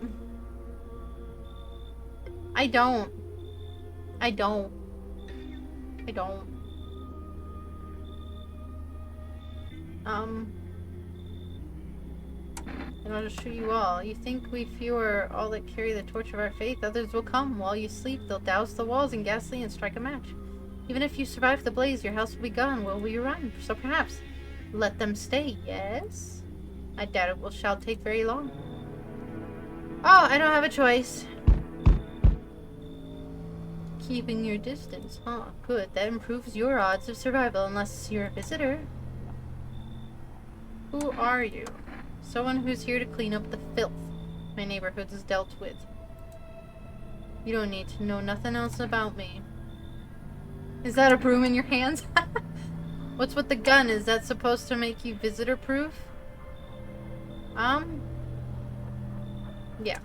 And I'll just shoot you all. You think if you are all that carry the torch of our faith, others will come. While you sleep, they'll douse the walls in gasoline and strike a match. Even if you survive the blaze, your house will be gone. Where will you run? So perhaps let them stay, yes? I doubt it shall take very long. Oh, I don't have a choice. Keeping your distance, huh? Good. That improves your odds of survival, unless you're a visitor. Who are you? Someone who's here to clean up the filth my neighborhood is dealt with. You don't need to know nothing else about me. Is that a broom in your hands? What's with the gun? Is that supposed to make you visitor-proof? Yeah.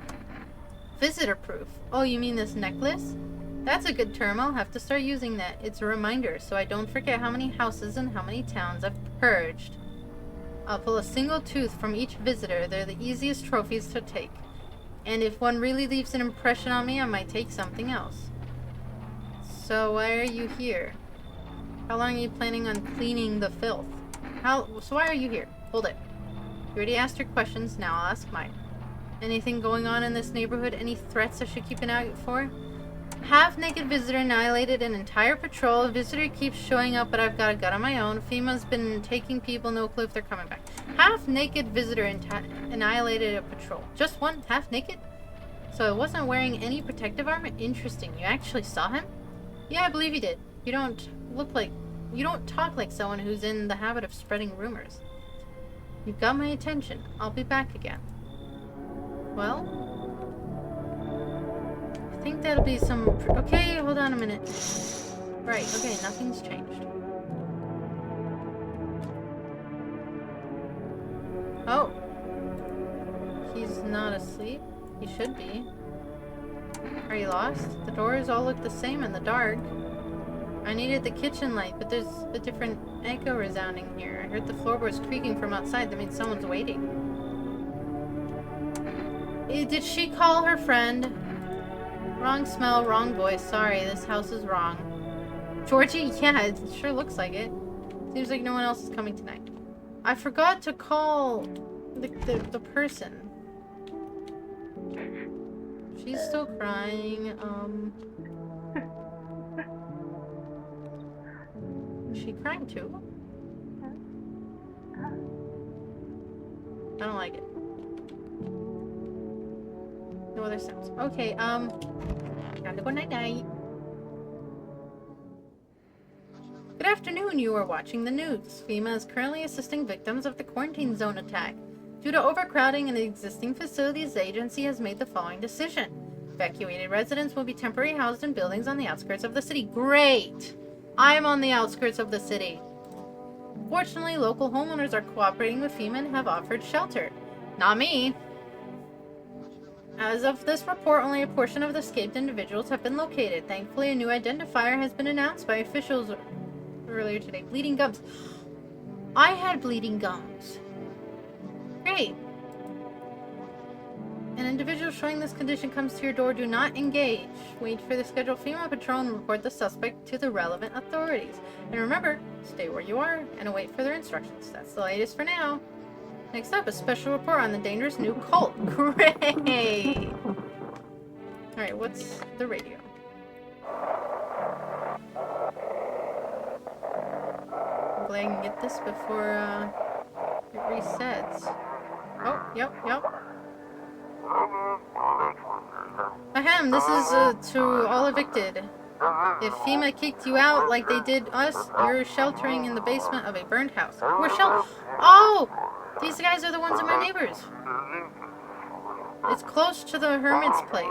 Visitor-proof. Oh, you mean this necklace? That's a good term. I'll have to start using that. It's a reminder, so I don't forget how many houses and how many towns I've purged. I'll pull a single tooth from each visitor. They're the easiest trophies to take. And if one really leaves an impression on me, I might take something else. So why are you here? How long are you planning on cleaning the filth? So why are you here? Hold it. You already asked your questions, now I'll ask mine. Anything going on in this neighborhood? Any threats I should keep an eye out for? Half-naked visitor annihilated an entire patrol. A visitor keeps showing up, but I've got a gun of my own. FEMA's been taking people, no clue if they're coming back. Half-naked visitor annihilated a patrol. Just one half-naked? So it wasn't wearing any protective armor? Interesting. You actually saw him? Yeah, I believe you did. You don't talk like someone who's in the habit of spreading rumors. You've got my attention. I'll be back again. Well, I think that'll be some... Okay, hold on a minute. Right, okay, nothing's changed. Oh. He's not asleep. He should be. Are you lost? The doors all look the same in the dark. I needed the kitchen light, but there's a different echo resounding here. I heard the floorboards creaking from outside. That means someone's waiting. Did she call her friend? Wrong smell, wrong voice. Sorry, this house is wrong. Georgie? Yeah, it sure looks like it. Seems like no one else is coming tonight. I forgot to call the person. She's still crying. Is she crying too? I don't like it. No other sounds. Okay, gotta go night-night. Good afternoon, you are watching the news. FEMA is currently assisting victims of the quarantine zone attack. Due to overcrowding in the existing facilities, the agency has made the following decision. Evacuated residents will be temporarily housed in buildings on the outskirts of the city. Great! I'm on the outskirts of the city. Fortunately, local homeowners are cooperating with FEMA and have offered shelter. Not me. As of this report, only a portion of the escaped individuals have been located. Thankfully, a new identifier has been announced by officials earlier today. Bleeding gums. I had bleeding gums. Great. An individual showing this condition comes to your door. Do not engage. Wait for the scheduled FEMA patrol and report the suspect to the relevant authorities. And remember, stay where you are and await further instructions. That's the latest for now. Next up, a special report on the dangerous new cult. Great! Alright, what's the radio? I'm glad I can get this before it resets. Oh, yep. Ahem, this is to all evicted. If FEMA kicked you out like they did us, you're sheltering in the basement of a burned house. Oh! These guys are the ones that are my neighbors. It's close to the hermit's place.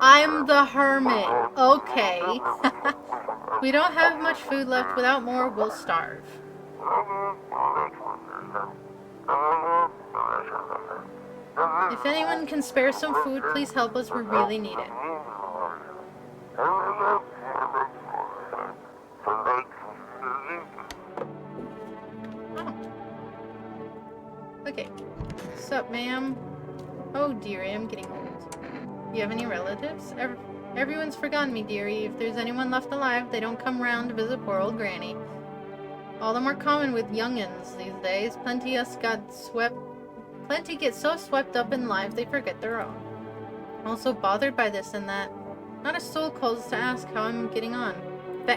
I'm the hermit. Okay. We don't have much food left. Without more, we'll starve. If anyone can spare some food, please help us. We really need it. Okay. Sup, ma'am? Oh, dearie, I'm getting old. You have any relatives? Everyone's forgotten me, dearie. If there's anyone left alive, they don't come round to visit poor old granny. All the more common with young'uns these days. Plenty get so swept up in life they forget their own. Also bothered by this and that. Not a soul calls to ask how I'm getting on. Bah!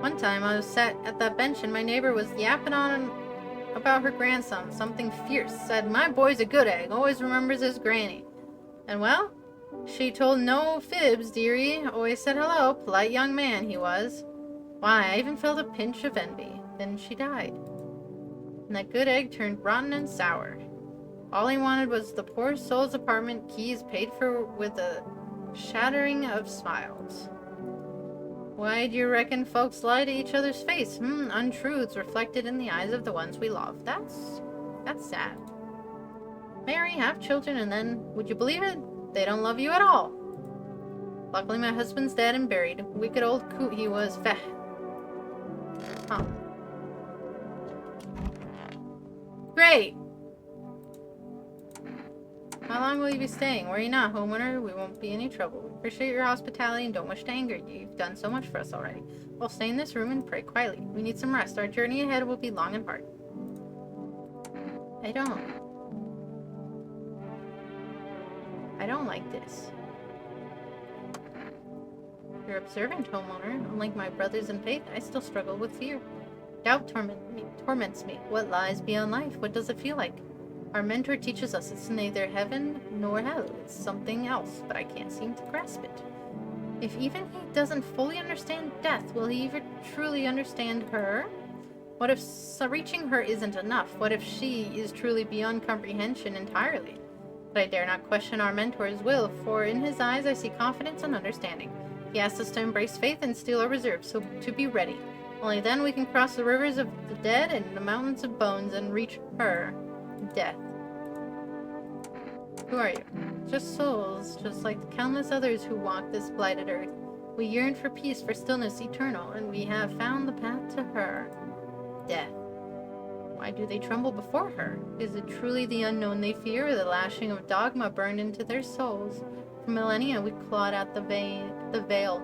One time I was sat at that bench and my neighbor was yapping on about her grandson. Something fierce. Said, my boy's a good egg. Always remembers his granny. And well, she told no fibs, dearie. Always said hello. Polite young man he was. Why, I even felt a pinch of envy. Then she died. And that good egg turned rotten and sour. All he wanted was the poor soul's apartment keys paid for with a Shattering of smiles. Why do you reckon folks lie to each other's face? Untruths reflected in the eyes of the ones we love. That's sad. Marry, have children, and then, would you believe it? They don't love you at all. Luckily, my husband's dead and buried. Wicked old coot he was. Feh. Huh. Great! How long will you be staying? Worry not, homeowner. We won't be any trouble. We appreciate your hospitality and don't wish to anger you. You've done so much for us already. We'll stay in this room and pray quietly. We need some rest. Our journey ahead will be long and hard. I don't like this. You're observant, homeowner. Unlike my brothers in faith, I still struggle with fear. Doubt torments me. What lies beyond life? What does it feel like? Our mentor teaches us it's neither heaven nor hell. It's something else, but I can't seem to grasp it. If even he doesn't fully understand death, will he ever truly understand her? What if reaching her isn't enough? What if she is truly beyond comprehension entirely? But I dare not question our mentor's will, for in his eyes I see confidence and understanding. He asks us to embrace faith and steel our reserve, so to be ready. Only then we can cross the rivers of the dead and the mountains of bones and reach her, death. Who are you? Just souls, just like the countless others who walk this blighted earth. We yearn for peace, for stillness eternal, and we have found the path to her, death. Why do they tremble before her? Is it truly the unknown they fear, or the lashing of dogma burned into their souls? For millennia we clawed out the veil,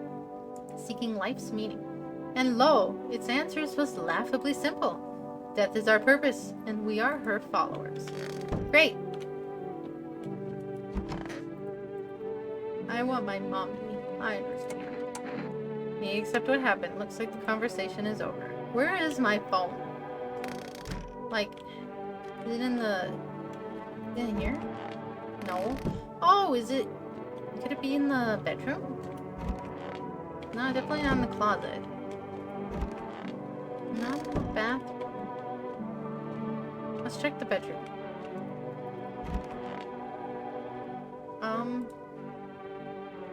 seeking life's meaning. And lo, its answers was laughably simple. Death is our purpose, and we are her followers. Great! I want my mom to be. I understand. Me accept what happened. Looks like the conversation is over. Where is my phone? Like, is it in the... in here? No. Oh, is it... could it be in the bedroom? No, definitely not in the closet. Not in the bathroom. Let's check the bedroom.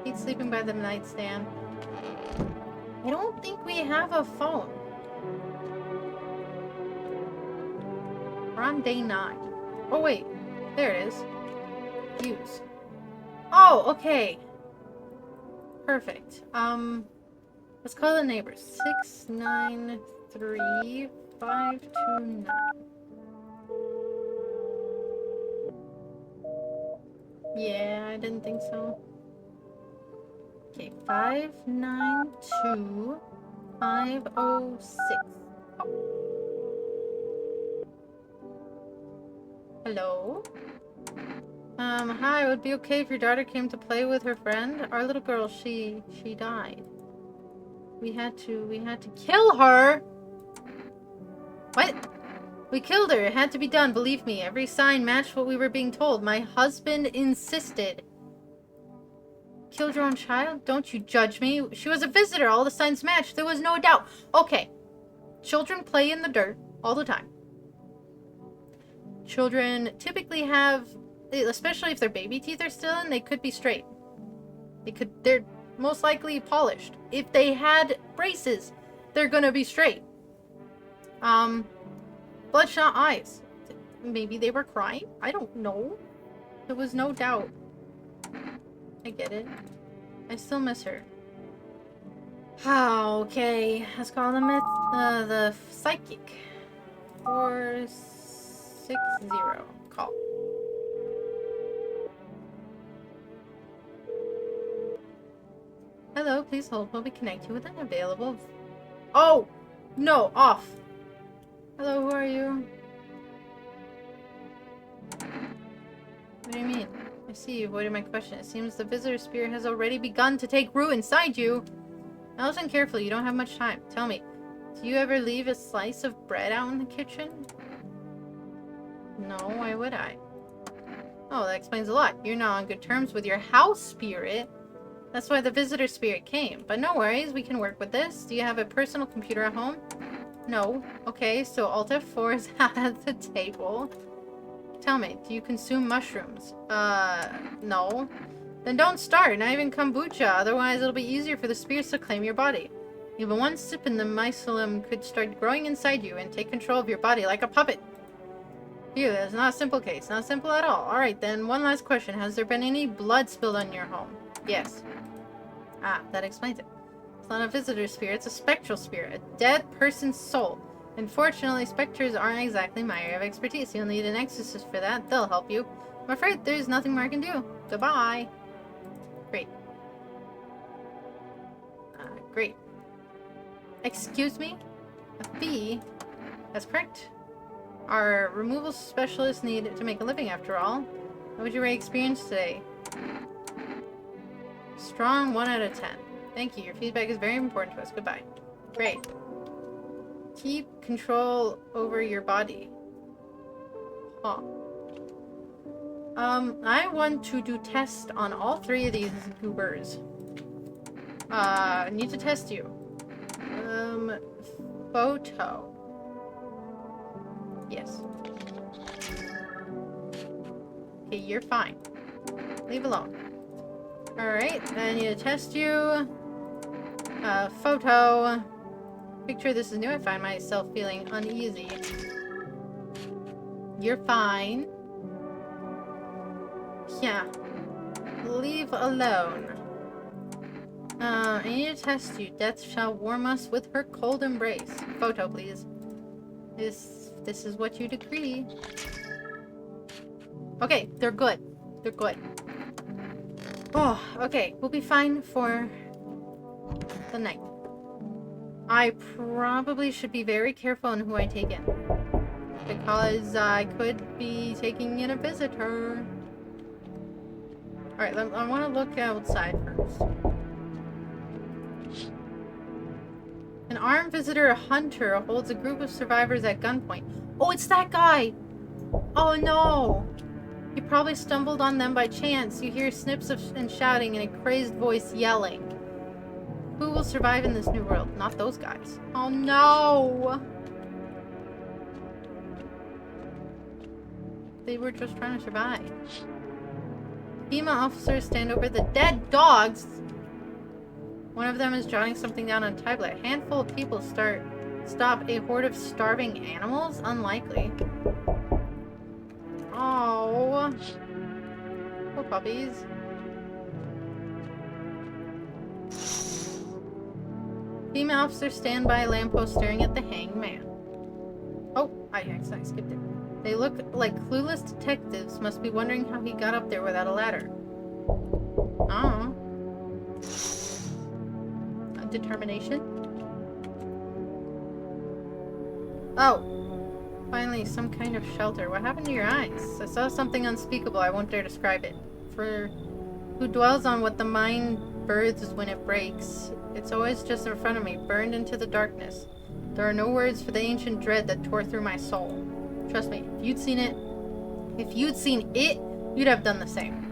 He's sleeping by the nightstand. I don't think we have a phone. We're on day 9. Oh wait, there it is. Use. Oh, okay. Perfect. Let's call the neighbors. 693-529. Yeah, I didn't think so. Okay, 592-506. Hello? Hi, it would be okay if your daughter came to play with her friend. Our little girl, she died. We had to kill her! What? We killed her. It had to be done, believe me. Every sign matched what we were being told. My husband insisted. Killed your own child? Don't you judge me. She was a visitor. All the signs matched. There was no doubt. Okay. Children play in the dirt all the time. Children typically have, especially if their baby teeth are still in, they could be straight. They're most likely polished. If they had braces, they're gonna be straight. Bloodshot eyes. Maybe they were crying? I don't know. There was no doubt. I get it. I still miss her. Okay. Let's call the psychic. 460. Call. Hello, please hold while we connect you with an available... Oh! No, off. Hello, who are you? What do you mean? I see you avoided my question. It seems the visitor spirit has already begun to take root inside you. Now listen carefully, you don't have much time. Tell me, do you ever leave a slice of bread out in the kitchen? No, why would I? Oh, that explains a lot. You're not on good terms with your house spirit. That's why the visitor spirit came. But no worries, we can work with this. Do you have a personal computer at home? No. Okay, so Alt F4 is at the table. Tell me, do you consume mushrooms? No. Then don't start, not even kombucha, otherwise it'll be easier for the spirits to claim your body. Even one sip in the mycelium could start growing inside you and take control of your body like a puppet. Phew, that's not a simple case. Not simple at all. Alright then, one last question. Has there been any blood spilled on your home? Yes. Ah, that explains it. It's not a visitor spirit, it's a spectral spirit. A dead person's soul. Unfortunately, specters aren't exactly my area of expertise. You'll need an exorcist for that. They'll help you. I'm afraid there's nothing more I can do. Goodbye. Great. Great. Excuse me? A fee? That's correct. Our removal specialists need to make a living after all. How would you rate experience today? Strong 1 out of 10. Thank you. Your feedback is very important to us. Goodbye. Great. Keep control over your body. Huh. I want to do test on all 3 of these goobers. I need to test you. Photo. Yes. Okay, you're fine. Leave alone. Alright, I need to test you. Photo. Picture, this is new. I find myself feeling uneasy. You're fine. Yeah. Leave alone. I need to test you. Death shall warm us with her cold embrace. Photo, please. This is what you decree. Okay, they're good. They're good. Oh, okay. We'll be fine for the night. I probably should be very careful on who I take in. Because I could be taking in a visitor. Alright, I want to look outside first. An armed visitor hunter holds a group of survivors at gunpoint. Oh, it's that guy! Oh no! He probably stumbled on them by chance. You hear snips and shouting and a crazed voice yelling. Who will survive in this new world? Not those guys. Oh no! They were just trying to survive. Female officers stand over the dead dogs. One of them is jotting something down on a tablet. A handful of people stop a horde of starving animals? Unlikely. Oh. Poor puppies. Female officers stand by a lamppost staring at the hanged man. Oh, I accidentally skipped it. They look like clueless detectives, must be wondering how he got up there without a ladder. Oh. Determination? Oh. Finally, some kind of shelter. What happened to your eyes? I saw something unspeakable. I won't dare describe it. For who dwells on what the mind births when it breaks? It's always just in front of me, burned into the darkness. There are no words for the ancient dread that tore through my soul. Trust me, if you'd seen it, you'd have done the same.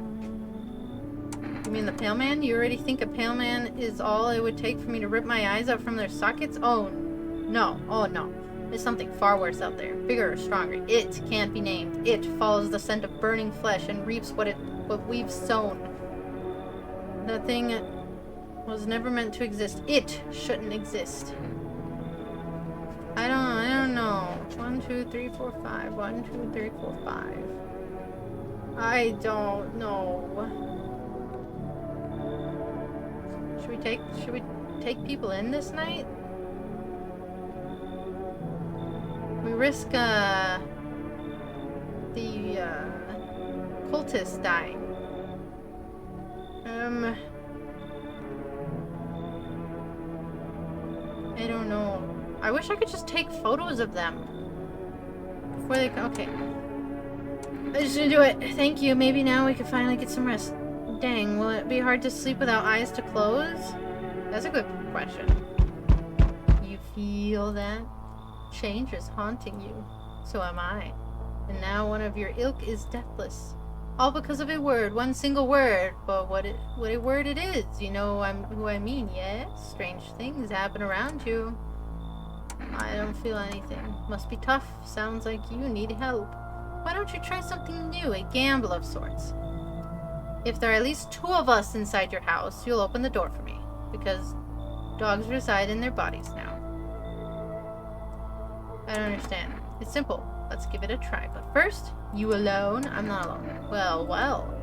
You mean the pale man? You already think a pale man is all it would take for me to rip my eyes out from their sockets? Oh, no. Oh, no. There's something far worse out there. Bigger or stronger. It can't be named. It follows the scent of burning flesh and reaps what we've sown. That thing was never meant to exist. It shouldn't exist. I don't know. 1, 2, 3, 4, 5. 1, 2, 3, 4, 5. I don't know. Should we take people in this night? We risk the cultists dying. I don't know. I wish I could just take photos of them before they come. Okay. I just gonna do it. Thank you. Maybe now we can finally get some rest. Dang, will it be hard to sleep without eyes to close? That's a good question. You feel that? Change is haunting you. So am I. And now one of your ilk is deathless. All because of a word, one single word. But what a word it is. You know who I mean, yes? Strange things happen around you. I don't feel anything. Must be tough. Sounds like you need help. Why don't you try something new? A gamble of sorts. If there are at least 2 of us inside your house, you'll open the door for me. Because dogs reside in their bodies now. I don't understand. It's simple. Let's give it a try. But first, you alone? I'm not alone. Well, well.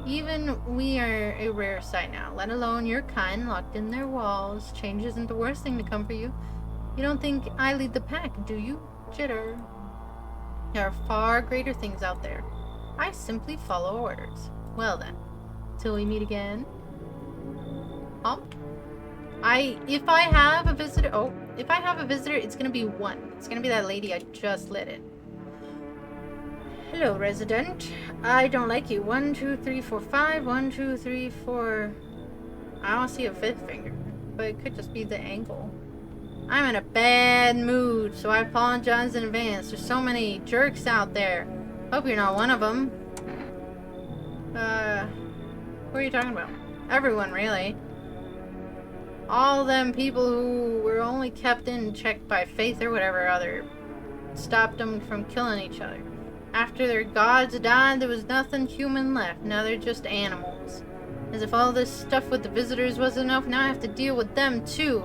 Even we are a rare sight now, let alone your kind locked in their walls. Change isn't the worst thing to come for you. You don't think I lead the pack, do you, Jitter? There are far greater things out there. I simply follow orders. Well then, till we meet again. If I have a visitor, it's gonna be one. It's gonna be that lady I just let in. Hello, resident. I don't like you. 1, 2, 3, 4, 5. 1, 2, 3, 4. I don't see a 5th finger, but it could just be the angle. I'm in a bad mood, so I apologize in advance. There's so many jerks out there. Hope you're not one of them. What are you talking about? Everyone, really. All them people who were only kept in check by faith or whatever other stopped them from killing each other. After their gods died, there was nothing human left. Now they're just animals. As if all this stuff with the visitors wasn't enough, now I have to deal with them too.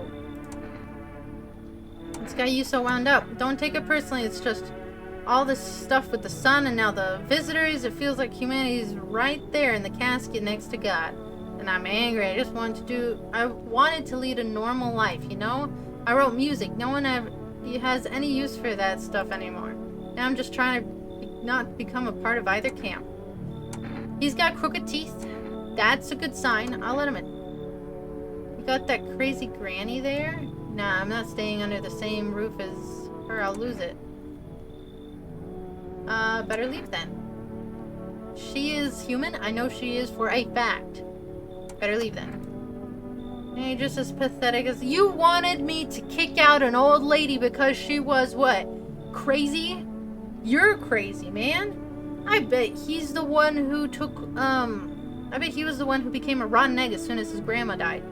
It's got you so wound up. Don't take it personally, it's just all this stuff with the sun and now the visitors. It feels like humanity's right there in the casket next to God. And I'm angry. I wanted to lead a normal life, you know? I wrote music. No one has any use for that stuff anymore. Now I'm just trying to not become a part of either camp. He's got crooked teeth. That's a good sign. I'll let him in. You got that crazy granny there? Nah, I'm not staying under the same roof as her. I'll lose it. Better leave then. She is human? I know she is for a fact. Better leave then. You're just as pathetic as you wanted me to kick out an old lady because she was what? Crazy? You're crazy, man. I bet he's the one who I bet he was the one who became a rotten egg as soon as his grandma died.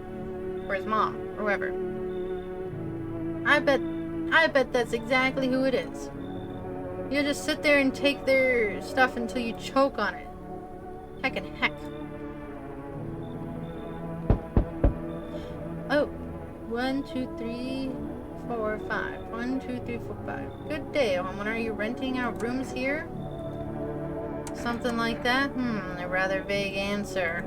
Or his mom, or whoever. I bet that's exactly who it is. You'll just sit there and take their stuff until you choke on it. Heck and heck. Oh. 1, 2, 3, 4, 5. 1, 2, 3, 4, 5. Good day, homeowner. Are you renting out rooms here? Something like that? A rather vague answer.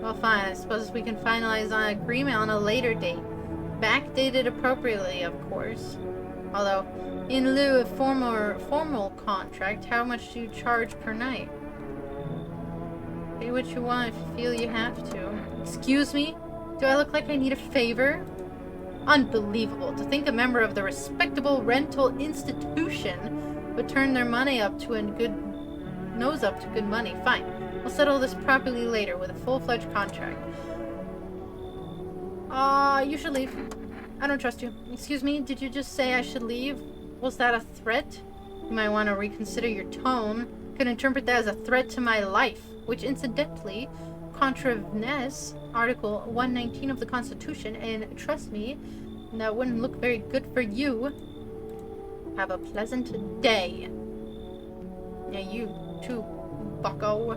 Well, fine. I suppose we can finalize an agreement on a later date. Backdated appropriately, of course. Although, in lieu of formal contract, how much do you charge per night? Pay what you want if you feel you have to. Excuse me? Do I look like I need a favor? Unbelievable. To think a member of the respectable rental institution would turn their money up to good money. Fine. We'll settle this properly later with a full-fledged contract. You should leave. I don't trust you. Excuse me, did you just say I should leave? Was that a threat? You might want to reconsider your tone. Could interpret that as a threat to my life, which incidentally contravenes Article 119 of the Constitution, and trust me, that wouldn't look very good for you. Have a pleasant day. Yeah, you too, bucko.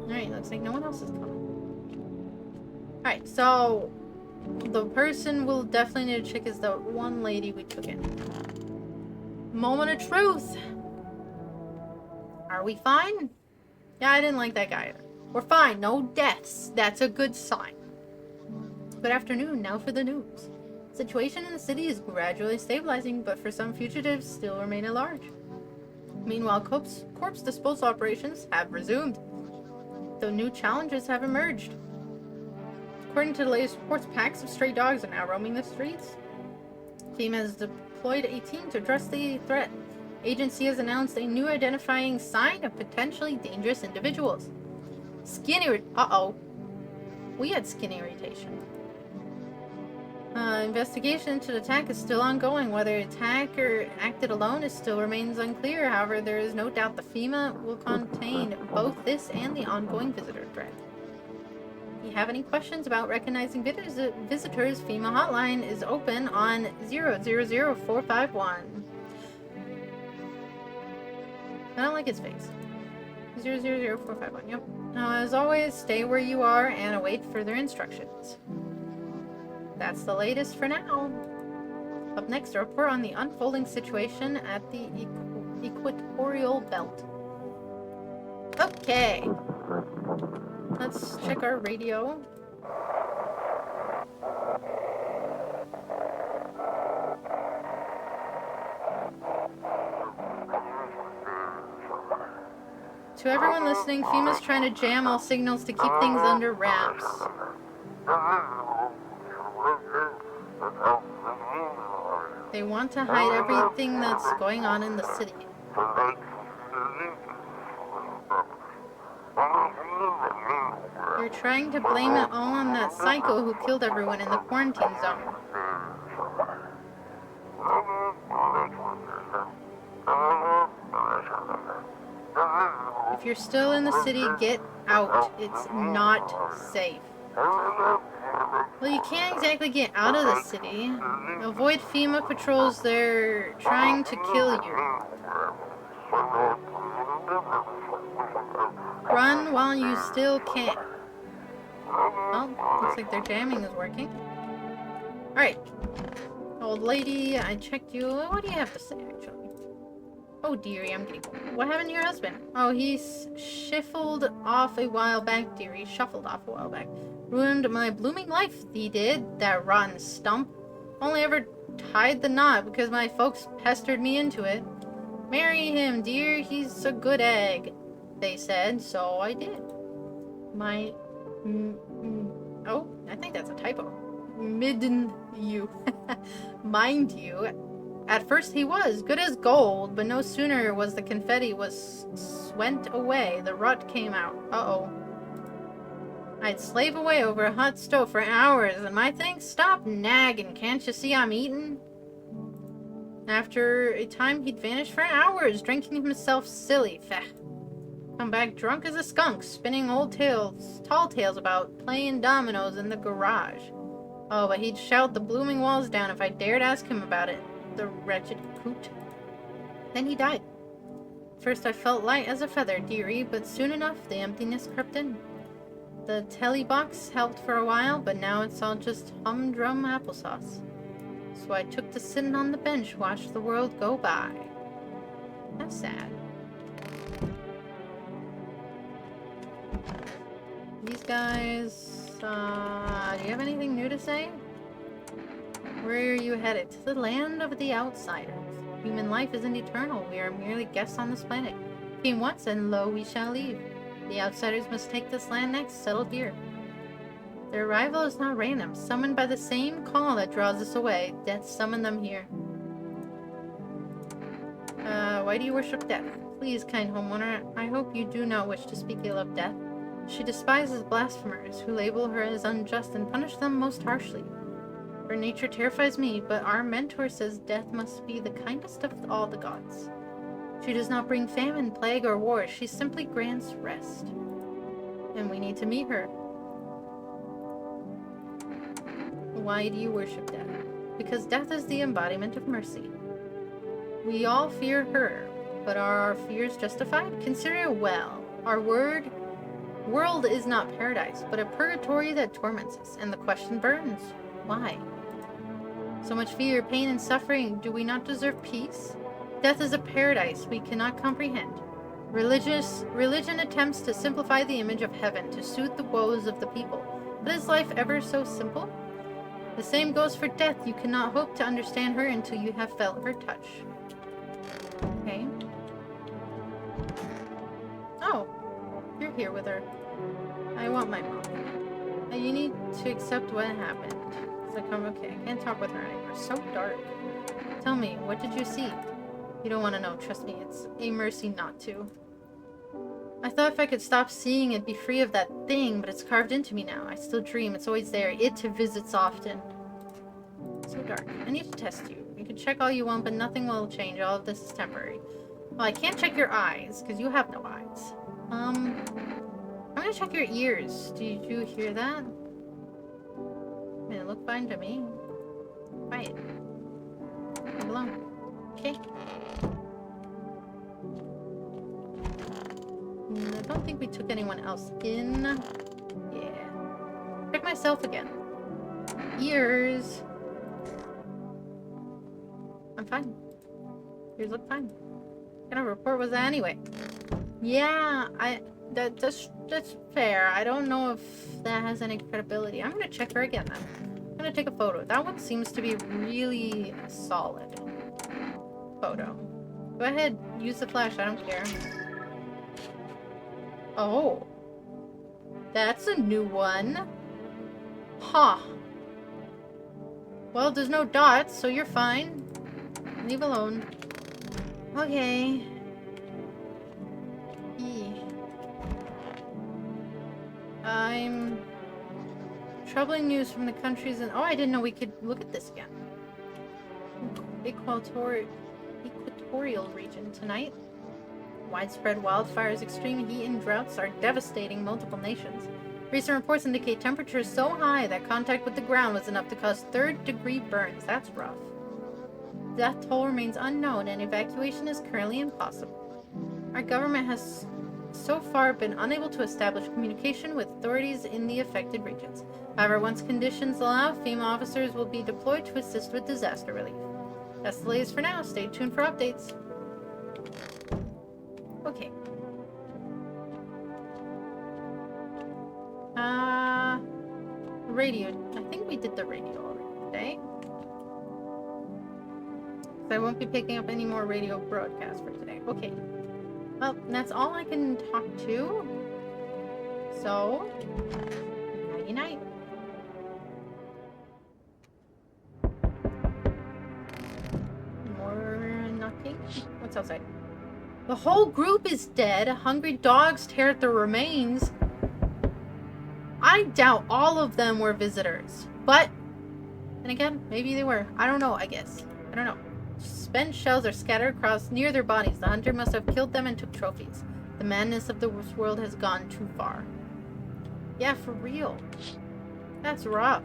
Alright, looks like no one else is coming. Alright, so the person we'll definitely need to check is the one lady we took in. Moment of truth. Are we fine? Yeah, I didn't like that guy either. We're fine. No deaths. That's a good sign. Good afternoon. Now for the news. The situation in the city is gradually stabilizing, but for some fugitives still remain at large. Meanwhile, corpse disposal operations have resumed, though new challenges have emerged. According to the latest reports, packs of stray dogs are now roaming the streets. The team has deployed a team to address the threat. Agency has announced a new identifying sign of potentially dangerous individuals. We had skin irritation. Investigation into the attack is still ongoing. Whether the attacker acted alone still remains unclear. However, there is no doubt the FEMA will contain both this and the ongoing visitor threat. If you have any questions about recognizing visitors, FEMA hotline is open on 000451. I don't like his face. 000451, yep. Now, as always, stay where you are and await further instructions. That's the latest for now. Up next, a report on the unfolding situation at the equatorial belt. Okay. Let's check our radio. To everyone listening, FEMA's trying to jam all signals to keep things under wraps. They want to hide everything that's going on in the city. You're trying to blame it all on that psycho who killed everyone in the quarantine zone. If you're still in the city, get out. It's not safe. Well, you can't exactly get out of the city. Avoid FEMA patrols. They're trying to kill you. Run while you still can. Well, looks like their jamming is working. Alright. Old lady, I checked you. What do you have to say, actually? Oh, dearie, I'm getting old. What happened to your husband? Oh, he's shuffled off a while back, dearie. Shuffled off a while back. Ruined my blooming life, he did. That rotten stump. Only ever tied the knot because my folks pestered me into it. Marry him, dear. He's a good egg, they said, so I did. My... oh, I think that's a typo. Midden you. Mind you, at first he was good as gold, but no sooner was the confetti went away, the rut came out. Uh-oh. I'd slave away over a hot stove for hours, and my thing, stop nagging, can't you see I'm eating? After a time, he'd vanish for hours, drinking himself silly. Fah. Come back drunk as a skunk, spinning old tall tales about playing dominoes in the garage. Oh, but he'd shout the blooming walls down if I dared ask him about it, the wretched coot. Then he died. First I felt light as a feather, dearie, but soon enough the emptiness crept in. The telly box helped for a while, but now it's all just humdrum applesauce. So I took to sitting on the bench, watch the world go by. That's sad. These guys, do you have anything new to say? Where are you headed? To the land of the outsiders. Human life isn't eternal. We are merely guests on this planet. Came once, and lo, we shall leave. The outsiders must take this land next, settled here. Their arrival is not random. Summoned by the same call that draws us away. Death summoned them here. Why do you worship death? Please, kind homeowner, I hope you do not wish to speak ill of death. She despises blasphemers who label her as unjust and punish them most harshly. Her nature terrifies me, but our mentor says death must be the kindest of all the gods. She does not bring famine, plague, or war. She simply grants rest. And we need to meet her. Why do you worship death? Because death is the embodiment of mercy. We all fear her, but are our fears justified? Consider it well. Our world is not paradise, but a purgatory that torments us, and the question burns. Why? So much fear, pain, and suffering. Do we not deserve peace? Death is a paradise we cannot comprehend. Religion attempts to simplify the image of heaven to suit the woes of the people. But is life ever so simple? The same goes for death. You cannot hope to understand her until you have felt her touch. Okay. Oh, you're here with her. I want my mom. You need to accept what happened. It's like, I'm okay. I can't talk with her anymore. So dark. Tell me, what did you see? You don't want to know. Trust me, it's a mercy not to. I thought if I could stop seeing it, be free of that thing, but it's carved into me now. I still dream. It's always there. It visits often. So dark. I need to test you. You can check all you want, but nothing will change. All of this is temporary. Well, I can't check your eyes, because you have no eyes. I'm gonna check your ears. Did you hear that? I mean, it looked fine to me. Quiet. Leave alone. Okay. don't think we took anyone else in. Yeah. Check myself again. Ears. I'm fine. Ears look fine. What kind of report was that anyway? Yeah, that's fair. I don't know if that has any credibility. I'm gonna check her again then. I'm gonna take a photo. That one seems to be really solid. Photo. Go ahead, use the flash, I don't care. Oh. That's a new one. Huh. Well, there's no dots, so you're fine. Leave alone. Okay. I'm... Troubling news from the countries and... Oh, I didn't know we could look at this again. Equatorial region tonight. Widespread wildfires, extreme heat, and droughts are devastating multiple nations. Recent reports indicate temperatures so high that contact with the ground was enough to cause third-degree burns. That's rough. Death toll remains unknown, and evacuation is currently impossible. Our government has so far been unable to establish communication with authorities in the affected regions. However, once conditions allow, FEMA officers will be deployed to assist with disaster relief. That's the latest for now. Stay tuned for updates. Okay. Radio. I think we did the radio already today. So I won't be picking up any more radio broadcasts for today. Okay. Well, that's all I can talk to. So, nighty-night. More knocking. What's outside? The whole group is dead. Hungry dogs tear at the remains. I doubt all of them were visitors. But, and again, maybe they were. I don't know, I guess. I don't know. Spent shells are scattered across near their bodies. The hunter must have killed them and took trophies. The madness of the world has gone too far. Yeah, for real. That's rough.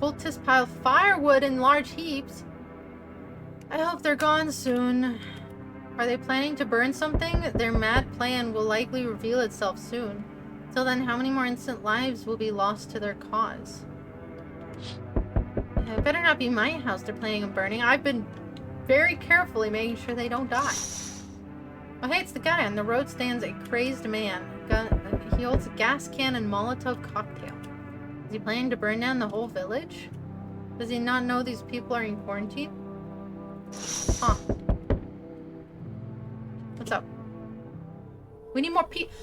Cultists pile firewood in large heaps. I hope they're gone soon. Are they planning to burn something? Their mad plan will likely reveal itself soon. Till then, how many more innocent lives will be lost to their cause? It better not be my house they're planning on burning. I've been very carefully making sure they don't die. Oh hey, it's the guy. On the road stands a crazed man. He holds a gas can and Molotov cocktail. Is he planning to burn down the whole village? Does he not know these people are in quarantine? Huh. What's up? We need more people.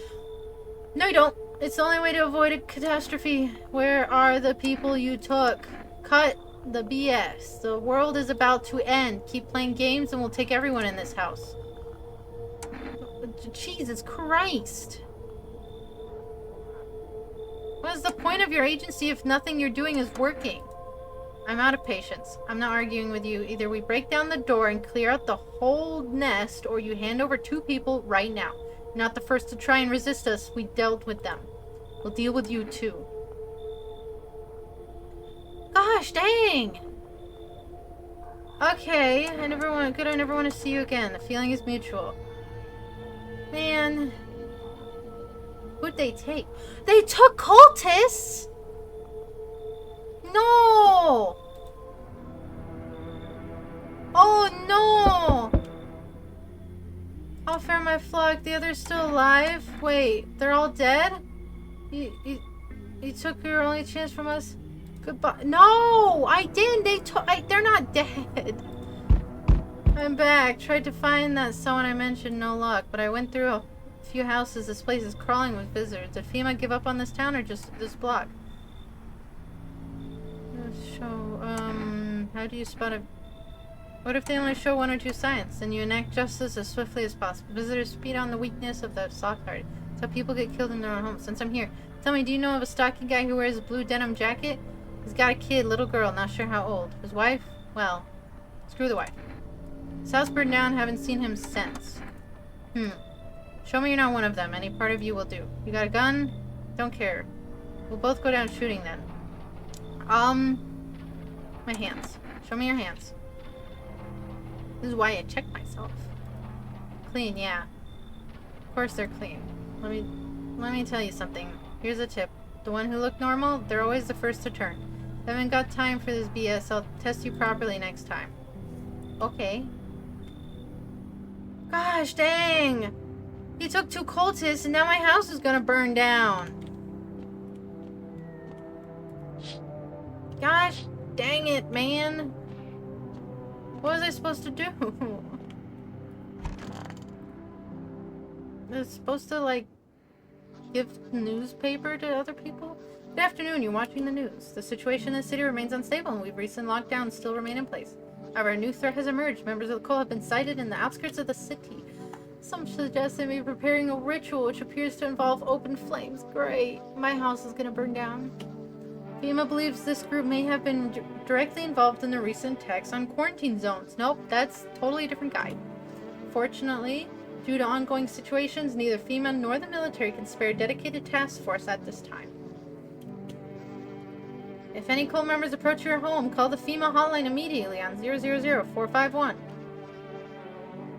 No, you don't. It's the only way to avoid a catastrophe. Where are the people you took? Cut the BS. The world is about to end. Keep playing games and we'll take everyone in this house. Jesus Christ. What is the point of your agency if nothing you're doing is working? I'm out of patience. I'm not arguing with you. Either we break down the door and clear out the whole nest, or you hand over 2 people right now. You're not the first to try and resist us. We dealt with them. We'll deal with you too. Gosh dang! Okay, I never want to see you again. The feeling is mutual. Man. Who'd they take? They took cultists! No! Oh no! I'll fare my flock. The others still alive? Wait, they're all dead? You took your only chance from us? Goodbye. No! I didn't! They're not dead. I'm back. Tried to find that someone I mentioned, no luck. But I went through a few houses. This place is crawling with visitors. Did FEMA give up on this town or just this block? How do you spot a... What if they only show 1 or 2 signs? Then you enact justice as swiftly as possible. Visitors feed on the weakness of the soft-hearted. That's how people get killed in their own homes. Since I'm here, tell me, do you know of a stocky guy who wears a blue denim jacket? He's got a kid, little girl, not sure how old. His wife? Well, screw the wife. His house burned down, haven't seen him since. Show me you're not one of them. Any part of you will do. You got a gun? Don't care. We'll both go down shooting then. My hands. Show me your hands. This is why I check myself. Clean, yeah. Of course they're clean. Let me tell you something. Here's a tip. The one who look normal, they're always the first to turn. Haven't got time for this BS. I'll test you properly next time. Okay. Gosh dang! He took 2 cultists and now my house is gonna burn down. Gosh dang it, man. What was I supposed to do? I was supposed to, like, give newspaper to other people? Good afternoon, you're watching the news. The situation in the city remains unstable and recent lockdowns still remain in place. However, a new threat has emerged. Members of the cult have been sighted in the outskirts of the city. Some suggest they may be preparing a ritual which appears to involve open flames. Great. My house is gonna burn down. FEMA believes this group may have been directly involved in the recent attacks on quarantine zones. Nope, that's totally a different guy. Fortunately, due to ongoing situations, neither FEMA nor the military can spare a dedicated task force at this time. If any cult members approach your home, call the FEMA hotline immediately on 000-451.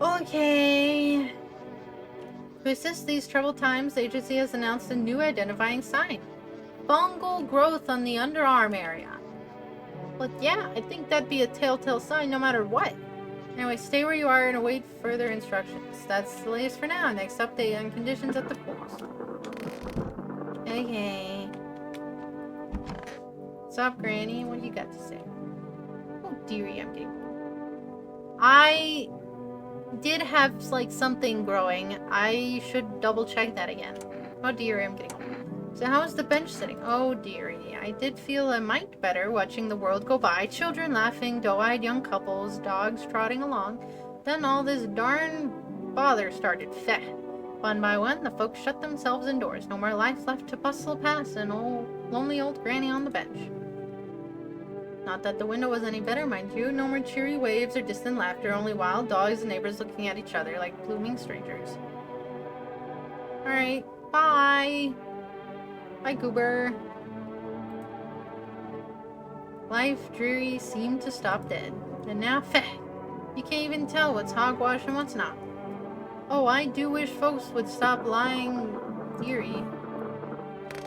Okay. To assist these troubled times, the agency has announced a new identifying sign. Fungal growth on the underarm area. But yeah, I think that'd be a telltale sign no matter what. Anyway, stay where you are and await further instructions. That's the latest for now. Next update on conditions at the pools. Okay. What's up, Granny? What do you got to say? Oh, dearie, I'm getting... I did have, like, something growing. I should double check that again. Oh, dearie, I'm getting... So how is the bench sitting? Oh, dearie. I did feel a mite better watching the world go by. Children laughing, doe-eyed young couples, dogs trotting along. Then all this darn bother started. Feh. One by one, the folks shut themselves indoors. No more life left to bustle past an old, lonely old granny on the bench. Not that the window was any better, mind you. No more cheery waves or distant laughter, only wild dogs and neighbors looking at each other like blooming strangers. Alright, bye! Bye, Goober. Life dreary seemed to stop dead. And now, feh! You can't even tell what's hogwash and what's not. Oh, I do wish folks would stop lying eerie.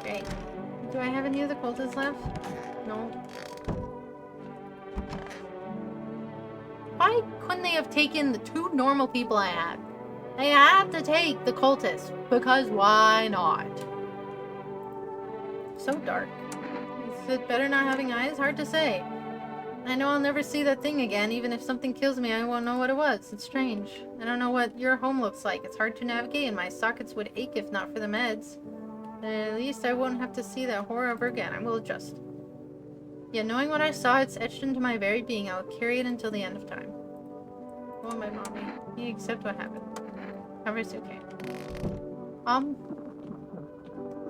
Great. Do I have any of the cultists left? No. Why couldn't they have taken the 2 normal people I had? They had to take the cultists, because why not? So dark. Is it better not having eyes? Hard to say. I know I'll never see that thing again. Even if something kills me, I won't know what it was. It's strange. I don't know what your home looks like. It's hard to navigate, and my sockets would ache if not for the meds. At least I won't have to see that horror ever again. I will adjust. Yet knowing what I saw, it's etched into my very being. I'll carry it until the end of time. Oh, my mommy. You accept what happened. Everything's okay.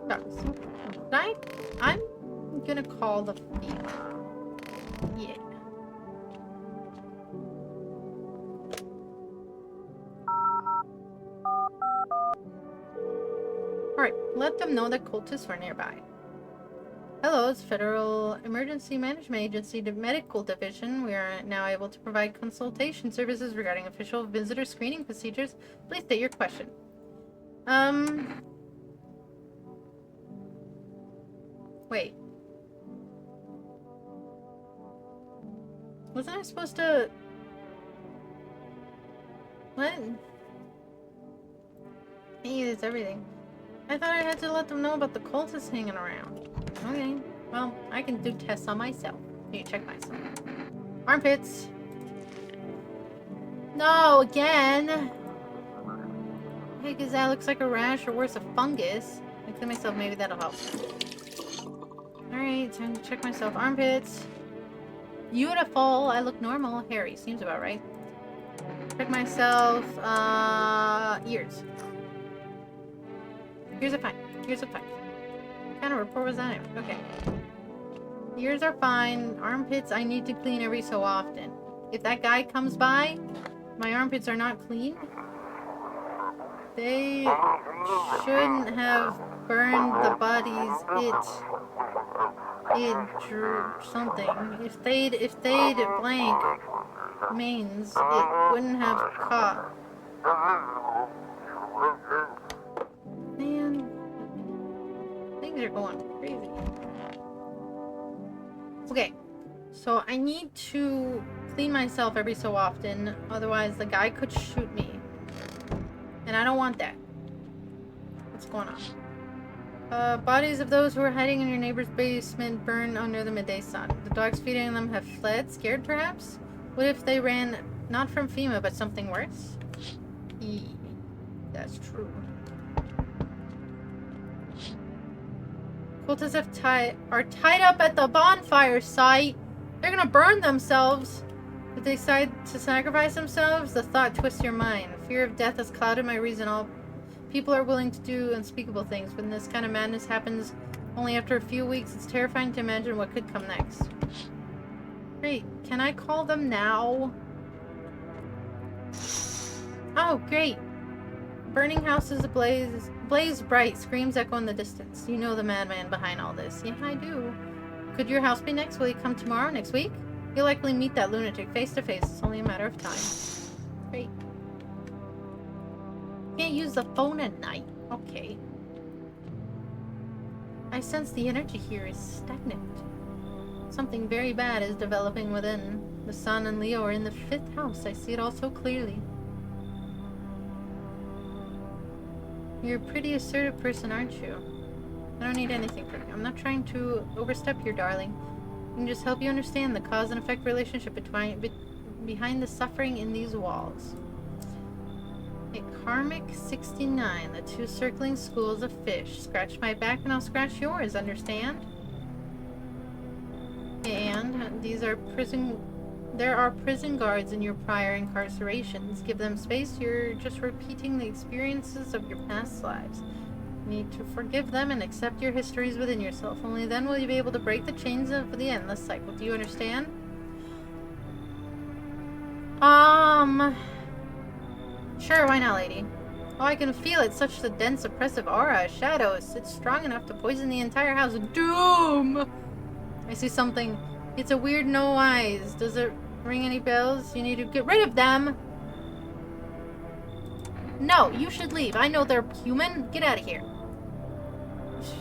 Ducks. I'm gonna call the FEMA. Yeah. Alright, let them know that cultists are nearby. Hello, it's Federal Emergency Management Agency Medical Division. We are now able to provide consultation services regarding official visitor screening procedures. Please state your question. Wait. Wasn't I supposed to... What? Hey, it's everything. I thought I had to let them know about the cultists hanging around. Okay, well, I can do tests on myself. Need to check myself. Armpits! No, again! Hey, because that looks like a rash or worse, a fungus. I clean myself, maybe that'll help. Alright, time to check myself. Armpits! Beautiful! I look normal. Hairy, seems about right. Check myself, ears. Ears are fine. Ears are fine. What kind of report was that? Okay. Ears are fine. Armpits I need to clean every so often. If that guy comes by, my armpits are not clean. They shouldn't have burned the bodies. It drew something. If they'd blank mains, it wouldn't have caught. Man, things are going crazy. Okay, so I need to clean myself every so often, otherwise the guy could shoot me. And I don't want that. What's going on? Bodies of those who were hiding in your neighbor's basement burn under the midday sun. The dogs feeding them have fled, scared perhaps? What if they ran not from FEMA, but something worse? That's true. Cultists are tied up at the bonfire site. They're gonna burn themselves. If they decide to sacrifice themselves, the thought twists your mind. Fear of death has clouded my reason. All people are willing to do unspeakable things. When this kind of madness happens only after a few weeks, it's terrifying to imagine what could come next. Great. Can I call them now? Oh, great. Burning houses blaze bright, screams echo in the distance. You know the madman behind all this. Yeah, I do. Could your house be next? Will you come tomorrow, next week? You'll likely meet that lunatic face to face. It's only a matter of time. Great. Can't use the phone at night. Okay. I sense the energy here is stagnant. Something very bad is developing within. The sun and Leo are in the 5th house. I see it all so clearly. You're a pretty assertive person, aren't you? I don't need anything from you. I'm not trying to overstep here, darling. I can just help you understand the cause and effect relationship behind the suffering in these walls. A karmic 69, the 2 circling schools of fish. Scratch my back and I'll scratch yours, understand? And there are prison guards in your prior incarcerations. Give them space. You're just repeating the experiences of your past lives. You need to forgive them and accept your histories within yourself. Only then will you be able to break the chains of the endless cycle. Do you understand? Sure, why not, lady? Oh, I can feel it. Such a dense, oppressive aura. Shadows. It's strong enough to poison the entire house. Doom! I see something. It's a weird no eyes. Does it ring any bells? You need to get rid of them. No, you should leave. I know they're human. Get out of here.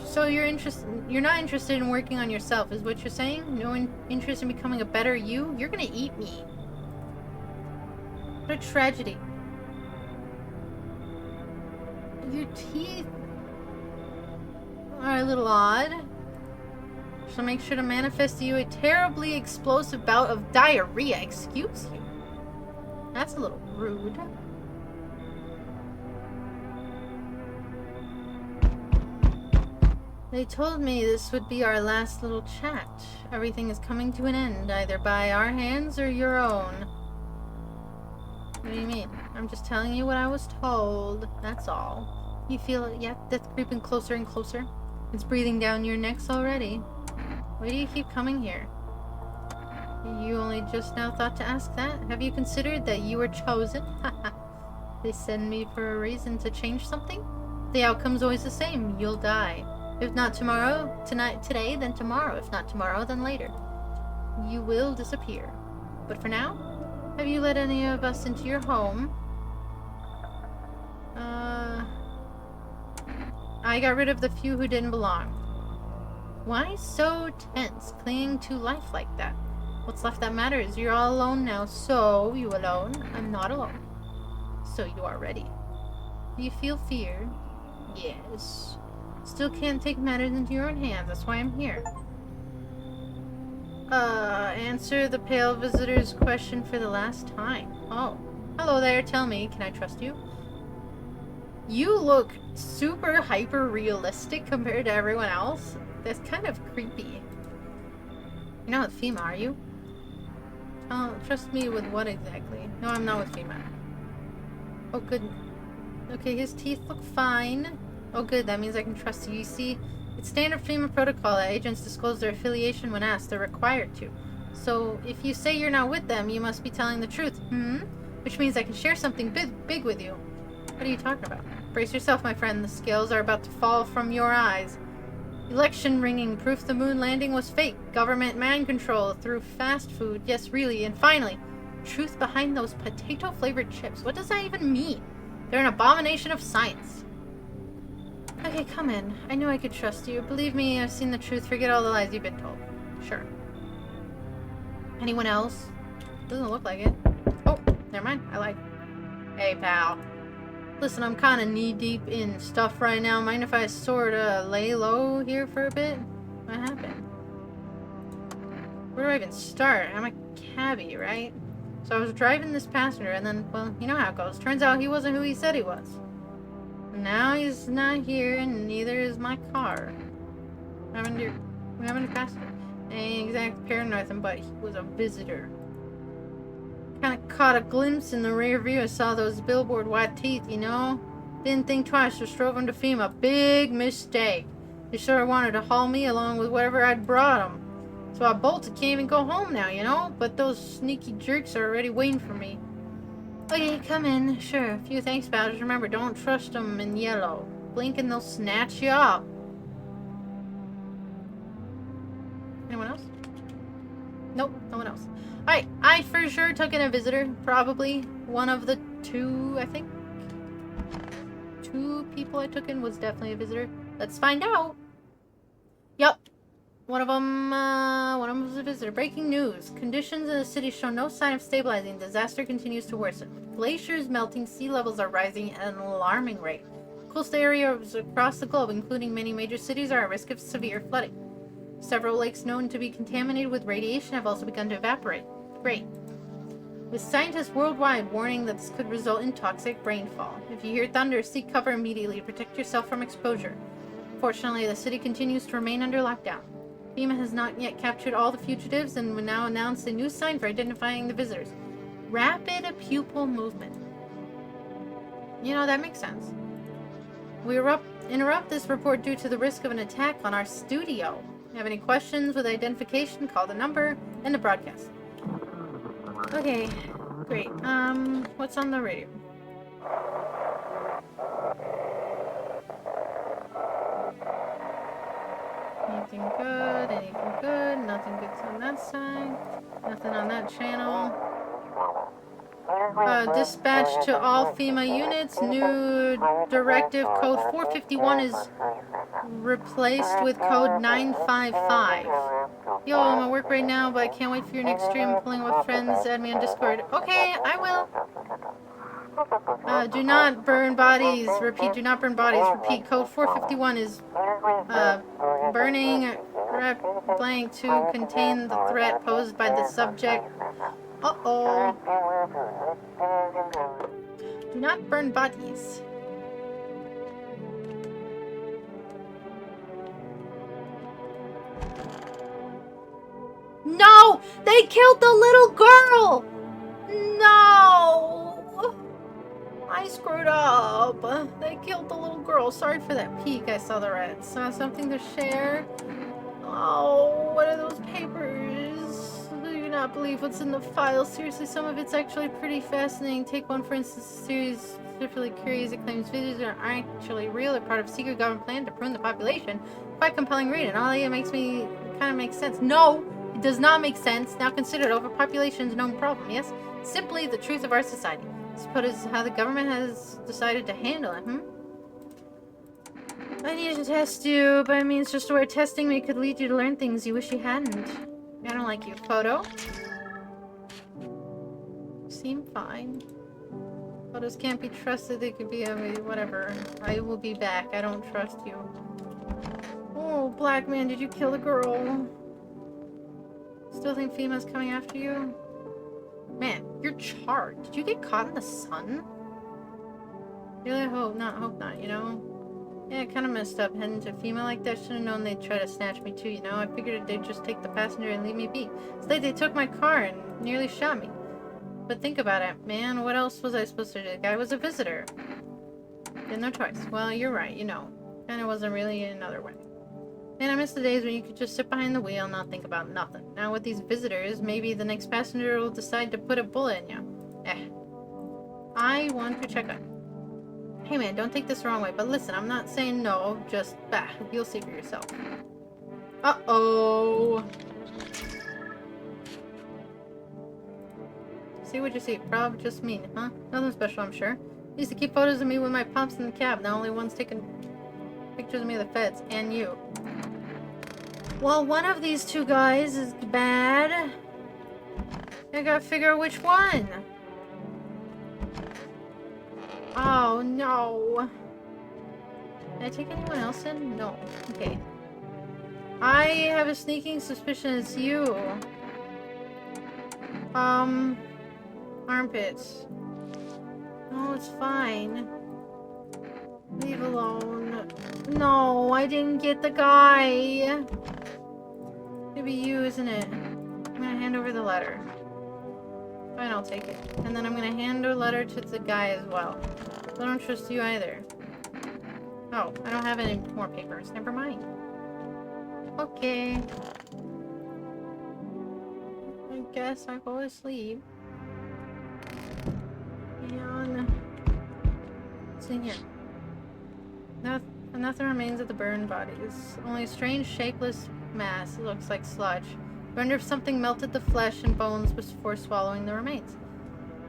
So you're not interested in working on yourself, is what you're saying? No interest in becoming a better you? You're gonna eat me. What a tragedy. Your teeth are a little odd. So make sure to manifest to you a terribly explosive bout of diarrhea. Excuse you. That's a little rude. They told me this would be our last little chat. Everything is coming to an end, either by our hands or your own. What do you mean? I'm just telling you what I was told. That's all. You feel it yet? Death creeping closer and closer. It's breathing down your necks already. Why do you keep coming here? You only just now thought to ask that? Have you considered that you were chosen? They send me for a reason to change something? The outcome's always the same. You'll die. If not tomorrow, today, then tomorrow. If not tomorrow, then later. You will disappear. But for now, have you let any of us into your home? I got rid of the few who didn't belong. Why so tense, clinging to life like that? What's left that matters? You're all alone now, so you alone? I'm not alone. So you are ready. Do you feel fear? Yes. Still can't take matters into your own hands, that's why I'm here. Answer the pale visitor's question for the last time. Oh. Hello there, tell me, can I trust you? You look super hyper realistic compared to everyone else. That's kind of creepy. You're not with FEMA, are you? Oh, trust me with what exactly? No, I'm not with FEMA. Oh, good. Okay, his teeth look fine. Oh, good. That means I can trust you. You see, it's standard FEMA protocol that agents disclose their affiliation when asked. They're required to. So, if you say you're not with them, you must be telling the truth. Which means I can share something big with you. What are you talking about? Brace yourself, my friend. The scales are about to fall from your eyes. Election ringing, proof the moon landing was fake. Government mind control through fast food. Yes, really. And finally, truth behind those potato-flavored chips. What does that even mean? They're an abomination of science. Okay, come in. I knew I could trust you. Believe me, I've seen the truth. Forget all the lies you've been told. Sure. Anyone else? Doesn't look like it. Oh, never mind. I lied. Hey, pal. Listen, I'm kind of knee-deep in stuff right now. Mind if I sort of lay low here for a bit? What happened? Where do I even start? I'm a cabbie, right? So I was driving this passenger, and then, well, you know how it goes. Turns out he wasn't who he said he was. Now he's not here, and neither is my car. We haven't a passenger. Ain't exact paranoid, but he was a visitor. Kind of caught a glimpse in the rear view. I saw those billboard white teeth, you know? Didn't think twice, just drove him to FEMA. Big mistake. They sort of wanted to haul me along with whatever I'd brought him. So I bolted, can't even go home now, you know? But those sneaky jerks are already waiting for me. Okay, come in. Sure, a few thanks, pal. Just remember, don't trust them in yellow. Blink and they'll snatch you up. Anyone else? Nope, no one else. Alright, I for sure took in a visitor. Probably one of the two, I think. 2 people I took in was definitely a visitor. Let's find out. Yup. One of them was a visitor. Breaking news. Conditions in the city show no sign of stabilizing. Disaster continues to worsen. Glaciers melting, sea levels are rising at an alarming rate. Coastal areas across the globe, including many major cities, are at risk of severe flooding. Several lakes known to be contaminated with radiation have also begun to evaporate. Great. With scientists worldwide warning that this could result in toxic rainfall. If you hear thunder, seek cover immediately to protect yourself from exposure. Fortunately, the city continues to remain under lockdown. FEMA has not yet captured all the fugitives and will now announce a new sign for identifying the visitors. Rapid pupil movement. You know, that makes sense. We interrupt this report due to the risk of an attack on our studio. If you have any questions with identification, call the number and the broadcast. Okay, great. What's on the radio? Anything good? Anything good? Nothing good on that side. Nothing on that channel. Dispatch to all FEMA units. New directive code 451 is replaced with code 955. Yo, I'm at work right now, but I can't wait for your next stream. Pulling with friends. Add me on Discord. Okay, I will. Do not burn bodies. Repeat, do not burn bodies. Repeat, code 451 is burning rep blank to contain the threat posed by the subject. Uh-oh. Do not burn bodies. No! They killed the little girl! No! I screwed up. They killed the little girl. Sorry for that peek. I saw the red. Saw something to share. Oh, what are those papers? I do not believe what's in the file. Seriously, some of it's actually pretty fascinating. Take one, for instance, a series particularly curious. It claims visitors are actually real. They're part of a secret government plan to prune the population. Quite compelling read, and all it makes me kind of makes sense. No, it does not make sense. Now considered overpopulation is a known problem, yes? Simply the truth of our society. Suppose is how the government has decided to handle it, I needed to test you, but I mean, it's just where testing me could lead you to learn things you wish you hadn't. I don't like you. Photo? Seem fine. Photos can't be trusted. They could be, whatever. I will be back. I don't trust you. Oh, black man, did you kill the girl? Still think FEMA's coming after you? Man, you're charred. Did you get caught in the sun? Really hope not, you know? Yeah, I kind of messed up heading to FEMA like that. Should have known they'd try to snatch me too, you know? I figured they'd just take the passenger and leave me be. Instead, they took my car and nearly shot me. But think about it, man. What else was I supposed to do? The guy was a visitor. Had no choice. Well, you're right, you know. Kinda wasn't really another way. Man, I miss the days when you could just sit behind the wheel and not think about nothing. Now with these visitors, maybe the next passenger will decide to put a bullet in you. I want to check on. Hey man, don't take this the wrong way, but listen, I'm not saying no, just bah, you'll see for yourself. Uh-oh. See what you see. Probably just me, huh? Nothing special, I'm sure. Used to keep photos of me with my pops in the cab. Now only one's taking pictures of me of the feds. And you. Well, one of these two guys is bad. I gotta figure out which one. Oh, no. Can I take anyone else in? No. Okay. I have a sneaking suspicion it's you. Armpits. No, it's fine. Leave alone. No, I didn't get the guy. Maybe you, isn't it? I'm gonna hand over the letter. Fine, I'll take it. And then I'm gonna hand a letter to the guy as well. I don't trust you either. Oh, I don't have any more papers. Never mind. Okay. I guess I'll go to sleep. And what's in here? Nothing remains of the burned bodies. Only a strange, shapeless mass. It looks like sludge. I wonder if something melted the flesh and bones before swallowing the remains.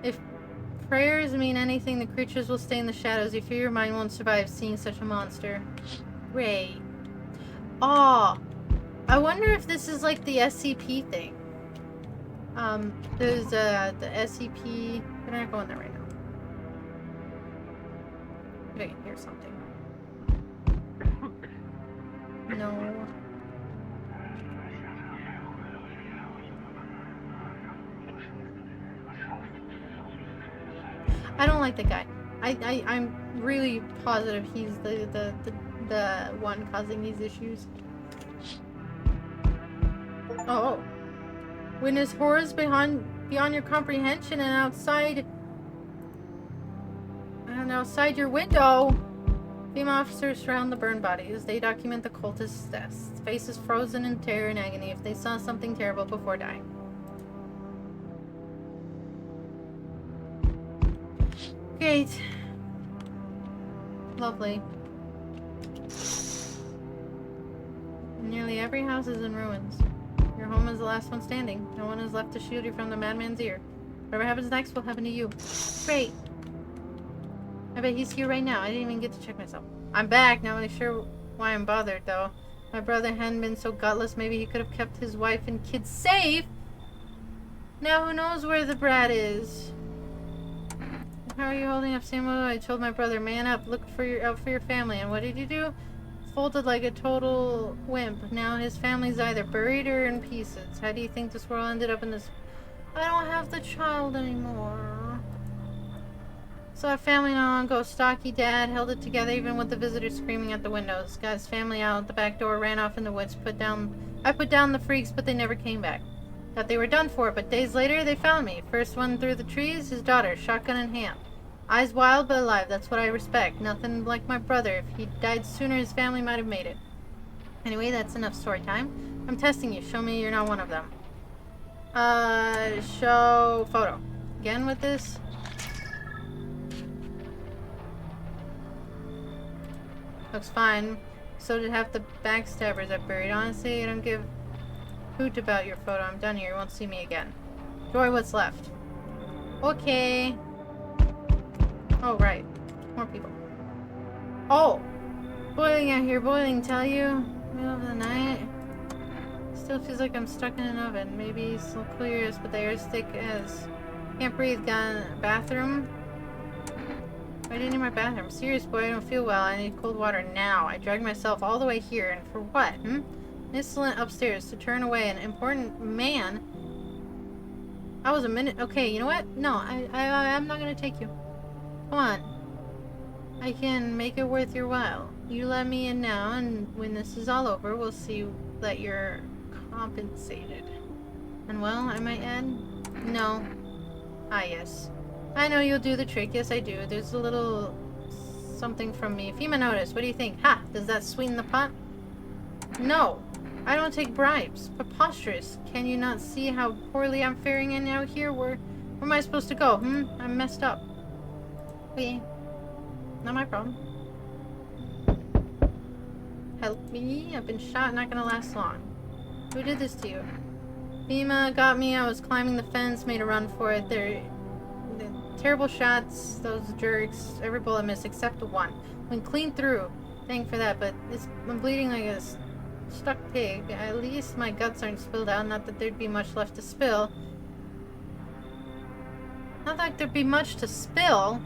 If prayers mean anything, the creatures will stay in the shadows. You fear your mind won't survive seeing such a monster. Great. Oh, I wonder if this is like the SCP thing. There's the SCP. We're not going there right now. If I can hear something. No. I don't like the guy. I'm really positive he's the one causing these issues. Oh. Witness horrors beyond your comprehension and outside your window. Team officers surround the burned bodies. They document the cultists' deaths. Faces frozen in terror and agony if they saw something terrible before dying. Great. Lovely. Nearly every house is in ruins. Your home is the last one standing. No one is left to shield you from the madman's ear. Whatever happens next will happen to you. Great. I bet he's here right now. I didn't even get to check myself. I'm back. Not really sure why I'm bothered, though. My brother hadn't been so gutless. Maybe he could have kept his wife and kids safe. Now who knows where the brat is? How are you holding up, Samuel? I told my brother, man up, look out for your family. And what did you do? Folded like a total wimp. Now his family's either buried or in pieces. How do you think this world ended up in this? I don't have the child anymore. Saw a family not long ago. Stocky dad held it together even with the visitors screaming at the windows. Got his family out the back door, ran off in the woods. I put down the freaks, but they never came back. Thought they were done for, but days later they found me. First one through the trees, his daughter, shotgun in hand. Eyes wild but alive, that's what I respect. Nothing like my brother. If he'd died sooner, his family might have made it. Anyway, that's enough story time. I'm testing you. Show me you're not one of them. Show photo. Again with this? Looks fine. So did half the backstabbers I buried. Honestly, I don't give a hoot about your photo. I'm done here. You won't see me again. Enjoy what's left. Okay. Oh, right. More people. Oh! Boiling out here. Boiling, tell you. Middle of the night. Still feels like I'm stuck in an oven. Maybe it's so clear as, but the air's thick as. Can't breathe. Got a bathroom? I didn't need my bathroom. Serious, boy, I don't feel well. I need cold water now. I dragged myself all the way here, and for what, Insolent upstairs to turn away an important man. I was a minute. Okay, you know what? No, I'm not gonna take you. Come on. I can make it worth your while. You let me in now, and when this is all over, we'll see that you're compensated. And well, I might add, no. Ah, yes. I know you'll do the trick. Yes, I do. There's a little something from me. FEMA notice. What do you think? Ha! Does that sweeten the pot? No. I don't take bribes. Preposterous. Can you not see how poorly I'm faring in out here? Where am I supposed to go? I'm messed up. Okay. Not my problem. Help me. I've been shot. Not gonna last long. Who did this to you? FEMA got me. I was climbing the fence. Made a run for it. Terrible shots, those jerks. Every bullet missed except the one. Went clean through. Thank for that, but I'm bleeding like a stuck pig. At least my guts aren't spilled out. Not that there'd be much left to spill. Not like there'd be much to spill.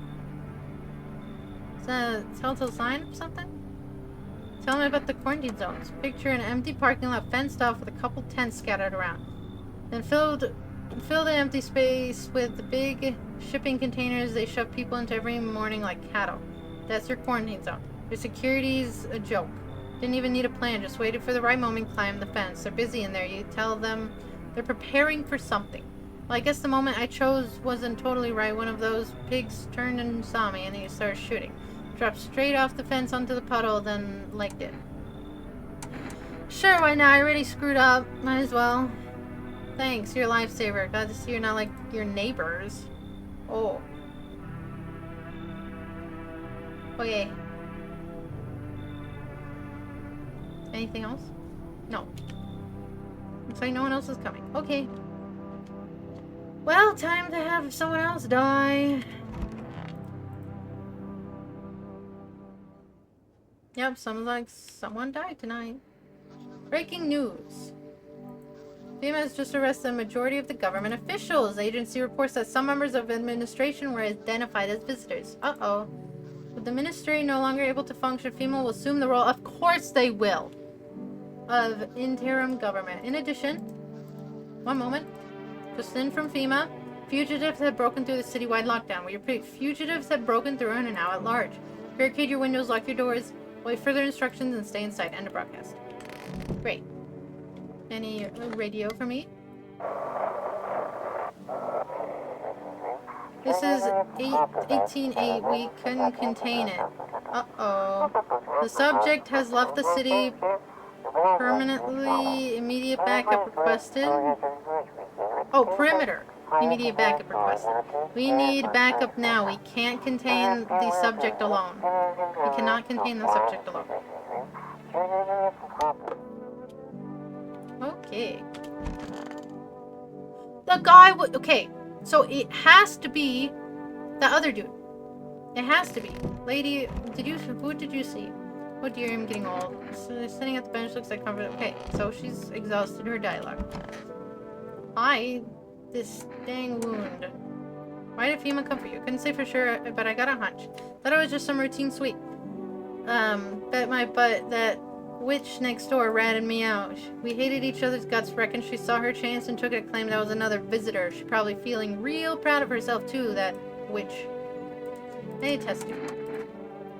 Is that a telltale sign of something? Tell me about the quarantine zones. Picture an empty parking lot fenced off with a couple tents scattered around. Then fill the empty space with the big shipping containers they shove people into every morning like cattle. That's your quarantine zone. Your security's a joke. Didn't even need a plan, just waited for the right moment, climbed the fence. They're busy in there. You tell them they're preparing for something. Well, I guess the moment I chose wasn't totally right. One of those pigs turned and saw me, and he started shooting. Dropped straight off the fence onto the puddle, then legged it. Sure, why not? I already screwed up. Might as well. Thanks, you're a lifesaver. Glad to see you're not like your neighbors. Oh. Okay. Anything else? No. Looks like no one else is coming. Okay. Well, time to have someone else die. Yep, sounds like someone died tonight. Breaking news. FEMA has just arrested a majority of the government officials. The agency reports that some members of administration were identified as visitors. Uh-oh. With the ministry no longer able to function, FEMA will assume the role, of course they will, of interim government. In addition, one moment, just in from FEMA, fugitives have broken through the citywide lockdown. We repeat, fugitives have broken through and are now at large. Barricade your windows, lock your doors, wait further instructions, and stay inside. End of broadcast. Great. Any radio for me? This is 18-8. We couldn't contain it. Uh-oh. The subject has left the city permanently. Immediate backup requested. Oh, perimeter. Immediate backup requested. We need backup now. We can't contain the subject alone. We cannot contain the subject alone. Okay. The guy would. Okay. So it has to be the other dude. It has to be. Lady, who did you see? Oh dear, I'm getting old. So sitting at the bench looks like comfort. Okay, so she's exhausted her dialogue. This dang wound. Why did FEMA come for you? Couldn't say for sure, but I got a hunch. Thought it was just some routine sweep. Bet my butt that witch next door ratted me out. We hated each other's guts, reckoned she saw her chance and took it, claimed that was another visitor. She probably feeling real proud of herself too, that witch. Hey, test you.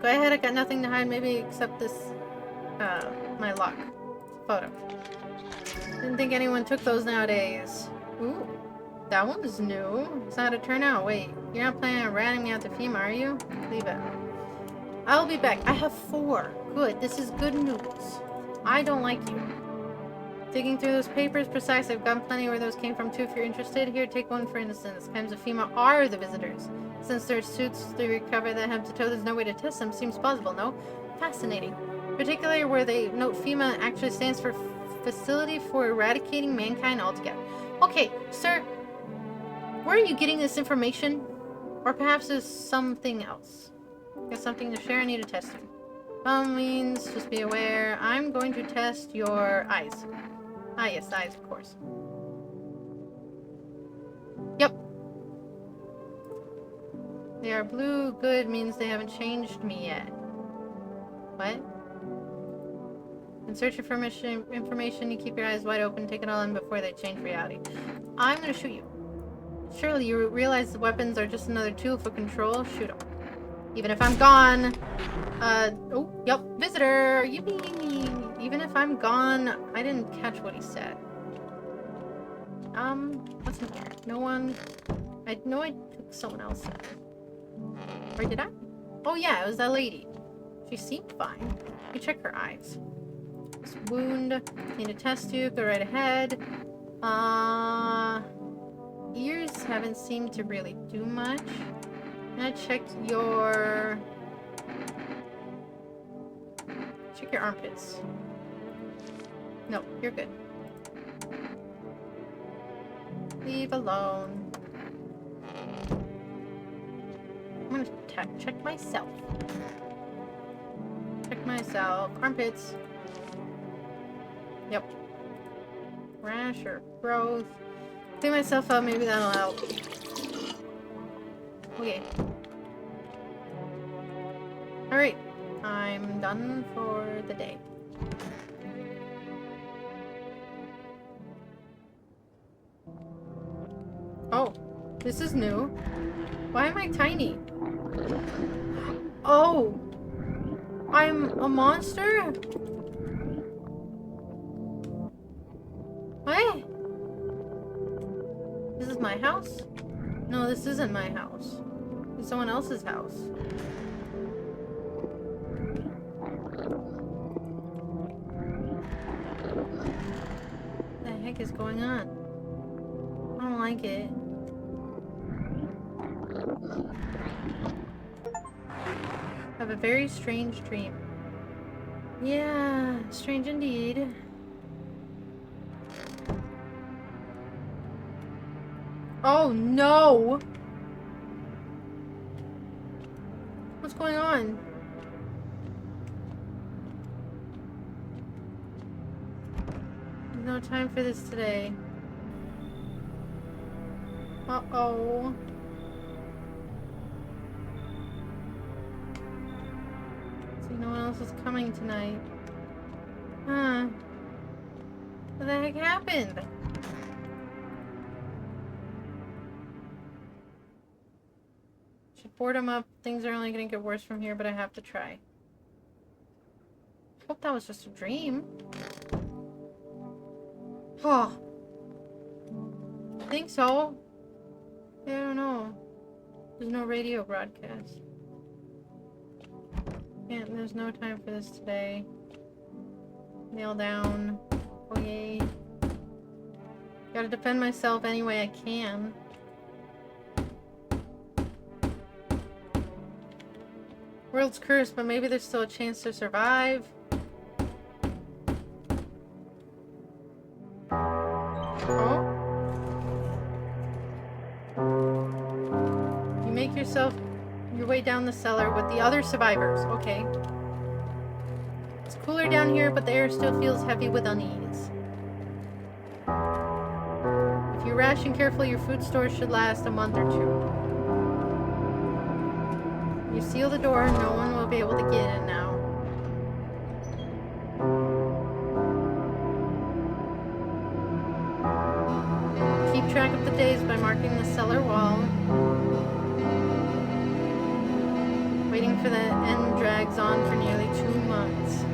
Go ahead, I got nothing to hide, maybe except this, my lock. Photo. Didn't think anyone took those nowadays. Ooh, that one's new. It's not a turnout. Wait, you're not planning on ratting me out to FEMA, are you? Leave it. I'll be back. I have 4. Good. This is good news. I don't like you. Digging through those papers, precise. I've gotten plenty where those came from too. If you're interested, here, take one for instance. Claims of FEMA are the visitors. Since their suits they recover that head to toe, there's no way to test them. Seems plausible, no? Fascinating. Particularly where they note FEMA actually stands for Facility for Eradicating Mankind Altogether. Okay, sir. Where are you getting this information? Or perhaps there's something else. Got something to share? I need to test you. By all means, just be aware. I'm going to test your eyes. Ah, yes, eyes, of course. Yep. They are blue. Good means they haven't changed me yet. What? In search of information, you keep your eyes wide open, take it all in before they change reality. I'm gonna shoot you. Surely you realize the weapons are just another tool for control. Shoot them. Even if I'm gone. Oh, yep, visitor. Yippee. Even if I'm gone, I didn't catch what he said. What's in here? No one. I know I took someone else in. Or did I? Oh yeah, it was that lady. She seemed fine. You check her eyes. This wound. Need to test you. Go right ahead. Ears haven't seemed to really do much. I'm gonna check your armpits. No, you're good. Leave alone. check myself. Check myself. Armpits. Yep. Rash or growth. Clean myself up, maybe that'll help. Okay. Alright. I'm done for the day. Oh, this is new. Why am I tiny? Oh! I'm a monster? What? This is my house? No, this isn't my house. It's someone else's house. What the heck is going on? I don't like it. I have a very strange dream. Yeah, strange indeed. Oh no! What's going on? There's no time for this today. Uh-oh. See, no one else is coming tonight. Huh. What the heck happened? Should board them up. Things are only gonna get worse from here, but I have to try. Hope that was just a dream. Oh. I think so. I don't know. There's no radio broadcast. There's no time for this today. Nail down. Oh yay. Gotta defend myself any way I can. World's cursed, but maybe there's still a chance to survive. Oh? You make yourself your way down the cellar with the other survivors. Okay. It's cooler down here, but the air still feels heavy with unease. If you ration carefully, your food storage should last a month or two. You seal the door, no one will be able to get in now. Keep track of the days by marking the cellar wall. Waiting for the end drags on for nearly 2 months.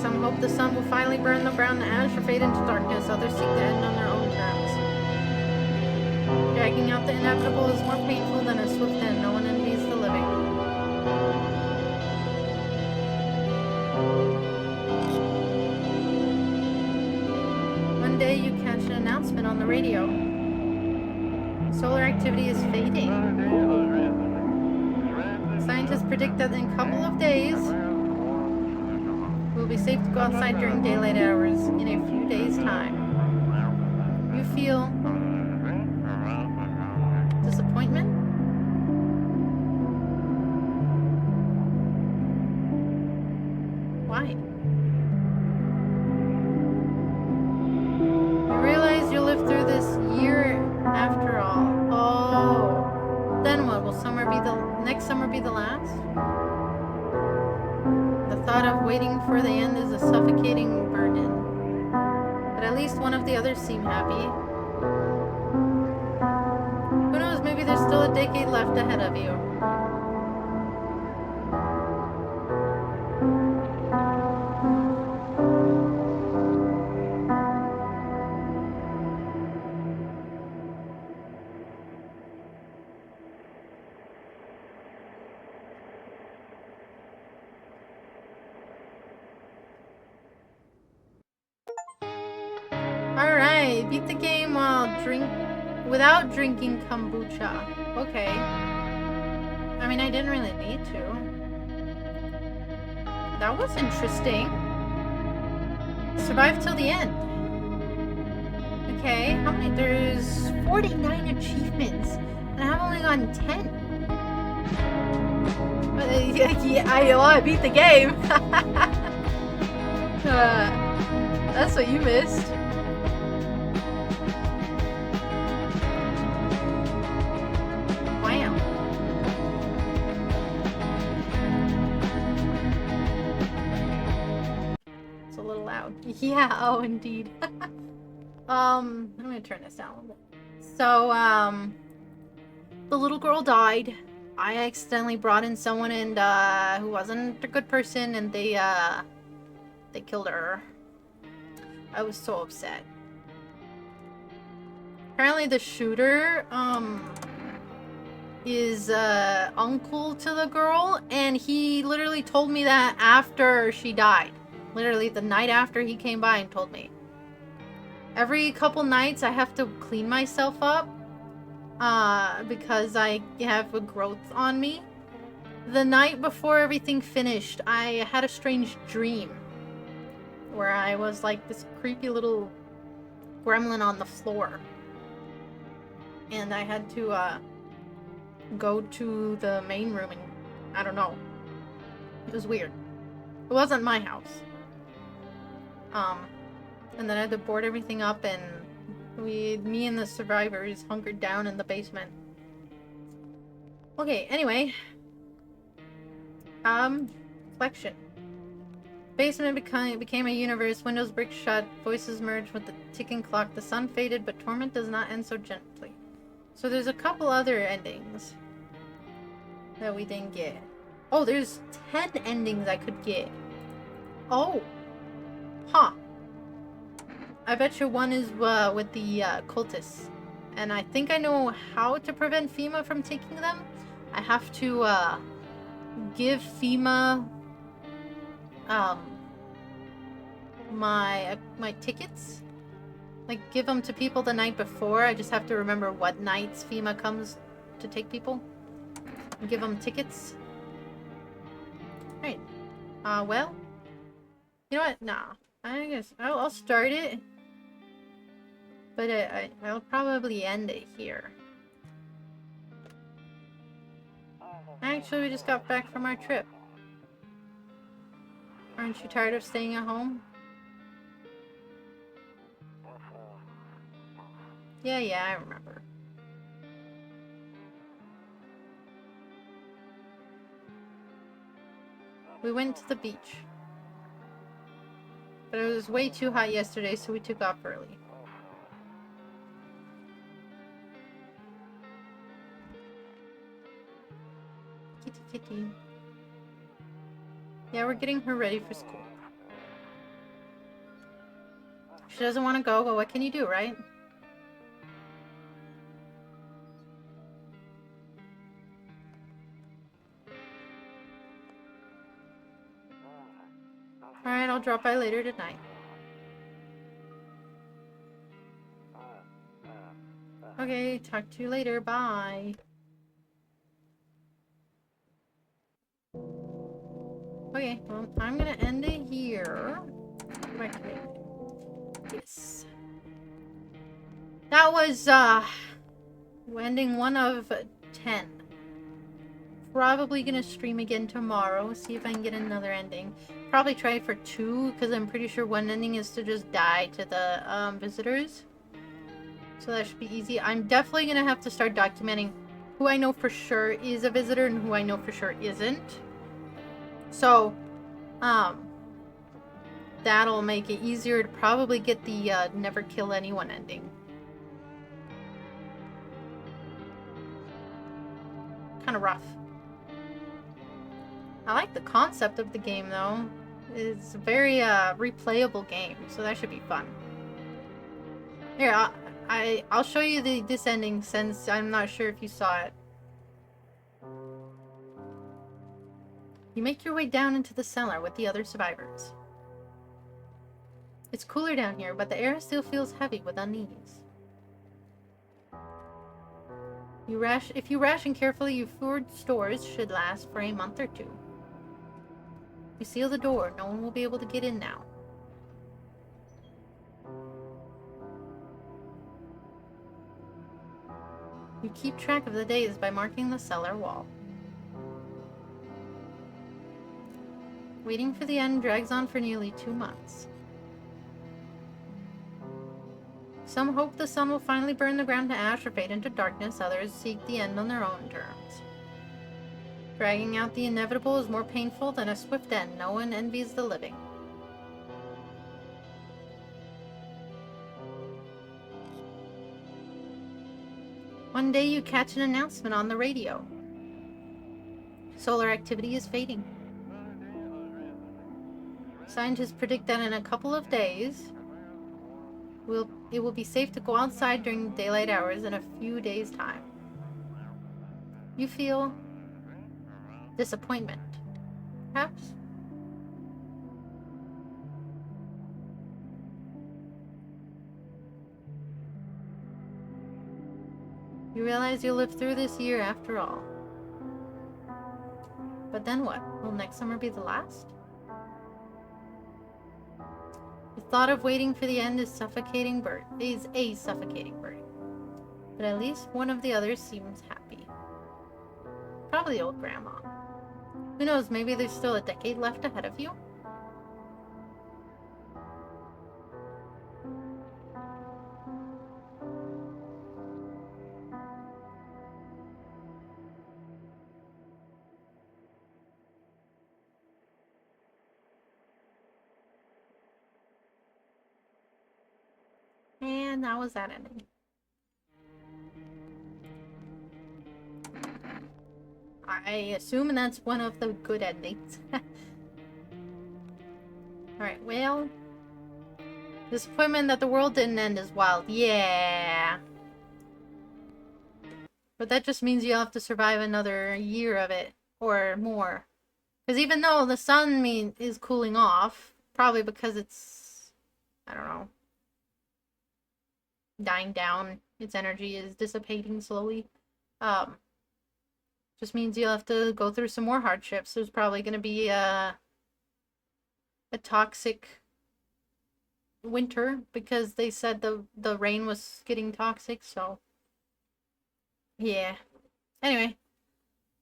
Some hope the sun will finally burn the brown ash or fade into darkness. Others seek the end on their own terms. Dragging out the inevitable is more painful than a swift end. No one envies the living. One day you catch an announcement on the radio. Solar activity is fading. Scientists predict that in a couple of days, it will be safe to go outside during daylight hours in a few days' time. You feel disappointment? Why? You realize you'll live through this year after all. Oh. Then what? Will next summer be the last? The thought of waiting for the end is a suffocating burden. But at least one of the others seem happy. Who knows, maybe there's still a decade left ahead of you. Alright, beat the game without drinking kombucha. Okay. I mean, I didn't really need to. That was interesting. Survive till the end. Okay, how many? There's 49 achievements. And I've only gotten 10. I beat the game. That's what you missed. Wow. It's a little loud. Yeah, oh indeed. I'm gonna turn this down a little bit. So, the little girl died. I accidentally brought in someone and who wasn't a good person, and they killed her. I was so upset. Apparently the shooter is uncle to the girl, and he literally told me that after she died. Literally the night after he came by and told me. Every couple nights I have to clean myself up because I have a growth on me. The night before everything finished, I had a strange dream where I was like this creepy little gremlin on the floor. And I had to go to the main room and I don't know. It was weird. It wasn't my house. And then I had to board everything up, and me and the survivors hunkered down in the basement. Okay, anyway. Reflection. Basement became a universe, windows brick shut, voices merged with the ticking clock, the sun faded, but torment does not end so gently. So there's a couple other endings that we didn't get. Oh, there's 10 endings I could get. Oh. Huh. I bet you one is with the cultists. And I think I know how to prevent FEMA from taking them. I have to give FEMA my tickets. Like, give them to people the night before. I just have to remember what nights FEMA comes to take people. And give them tickets. Alright. Well. You know what? Nah. I guess I'll start it. But I'll probably end it here. Actually, we just got back from our trip. Aren't you tired of staying at home? Yeah, I remember. We went to the beach. But it was way too hot yesterday, so we took off early. Kitty. Yeah, we're getting her ready for school. She doesn't want to go, but what can you do, right? Alright, I'll drop by later tonight. Okay, talk to you later. Bye. Okay, well, I'm gonna end it here. Yes. That was, ending 1 of 10. Probably gonna stream again tomorrow, see if I can get another ending. Probably try for 2, because I'm pretty sure one ending is to just die to the, visitors. So that should be easy. I'm definitely gonna have to start documenting who I know for sure is a visitor and who I know for sure isn't. So, that'll make it easier to probably get the never kill anyone ending. Kind of rough. I like the concept of the game though. It's a very replayable game, so that should be fun. Here, I'll show you this ending since I'm not sure if you saw it. You make your way down into the cellar with the other survivors. It's cooler down here, but the air still feels heavy with unease. If you ration carefully, your food stores should last for a month or 2. You seal the door. No one will be able to get in now. You keep track of the days by marking the cellar wall. Waiting for the end drags on for nearly 2 months. Some hope the sun will finally burn the ground to ash or fade into darkness, others seek the end on their own terms. Dragging out the inevitable is more painful than a swift end. No one envies the living. One day you catch an announcement on the radio. Solar activity is fading. Scientists predict that in a couple of days, it will be safe to go outside during daylight hours in a few days' time. You feel disappointment, perhaps? You realize you'll live through this year after all. But then what? Will next summer be the last? The thought of waiting for the end is a suffocating burden. But at least one of the others seems happy. Probably old grandma. Who knows, maybe there's still a decade left ahead of you? And that was that ending. I assume that's one of the good endings. Alright, well... Disappointment that the world didn't end is wild. Yeah. But that just means you'll have to survive another year of it. Or more. Because even though the sun is cooling off, probably because it's... I don't know. Dying down. Its energy is dissipating slowly. Just means you'll have to go through some more hardships. There's probably going to be a toxic winter because they said the rain was getting toxic, so yeah. Anyway,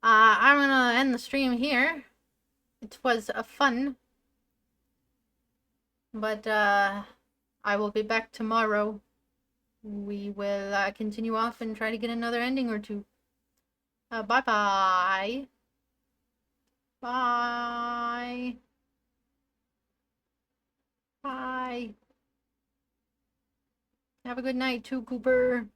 I'm gonna end the stream here. It was fun, but I will be back tomorrow. We will continue off and try to get another ending or two. Bye-bye. Bye. Bye. Have a good night too, Cooper.